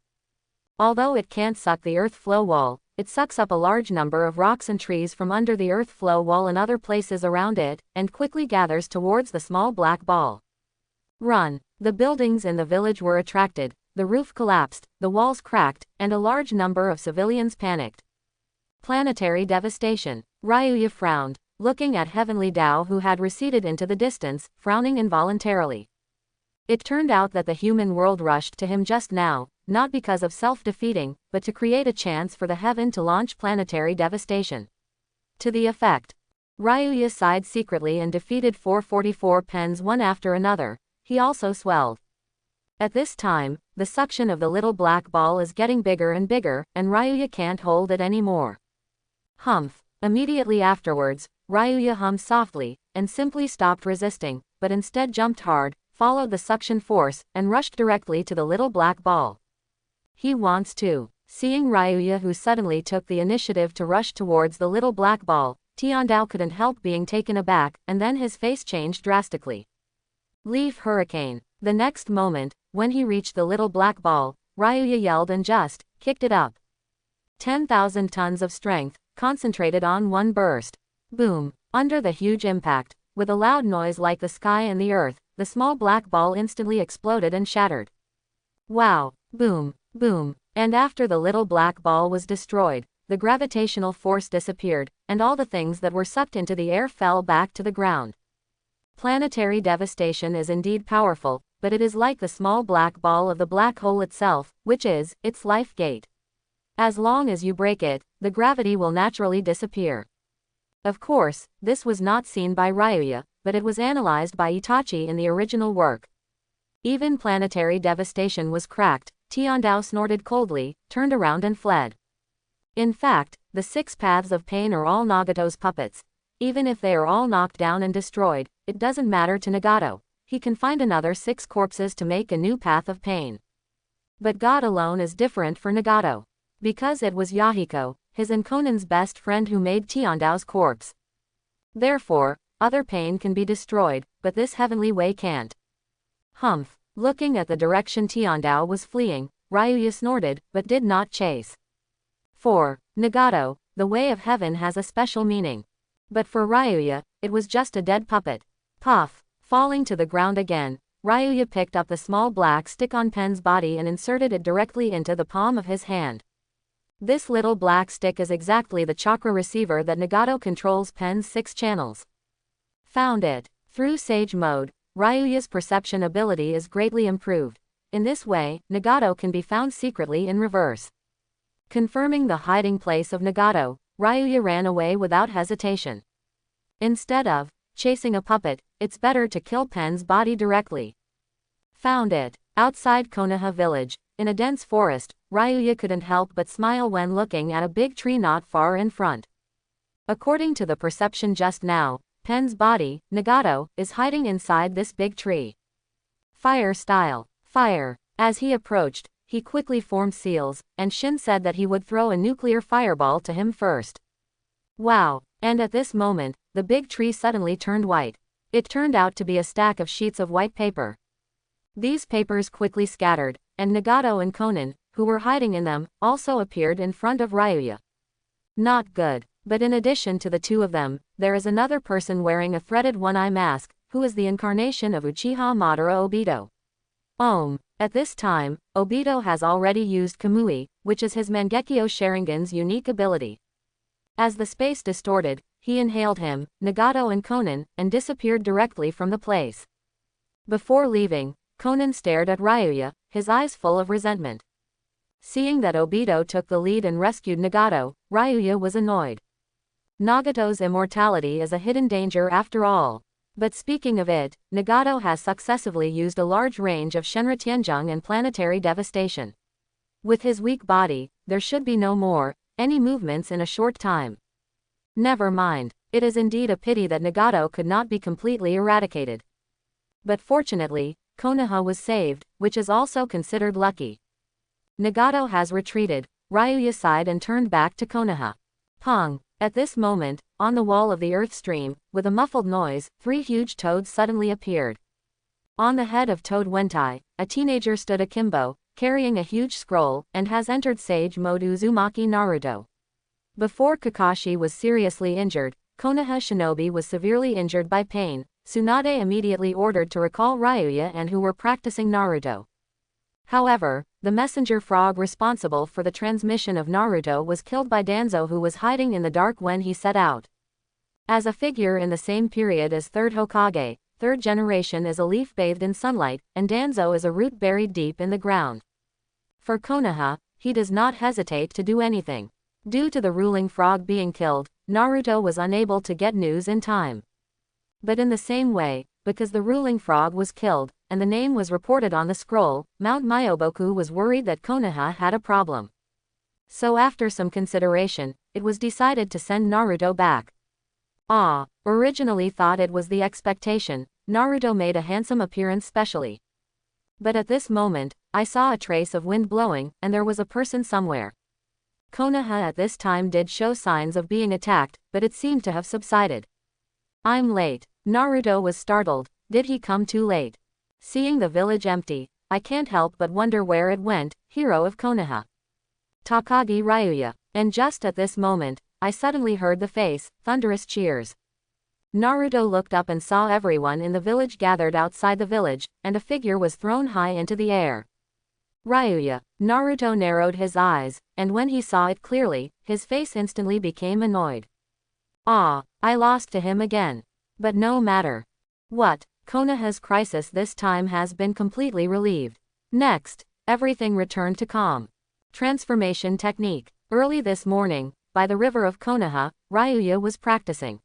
Although it can't suck the earth flow wall, it sucks up a large number of rocks and trees from under the earth flow wall and other places around it, and quickly gathers towards the small black ball. Run! The buildings in the village were attracted, the roof collapsed, the walls cracked, and a large number of civilians panicked. Planetary devastation. Ryuya frowned, looking at Heavenly Dao who had receded into the distance, frowning involuntarily. It turned out that the human world rushed to him just now, not because of self-defeating, but to create a chance for the heaven to launch planetary devastation. To the effect. Ryuya sighed secretly and defeated 444 pens one after another. He also swelled. At this time, the suction of the little black ball is getting bigger and bigger, and Ryuya can't hold it anymore. Humph. Immediately afterwards, Ryuya hummed softly, and simply stopped resisting, but instead jumped hard, followed the suction force, and rushed directly to the little black ball. He wants to. Seeing Ryuya, who suddenly took the initiative to rush towards the little black ball, Tiandao couldn't help being taken aback, and then his face changed drastically. Leaf Hurricane. The next moment, when he reached the little black ball, Ryuya yelled and just kicked it up. 10,000 tons of strength, concentrated on one burst. Boom. Under the huge impact, with a loud noise like the sky and the earth, the small black ball instantly exploded and shattered. Wow. Boom. Boom. And after the little black ball was destroyed, the gravitational force disappeared, and all the things that were sucked into the air fell back to the ground. Planetary devastation is indeed powerful, but it is like the small black ball of the black hole itself, which is its life gate. As long as you break it, the gravity will naturally disappear. Of course, this was not seen by Ryuya, but it was analyzed by Itachi in the original work. Even planetary devastation was cracked. Tiandao snorted coldly, turned around and fled. In fact, the 6 paths of pain are all Nagato's puppets. Even if they are all knocked down and destroyed, it doesn't matter to Nagato. He can find another 6 corpses to make a new path of pain. But God alone is different for Nagato. Because it was Yahiko, his and Konan's best friend, who made Tiandao's corpse. Therefore, other pain can be destroyed, but this heavenly way can't. Humph. Looking at the direction Tiandao was fleeing, Ryuya snorted, but did not chase. For Nagato, the way of heaven has a special meaning. But for Ryuya, it was just a dead puppet. Puff. Falling to the ground again, Ryuya picked up the small black stick on Pen's body and inserted it directly into the palm of his hand. This little black stick is exactly the chakra receiver that Nagato controls Pen's 6 channels. Found it. Through Sage Mode, Ryuya's perception ability is greatly improved. In this way, Nagato can be found secretly in reverse. Confirming the hiding place of Nagato, Ryuya ran away without hesitation. Instead of chasing a puppet, it's better to kill Pen's body directly. Found it. Outside Konoha village, in a dense forest, Ryuya couldn't help but smile when looking at a big tree not far in front. According to the perception just now, Pen's body, Nagato, is hiding inside this big tree. Fire style. Fire. As he approached, he quickly formed seals, and Shin said that he would throw a nuclear fireball to him first. Wow. And at this moment, the big tree suddenly turned white. It turned out to be a stack of sheets of white paper. These papers quickly scattered, and Nagato and Konan, who were hiding in them, also appeared in front of Ryuya. Not good. But in addition to the 2 of them, there is another person wearing a threaded one-eye mask, who is the incarnation of Uchiha Madara Obito. At this time, Obito has already used Kamui, which is his Mangekyo Sharingan's unique ability. As the space distorted, he inhaled him, Nagato and Konan, and disappeared directly from the place. Before leaving, Konan stared at Ryuya, his eyes full of resentment. Seeing that Obito took the lead and rescued Nagato, Ryuya was annoyed. Nagato's immortality is a hidden danger after all. But speaking of it, Nagato has successively used a large range of Shenra Tianzhong and planetary devastation. With his weak body, there should be no more any movements in a short time. Never mind. It is indeed a pity that Nagato could not be completely eradicated. But fortunately, Konoha was saved, which is also considered lucky. Nagato has retreated. Ryuya sighed and turned back to Konoha. Pong. At this moment, on the wall of the earth stream, with a muffled noise, 3 huge toads suddenly appeared. On the head of Toad Wentai, a teenager stood akimbo, carrying a huge scroll, and has entered Sage Mode Uzumaki Naruto. Before Kakashi was seriously injured, Konoha Shinobi was severely injured by pain. Tsunade immediately ordered to recall Ryuya and who were practicing Naruto. However, the messenger frog responsible for the transmission of Naruto was killed by Danzo, who was hiding in the dark when he set out. As a figure in the same period as 3rd Hokage, 3rd generation is a leaf bathed in sunlight, and Danzo is a root buried deep in the ground. For Konoha, he does not hesitate to do anything. Due to the ruling frog being killed, Naruto was unable to get news in time. But in the same way, because the ruling frog was killed, and the name was reported on the scroll, Mount Myoboku was worried that Konoha had a problem. So after some consideration, it was decided to send Naruto back. Originally thought it was the expectation, Naruto made a handsome appearance specially. But at this moment, I saw a trace of wind blowing, and there was a person somewhere. Konoha at this time did show signs of being attacked, but it seemed to have subsided. I'm late. Naruto was startled. Did he come too late? Seeing the village empty, I can't help but wonder where it went, hero of Konoha. Takagi Ryuya. And just at this moment, I suddenly heard the thunderous cheers. Naruto looked up and saw everyone in the village gathered outside the village, and a figure was thrown high into the air. Ryuya. Naruto narrowed his eyes, and when he saw it clearly, his face instantly became annoyed. Ah, I lost to him again. But no matter. What? Konoha's crisis this time has been completely relieved. Next, everything returned to calm. Transformation technique. Early this morning, by the river of Konoha, Ryuya was practicing.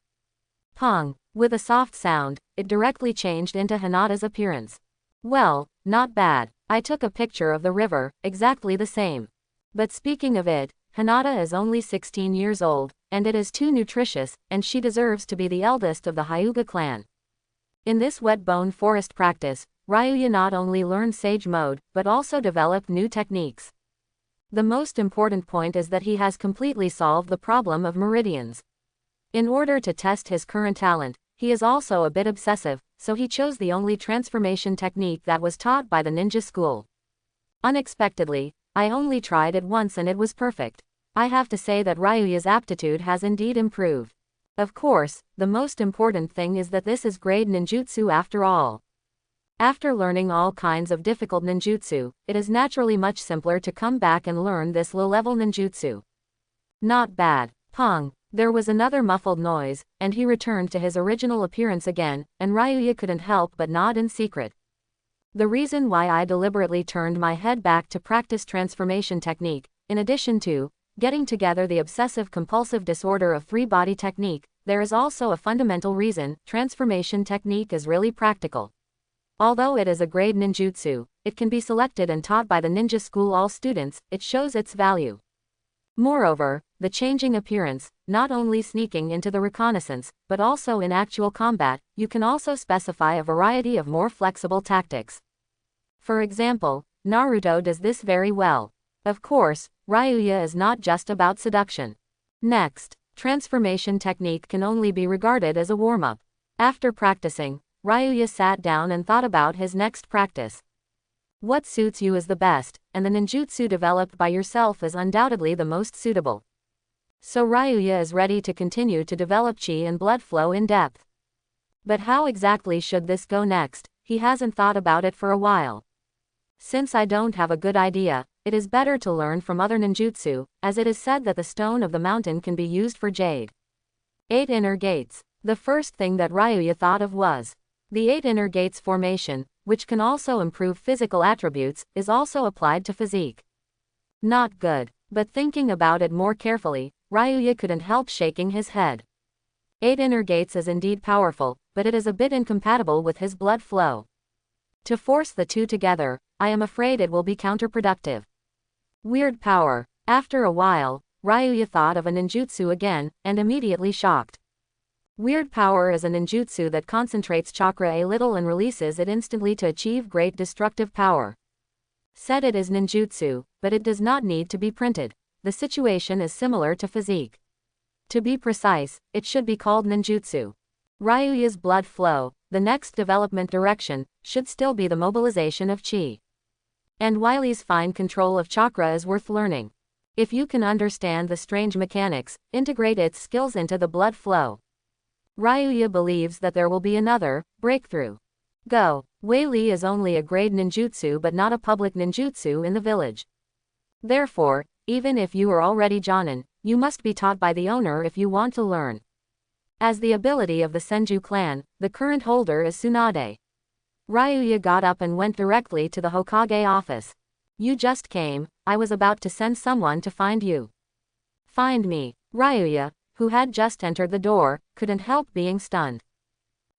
Pong. With a soft sound, it directly changed into Hinata's appearance. Well, not bad. I took a picture of the river, exactly the same. But speaking of it, Hinata is only 16 years old, and it is too nutritious, and she deserves to be the eldest of the Hyuga clan. In this wet bone forest practice, Ryuya not only learned Sage Mode, but also developed new techniques. The most important point is that he has completely solved the problem of meridians. In order to test his current talent, he is also a bit obsessive, so he chose the only transformation technique that was taught by the ninja school. Unexpectedly, I only tried it once and it was perfect. I have to say that Ryuya's aptitude has indeed improved. Of course, the most important thing is that this is grade ninjutsu after all. After learning all kinds of difficult ninjutsu, it is naturally much simpler to come back and learn this low-level ninjutsu. Not bad. Pong. There was another muffled noise, and he returned to his original appearance again, and Ryuya couldn't help but nod in secret. The reason why I deliberately turned my head back to practice transformation technique, in addition to getting together the obsessive-compulsive disorder of three-body technique, there is also a fundamental reason. Transformation technique is really practical. Although it is a grade ninjutsu, it can be selected and taught by the ninja school all students, it shows its value. Moreover, the changing appearance, not only sneaking into the reconnaissance, but also in actual combat, you can also specify a variety of more flexible tactics. For example, Naruto does this very well. Of course, Ryuya is not just about seduction. Next, transformation technique can only be regarded as a warm-up. After practicing, Ryuya sat down and thought about his next practice. What suits you is the best, and the ninjutsu developed by yourself is undoubtedly the most suitable. So Ryuya is ready to continue to develop chi and blood flow in depth. But how exactly should this go next? He hasn't thought about it for a while. Since I don't have a good idea, it is better to learn from other ninjutsu, as it is said that the stone of the mountain can be used for jade. 8 inner gates. The first thing that Ryuya thought of was the 8 inner gates formation, which can also improve physical attributes, is also applied to physique. Not good. But thinking about it more carefully, Ryuya couldn't help shaking his head. 8 inner gates is indeed powerful, but it is a bit incompatible with his blood flow. To force the two together, I am afraid it will be counterproductive. Weird power. After a while, Ryuya thought of a ninjutsu again, and immediately shocked. Weird power is a ninjutsu that concentrates chakra a little and releases it instantly to achieve great destructive power. Said it is ninjutsu, but it does not need to be printed. The situation is similar to physique. To be precise, it should be called ninjutsu. Ryuya's blood flow, the next development direction, should still be the mobilization of chi. And Wily's fine control of chakra is worth learning. If you can understand the strange mechanics, integrate its skills into the blood flow. Ryuya believes that there will be another breakthrough. Go. Wily is only a grade ninjutsu but not a public ninjutsu in the village. Therefore, even if you are already Jonin, you must be taught by the owner if you want to learn. As the ability of the Senju clan, the current holder is Tsunade. Ryuya got up and went directly to the Hokage office. You just came, I was about to send someone to find you. Find me. Ryuya, who had just entered the door, couldn't help being stunned.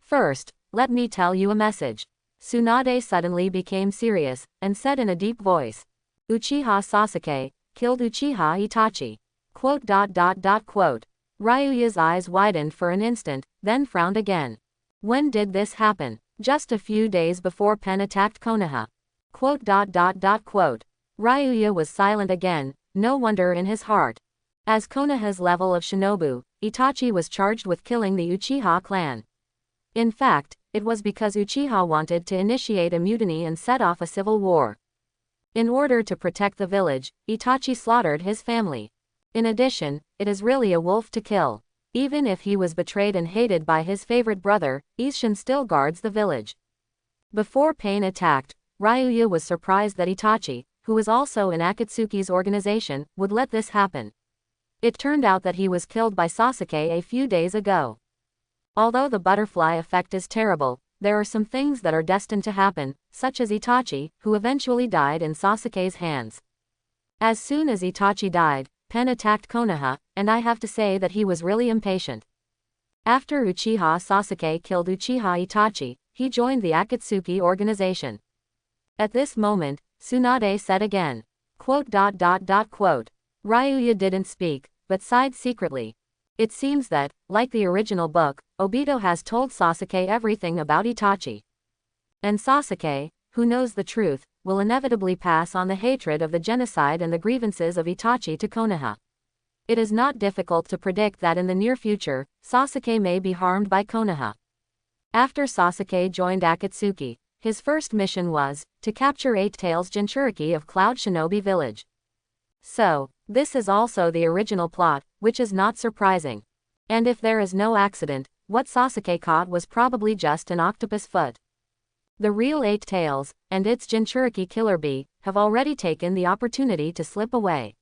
First, let me tell you a message. Tsunade suddenly became serious, and said in a deep voice. Uchiha Sasuke killed Uchiha Itachi. Quote. Ryuya's eyes widened for an instant, then frowned again. When did this happen? Just a few days before Pen attacked Konoha. Quote. Ryuya was silent again, no wonder in his heart. As Konoha's level of shinobu, Itachi was charged with killing the Uchiha clan. In fact, it was because Uchiha wanted to initiate a mutiny and set off a civil war. In order to protect the village, Itachi slaughtered his family. In addition, it is really a wolf to kill. Even if he was betrayed and hated by his favorite brother, Isshin still guards the village. Before Pain attacked, Ryuya was surprised that Itachi, who was also in Akatsuki's organization, would let this happen. It turned out that he was killed by Sasuke a few days ago. Although the butterfly effect is terrible, there are some things that are destined to happen, such as Itachi, who eventually died in Sasuke's hands. As soon as Itachi died, Pen attacked Konoha, and I have to say that he was really impatient. After Uchiha Sasuke killed Uchiha Itachi, he joined the Akatsuki organization. At this moment, Tsunade said again. Ryuya didn't speak, but sighed secretly. It seems that, like the original book, Obito has told Sasuke everything about Itachi. And Sasuke, who knows the truth, will inevitably pass on the hatred of the genocide and the grievances of Itachi to Konoha. It is not difficult to predict that in the near future, Sasuke may be harmed by Konoha. After Sasuke joined Akatsuki, his first mission was to capture Eight Tails Jinchuriki of Cloud Shinobi Village. So, this is also the original plot, which is not surprising. And if there is no accident, what Sasuke caught was probably just an octopus foot. The real Eight Tails, and its Jinchuriki killer bee, have already taken the opportunity to slip away.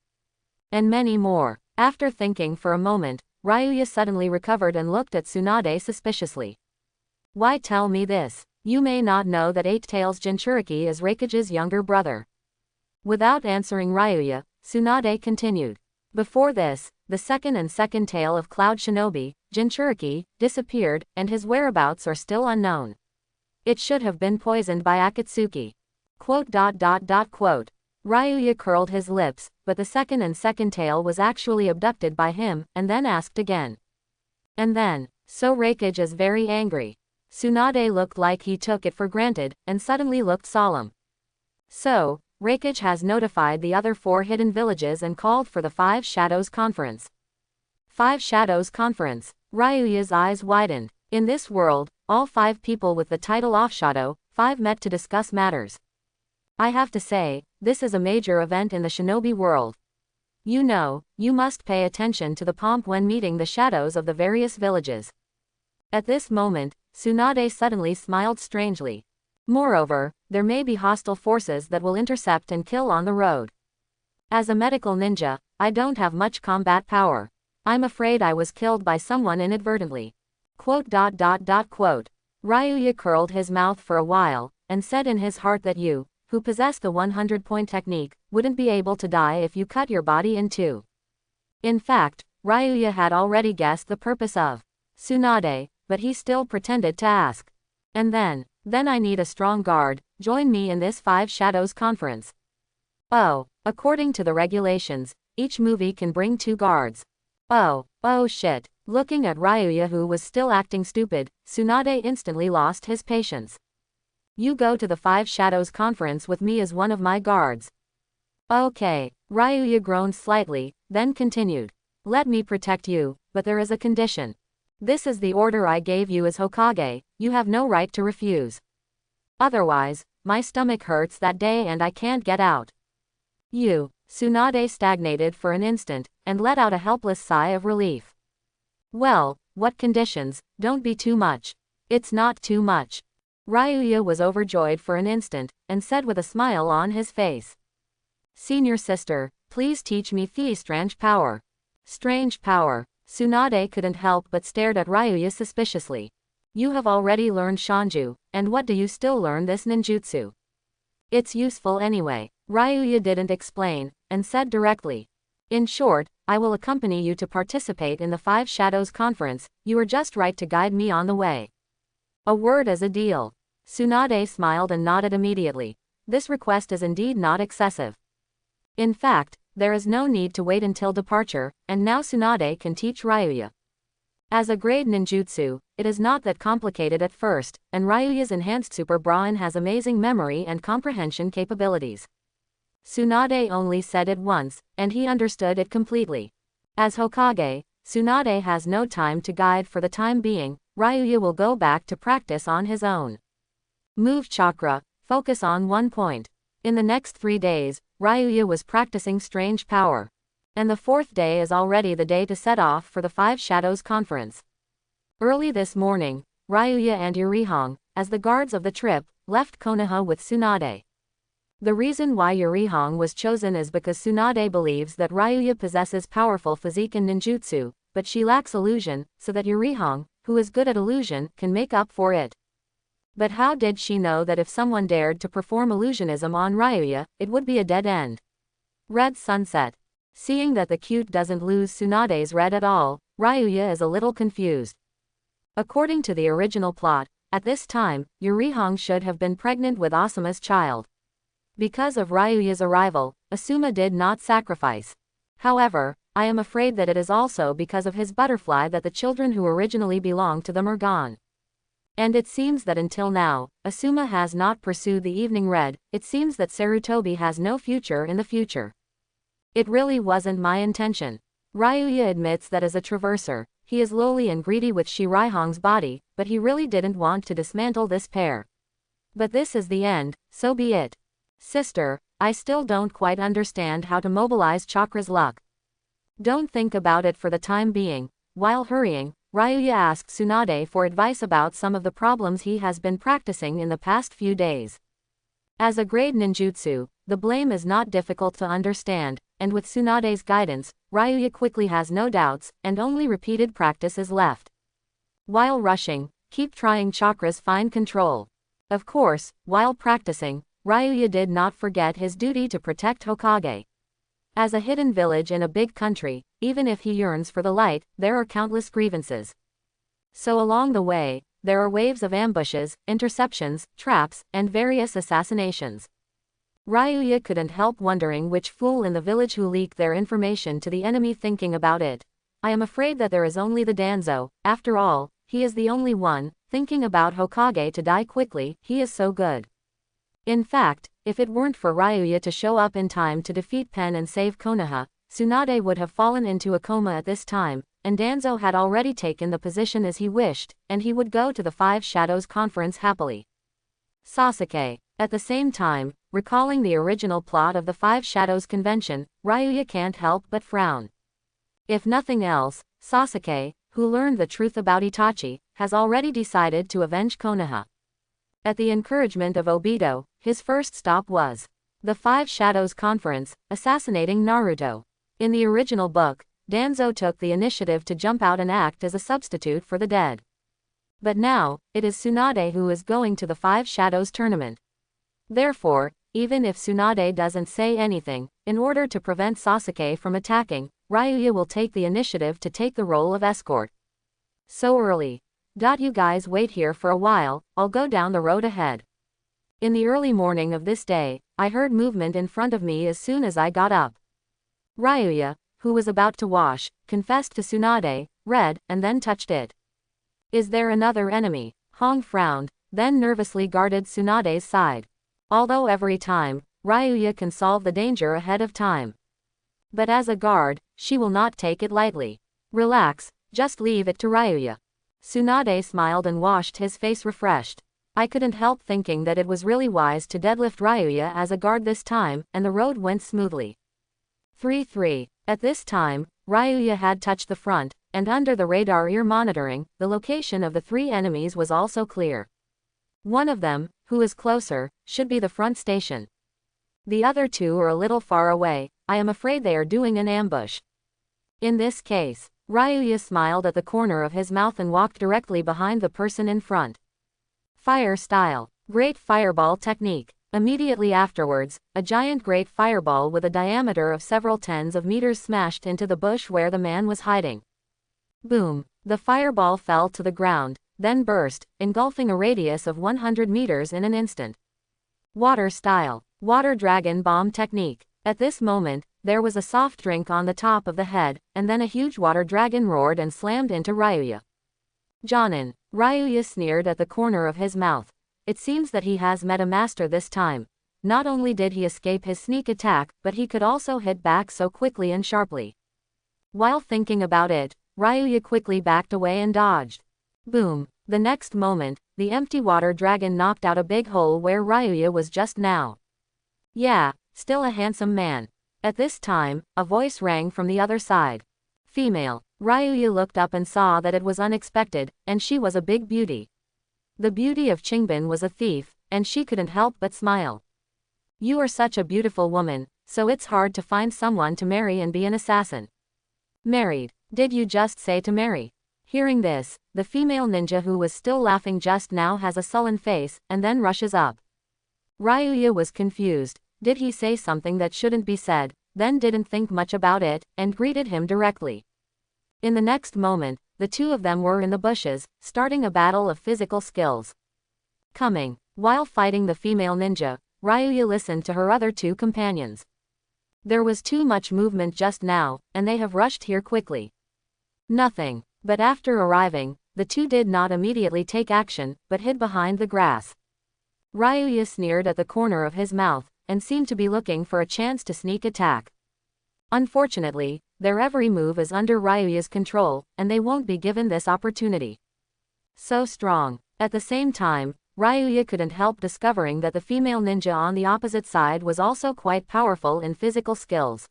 And many more. After thinking for a moment, Ryuya suddenly recovered and looked at Tsunade suspiciously. Why tell me this? You may not know that Eight Tails Jinchuriki is Raikage's younger brother. Without answering Ryuya, Tsunade continued. Before this, the second tail of Cloud Shinobi, Jinchuriki, disappeared, and his whereabouts are still unknown. It should have been poisoned by Akatsuki. Ryuya curled his lips, but the second tail was actually abducted by him, and then asked again. And then, so Raikage is very angry. Tsunade looked like he took it for granted, and suddenly looked solemn. So, Raikage has notified the other 4 hidden villages and called for the Five Shadows Conference. Five Shadows Conference. Ryuya's eyes widened. In this world, all 5 people with the title Offshadow, 5 met to discuss matters. I have to say, this is a major event in the shinobi world. You know, you must pay attention to the pomp when meeting the shadows of the various villages. At this moment, Tsunade suddenly smiled strangely. Moreover, there may be hostile forces that will intercept and kill on the road. As a medical ninja, I don't have much combat power. I'm afraid I was killed by someone inadvertently. Ryuya curled his mouth for a while, and said in his heart that you, who possess the 100-point technique, wouldn't be able to die if you cut your body in 2. In fact, Ryuya had already guessed the purpose of Tsunade, but he still pretended to ask. And then I need a strong guard, join me in this Five Shadows Conference. Oh, according to the regulations, each movie can bring 2 guards. Oh shit. Looking at Ryuya who was still acting stupid, Tsunade instantly lost his patience. You go to the Five Shadows Conference with me as one of my guards. Okay. Ryuya groaned slightly, then continued. Let me protect you, but there is a condition. This is the order I gave you as Hokage, you have no right to refuse. Otherwise, my stomach hurts that day and I can't get out. Tsunade stagnated for an instant, and let out a helpless sigh of relief. Well, what conditions? Don't be too much. It's not too much. Ryuya was overjoyed for an instant, and said with a smile on his face. Senior sister, please teach me the strange power. Strange power. Tsunade couldn't help but stared at Ryuya suspiciously. You have already learned Shanju, and what do you still learn this ninjutsu? It's useful anyway. Ryuya didn't explain, and said directly. In short, I will accompany you to participate in the Five Shadows Conference, you are just right to guide me on the way. A word as a deal. Tsunade smiled and nodded immediately. This request is indeed not excessive. In fact, there is no need to wait until departure, and now Tsunade can teach Ryuya. As a grade ninjutsu, it is not that complicated at first, and Ryuya's enhanced Super Brain has amazing memory and comprehension capabilities. Tsunade only said it once, and he understood it completely. As Hokage, Tsunade has no time to guide for the time being. Ryuya will go back to practice on his own. Move chakra, focus on one point. In the next 3 days, Ryuya was practicing strange power. And the 4th day is already the day to set off for the Five Shadows Conference. Early this morning, Ryuya and Yurihong, as the guards of the trip, left Konoha with Tsunade. The reason why Yurihong was chosen is because Tsunade believes that Ryuya possesses powerful physique and ninjutsu, but she lacks illusion, so that Yurihong, who is good at illusion, can make up for it. But how did she know that if someone dared to perform illusionism on Ryuya, it would be a dead end? Red sunset. Seeing that the cute doesn't lose Tsunade's red at all, Ryuya is a little confused. According to the original plot, at this time, Yurihong should have been pregnant with Asuma's child. Because of Ryuya's arrival, Asuma did not sacrifice. However, I am afraid that it is also because of his butterfly that the children who originally belonged to them are gone. And it seems that until now, Asuma has not pursued the evening red. It seems that Sarutobi has no future in the future. It really wasn't my intention. Ryuya admits that as a traverser, he is lowly and greedy with Shirihong's body, but he really didn't want to dismantle this pair. But this is the end, so be it. Sister, I still don't quite understand how to mobilize Chakra's luck. Don't think about it for the time being. While hurrying, Ryuya asked Tsunade for advice about some of the problems he has been practicing in the past few days. As a grade ninjutsu, the blame is not difficult to understand, and with Tsunade's guidance, Ryuya quickly has no doubts, and only repeated practice is left. While rushing, keep trying Chakra's fine control. Of course, while practicing, Ryuya did not forget his duty to protect Hokage. As a hidden village in a big country, even if he yearns for the light, there are countless grievances. So along the way, there are waves of ambushes, interceptions, traps, and various assassinations. Ryuya couldn't help wondering which fool in the village who leaked their information to the enemy. Thinking about it, I am afraid that there is only the Danzo. After all, he is the only one, thinking about Hokage to die quickly. He is so good. In fact, if it weren't for Ryuya to show up in time to defeat Pen and save Konoha, Tsunade would have fallen into a coma at this time, and Danzo had already taken the position as he wished, and he would go to the Five Shadows Conference happily. Sasuke. At the same time, recalling the original plot of the Five Shadows Convention, Ryuya can't help but frown. If nothing else, Sasuke, who learned the truth about Itachi, has already decided to avenge Konoha. At the encouragement of Obito, his first stop was the Five Shadows Conference, assassinating Naruto. In the original book, Danzo took the initiative to jump out and act as a substitute for the dead. But now, it is Tsunade who is going to the Five Shadows tournament. Therefore, even if Tsunade doesn't say anything, in order to prevent Sasuke from attacking, Ryuya will take the initiative to take the role of escort. So early. You guys wait here for a while, I'll go down the road ahead. In the early morning of this day, I heard movement in front of me as soon as I got up. Ryuya, who was about to wash, confessed to Tsunade, read, and then touched it. Is there another enemy? Hong frowned, then nervously guarded Tsunade's side. Although every time, Ryuya can solve the danger ahead of time. But as a guard, she will not take it lightly. Relax, just leave it to Ryuya. Tsunade smiled and washed his face refreshed. I couldn't help thinking that it was really wise to deadlift Ryuya as a guard this time, and the road went smoothly. 3-3. At this time, Ryuya had touched the front, and under the radar ear monitoring, the location of the 3 enemies was also clear. One of them, who is closer, should be the front station. The other 2 are a little far away. I am afraid they are doing an ambush. In this case, Ryuya smiled at the corner of his mouth and walked directly behind the person in front. Fire style. Great fireball technique. Immediately afterwards, a giant great fireball with a diameter of several tens of meters smashed into the bush where the man was hiding. Boom. The fireball fell to the ground, then burst, engulfing a radius of 100 meters in an instant. Water style. Water dragon bomb technique. At this moment, there was a soft drink on the top of the head, and then a huge water dragon roared and slammed into Ryuya. "Jonin," Ryuya sneered at the corner of his mouth. It seems that he has met a master this time. Not only did he escape his sneak attack, but he could also hit back so quickly and sharply. While thinking about it, Ryuya quickly backed away and dodged. Boom! The next moment, the empty water dragon knocked out a big hole where Ryuya was just now. "Yeah, still a handsome man." At this time, a voice rang from the other side. "Female." Ryuya looked up and saw that it was unexpected, and she was a big beauty. The beauty of Qingbin was a thief, and she couldn't help but smile. "You are such a beautiful woman, so it's hard to find someone to marry and be an assassin." "Married? Did you just say to marry?" Hearing this, the female ninja who was still laughing just now has a sullen face, and then rushes up. Ryuya was confused. Did he say something that shouldn't be said, then didn't think much about it, and greeted him directly. In the next moment, the two of them were in the bushes, starting a battle of physical skills. Coming. While fighting the female ninja, Ryuya listened to her other two companions. There was too much movement just now, and they have rushed here quickly. Nothing. But after arriving, the two did not immediately take action, but hid behind the grass. Ryuya sneered at the corner of his mouth, and seemed to be looking for a chance to sneak attack. Unfortunately, their every move is under Ryuya's control, and they won't be given this opportunity. So strong. At the same time, Ryuya couldn't help discovering that the female ninja on the opposite side was also quite powerful in physical skills.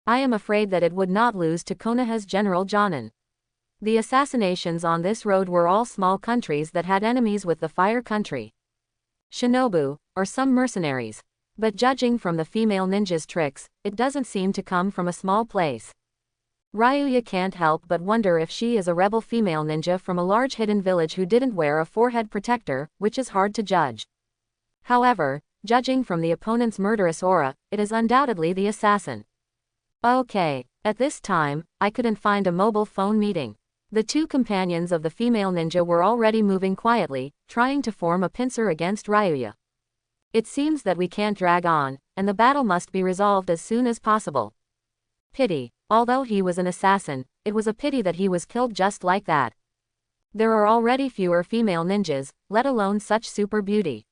I am afraid that it would not lose to Konoha's General Jonin. The assassinations on this road were all small countries that had enemies with the Fire Country. Shinobu, or some mercenaries. But judging from the female ninja's tricks, it doesn't seem to come from a small place. Ryuya can't help but wonder if she is a rebel female ninja from a large hidden village who didn't wear a forehead protector, which is hard to judge. However, judging from the opponent's murderous aura, it is undoubtedly the assassin. Okay, at this time, I couldn't find a mobile phone meeting. The two companions of the female ninja were already moving quietly, trying to form a pincer against Ryuya. It seems that we can't drag on, and the battle must be resolved as soon as possible. Pity. Although he was an assassin, it was a pity that he was killed just like that. There are already fewer female ninjas, let alone such super beauty.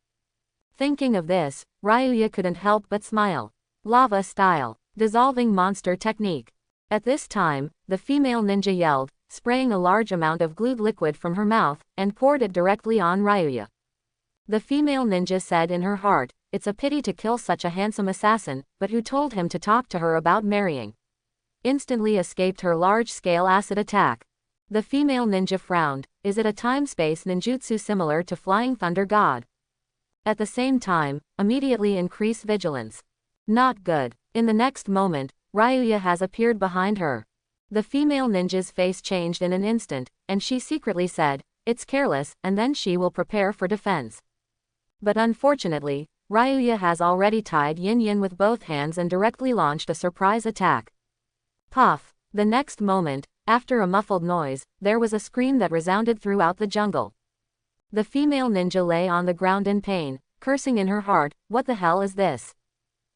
Thinking of this, Ryuya couldn't help but smile. Lava style. Dissolving monster technique. At this time, the female ninja yelled, spraying a large amount of glued liquid from her mouth, and poured it directly on Ryuya. The female ninja said in her heart, "It's a pity to kill such a handsome assassin, but who told him to talk to her about marrying?" Instantly escaped her large-scale acid attack. The female ninja frowned. Is it a time-space ninjutsu similar to Flying Thunder God? At the same time, immediately increase vigilance. Not good. In the next moment, Ryuya has appeared behind her. The female ninja's face changed in an instant, and she secretly said, "It's careless," and then she will prepare for defense. But unfortunately, Ryuya has already tied Yin with both hands and directly launched a surprise attack. Puff! The next moment, after a muffled noise, there was a scream that resounded throughout the jungle. The female ninja lay on the ground in pain, cursing in her heart, "What the hell is this?"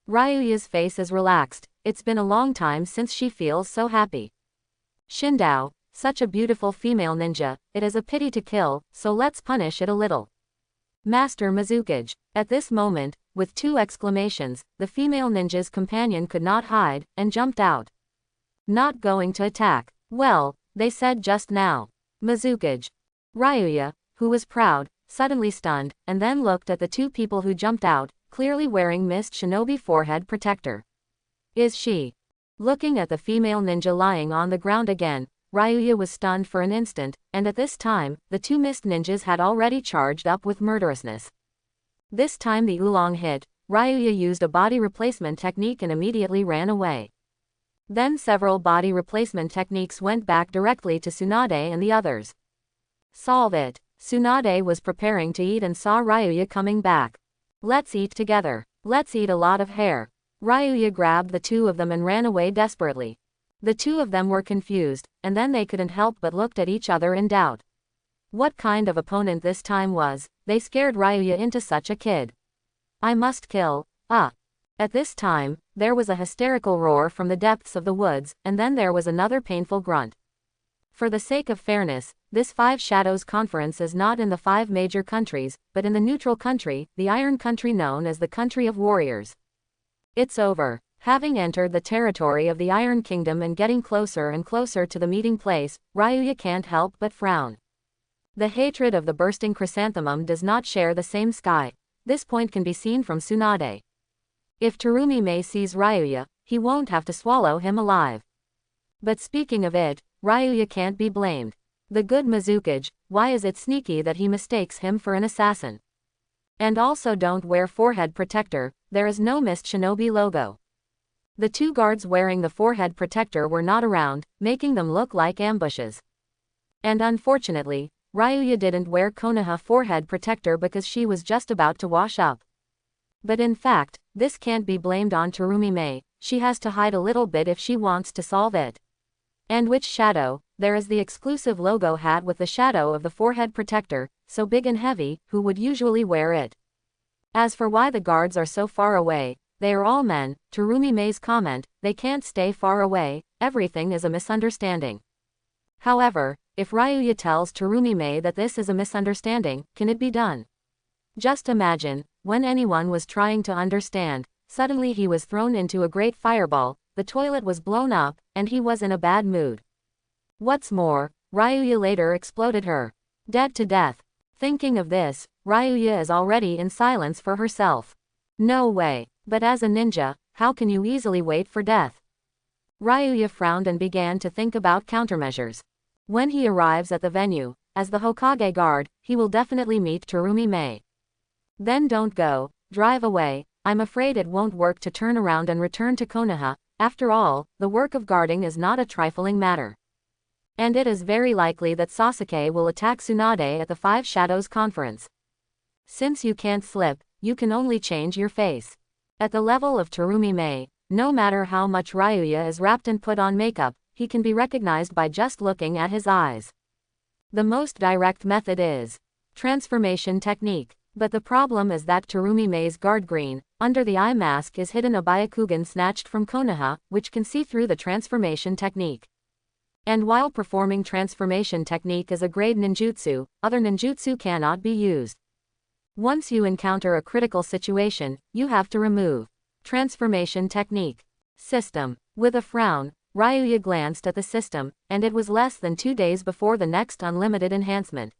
Ryuya's face is relaxed. It's been a long time since she feels so happy. Shindao, such a beautiful female ninja, it is a pity to kill, so let's punish it a little. Master Mizukage. At this moment, with two exclamations, the female ninja's companion could not hide, and jumped out. Not going to attack. Well, they said just now. Mizukage. Ryuya, who was proud, suddenly stunned, and then looked at the two people who jumped out, clearly wearing Mist Shinobi forehead protector. Is she? Looking at the female ninja lying on the ground again, Ryuya was stunned for an instant, and at this time, the two Mist ninjas had already charged up with murderousness. This time the oolong hit, Ryuya used a body replacement technique and immediately ran away. Then several body replacement techniques went back directly to Tsunade and the others. Solve it. Tsunade was preparing to eat and saw Ryuya coming back. Let's eat together. Let's eat a lot of hair. Ryuya grabbed the two of them and ran away desperately. The two of them were confused, and then they couldn't help but looked at each other in doubt. What kind of opponent this time was? They scared Ryuya into such a kid. I must kill. At this time, there was a hysterical roar from the depths of the woods, and then there was another painful grunt. For the sake of fairness, this Five Shadows Conference is not in the 5 major countries, but in the neutral country, the Iron Country known as the Country of Warriors. It's over. Having entered the territory of the Iron Kingdom and getting closer and closer to the meeting place, Ryuya can't help but frown. The hatred of the bursting chrysanthemum does not share the same sky. This point can be seen from Tsunade. If Terumi-mei sees Ryuya, he won't have to swallow him alive. But speaking of it, Ryuya can't be blamed. The good Mizukage, why is it sneaky that he mistakes him for an assassin? And also don't wear forehead protector, there is no Mist Shinobi logo. The 2 guards wearing the forehead protector were not around, making them look like ambushes. And unfortunately, Ryuya didn't wear Konoha forehead protector because she was just about to wash up. But in fact, this can't be blamed on Terumi-mei, she has to hide a little bit if she wants to solve it. And which shadow? There is the exclusive logo hat with the shadow of the forehead protector, so big and heavy, who would usually wear it? As for why the guards are so far away, they are all men, Terumi-mei's comment, they can't stay far away, everything is a misunderstanding. However, if Ryuya tells Terumi-mei that this is a misunderstanding, can it be done? Just imagine, when anyone was trying to understand, suddenly he was thrown into a great fireball, the toilet was blown up, and he was in a bad mood. What's more, Ryuya later exploded her. Dead to death. Thinking of this, Ryuya is already in silence for herself. No way. But as a ninja, how can you easily wait for death? Ryuya frowned and began to think about countermeasures. When he arrives at the venue, as the Hokage guard, he will definitely meet Terumi-mei. Then don't go, drive away, I'm afraid it won't work to turn around and return to Konoha, after all, the work of guarding is not a trifling matter. And it is very likely that Sasuke will attack Tsunade at the 5 Shadows Conference. Since you can't slip, you can only change your face. At the level of Terumi-mei, no matter how much Ryuya is wrapped and put on makeup, he can be recognized by just looking at his eyes. The most direct method is transformation technique. But the problem is that Terumi-mei's guard green, under the eye mask is hidden a Byakugan snatched from Konoha, which can see through the transformation technique. And while performing transformation technique is a grade ninjutsu, other ninjutsu cannot be used. Once you encounter a critical situation, you have to remove transformation technique. System. With a frown, Ryuya glanced at the system, and it was less than 2 days before the next unlimited enhancement.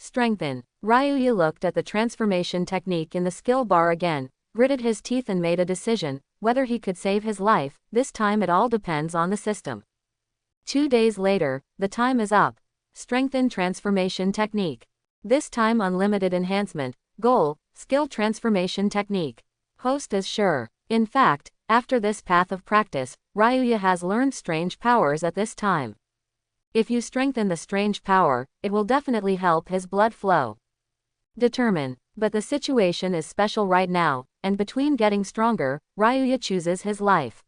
Strengthen. Ryuya looked at the transformation technique in the skill bar again, gritted his teeth and made a decision, whether he could save his life, this time it all depends on the system. 2 days later, the time is up. Strengthen transformation technique. This time unlimited enhancement, goal, skill transformation technique. Host is sure. In fact, after this path of practice, Ryuya has learned strange powers at this time. If you strengthen the strange power, it will definitely help his blood flow. Determine. But the situation is special right now, and between getting stronger, Ryuya chooses his life.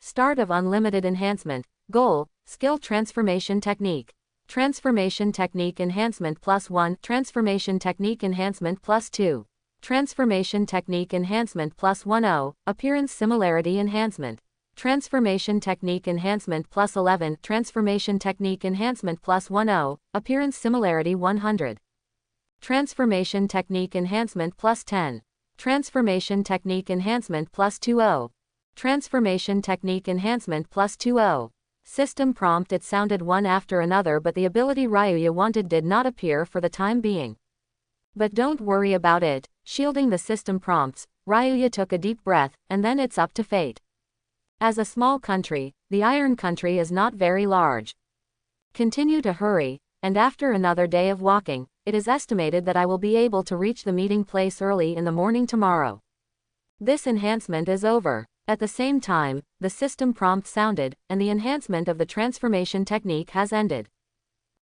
Start of unlimited enhancement, goal, skill transformation technique. Transformation technique enhancement +1, transformation technique enhancement +2. Transformation technique enhancement +10, appearance similarity enhancement. Transformation technique enhancement +11, transformation technique enhancement +10, appearance similarity 100. Transformation technique enhancement +10. Transformation technique enhancement +20. Transformation technique enhancement +20. System prompt. It sounded one after another, but the ability Ryuya wanted did not appear for the time being. But don't worry about it, shielding the system prompts, Ryuya took a deep breath, and then it's up to fate. As a small country, the Iron Country is not very large. Continue to hurry, and after another day of walking, it is estimated that I will be able to reach the meeting place early in the morning tomorrow. This enhancement is over. At the same time, the system prompt sounded, and the enhancement of the transformation technique has ended.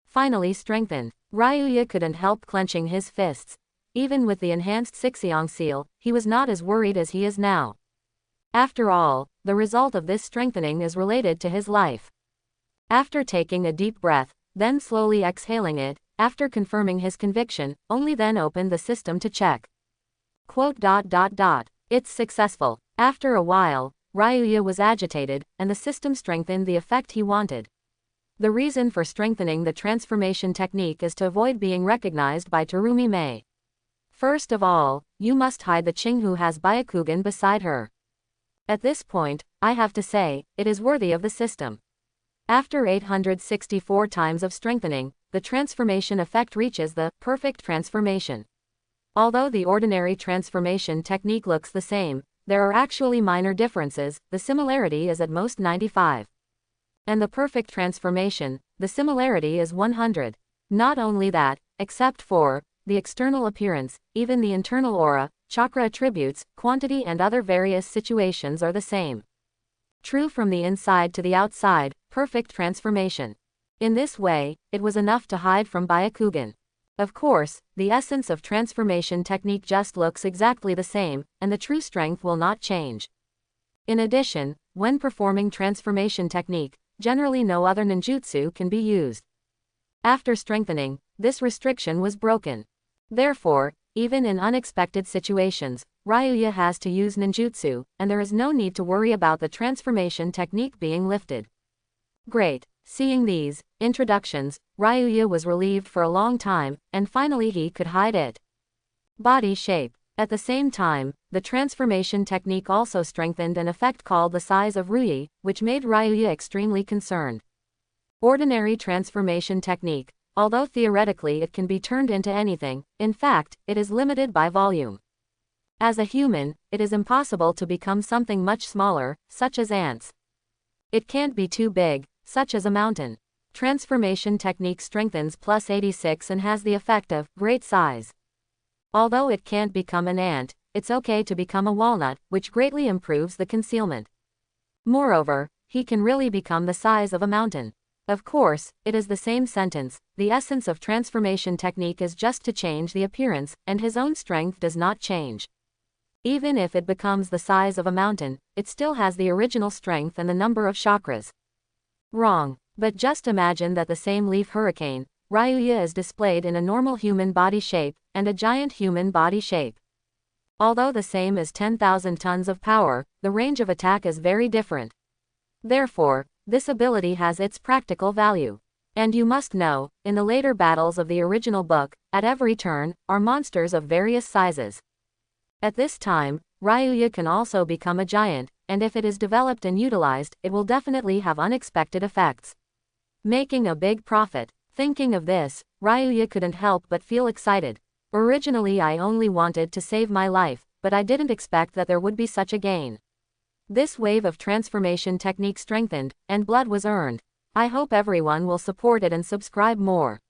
Finally strengthened. Ryuya couldn't help clenching his fists. Even with the enhanced Sixyong seal, he was not as worried as he is now. After all, the result of this strengthening is related to his life. After taking a deep breath, then slowly exhaling it, after confirming his conviction, only then opened the system to check. Quote. It's successful. After a while, Ryuya was agitated, and the system strengthened the effect he wanted. The reason for strengthening the transformation technique is to avoid being recognized by Terumi Mei. First of all, you must hide the Qing who has Byakugan beside her. At this point, I have to say, it is worthy of the system. After 864 times of strengthening, the transformation effect reaches the perfect transformation. Although the ordinary transformation technique looks the same, there are actually minor differences. The similarity is at most 95. And the perfect transformation, the similarity is 100. Not only that, except for the external appearance, even the internal aura, chakra attributes, quantity and other various situations are the same. True from the inside to the outside, perfect transformation. In this way, it was enough to hide from Byakugan. Of course, the essence of transformation technique just looks exactly the same, and the true strength will not change. In addition, when performing transformation technique, generally no other ninjutsu can be used. After strengthening, this restriction was broken. Therefore, even in unexpected situations, Ryuya has to use ninjutsu, and there is no need to worry about the transformation technique being lifted. Great. Seeing these introductions, Ryuya was relieved for a long time, and finally he could hide it. Body shape. At the same time, the transformation technique also strengthened an effect called the size of Ryui, which made Ryuya extremely concerned. Ordinary transformation technique, although theoretically it can be turned into anything, in fact, it is limited by volume. As a human, it is impossible to become something much smaller, such as ants. It can't be too big, such as a mountain. Transformation technique strengthens plus 86 and has the effect of great size. Although it can't become an ant, it's okay to become a walnut, which greatly improves the concealment. Moreover, he can really become the size of a mountain. Of course, it is the same sentence. The essence of transformation technique is just to change the appearance, and his own strength does not change. Even if it becomes the size of a mountain, it still has the original strength and the number of chakras. Wrong. But just imagine that the same leaf hurricane, Ryuya is displayed in a normal human body shape, and a giant human body shape. Although the same as 10,000 tons of power, the range of attack is very different. Therefore, this ability has its practical value. And you must know, in the later battles of the original book, at every turn, are monsters of various sizes. At this time, Ryuya can also become a giant, and if it is developed and utilized, it will definitely have unexpected effects. Making a big profit. Thinking of this, Ryuya couldn't help but feel excited. Originally I only wanted to save my life, but I didn't expect that there would be such a gain. This wave of transformation technique strengthened, and blood was earned. I hope everyone will support it and subscribe more.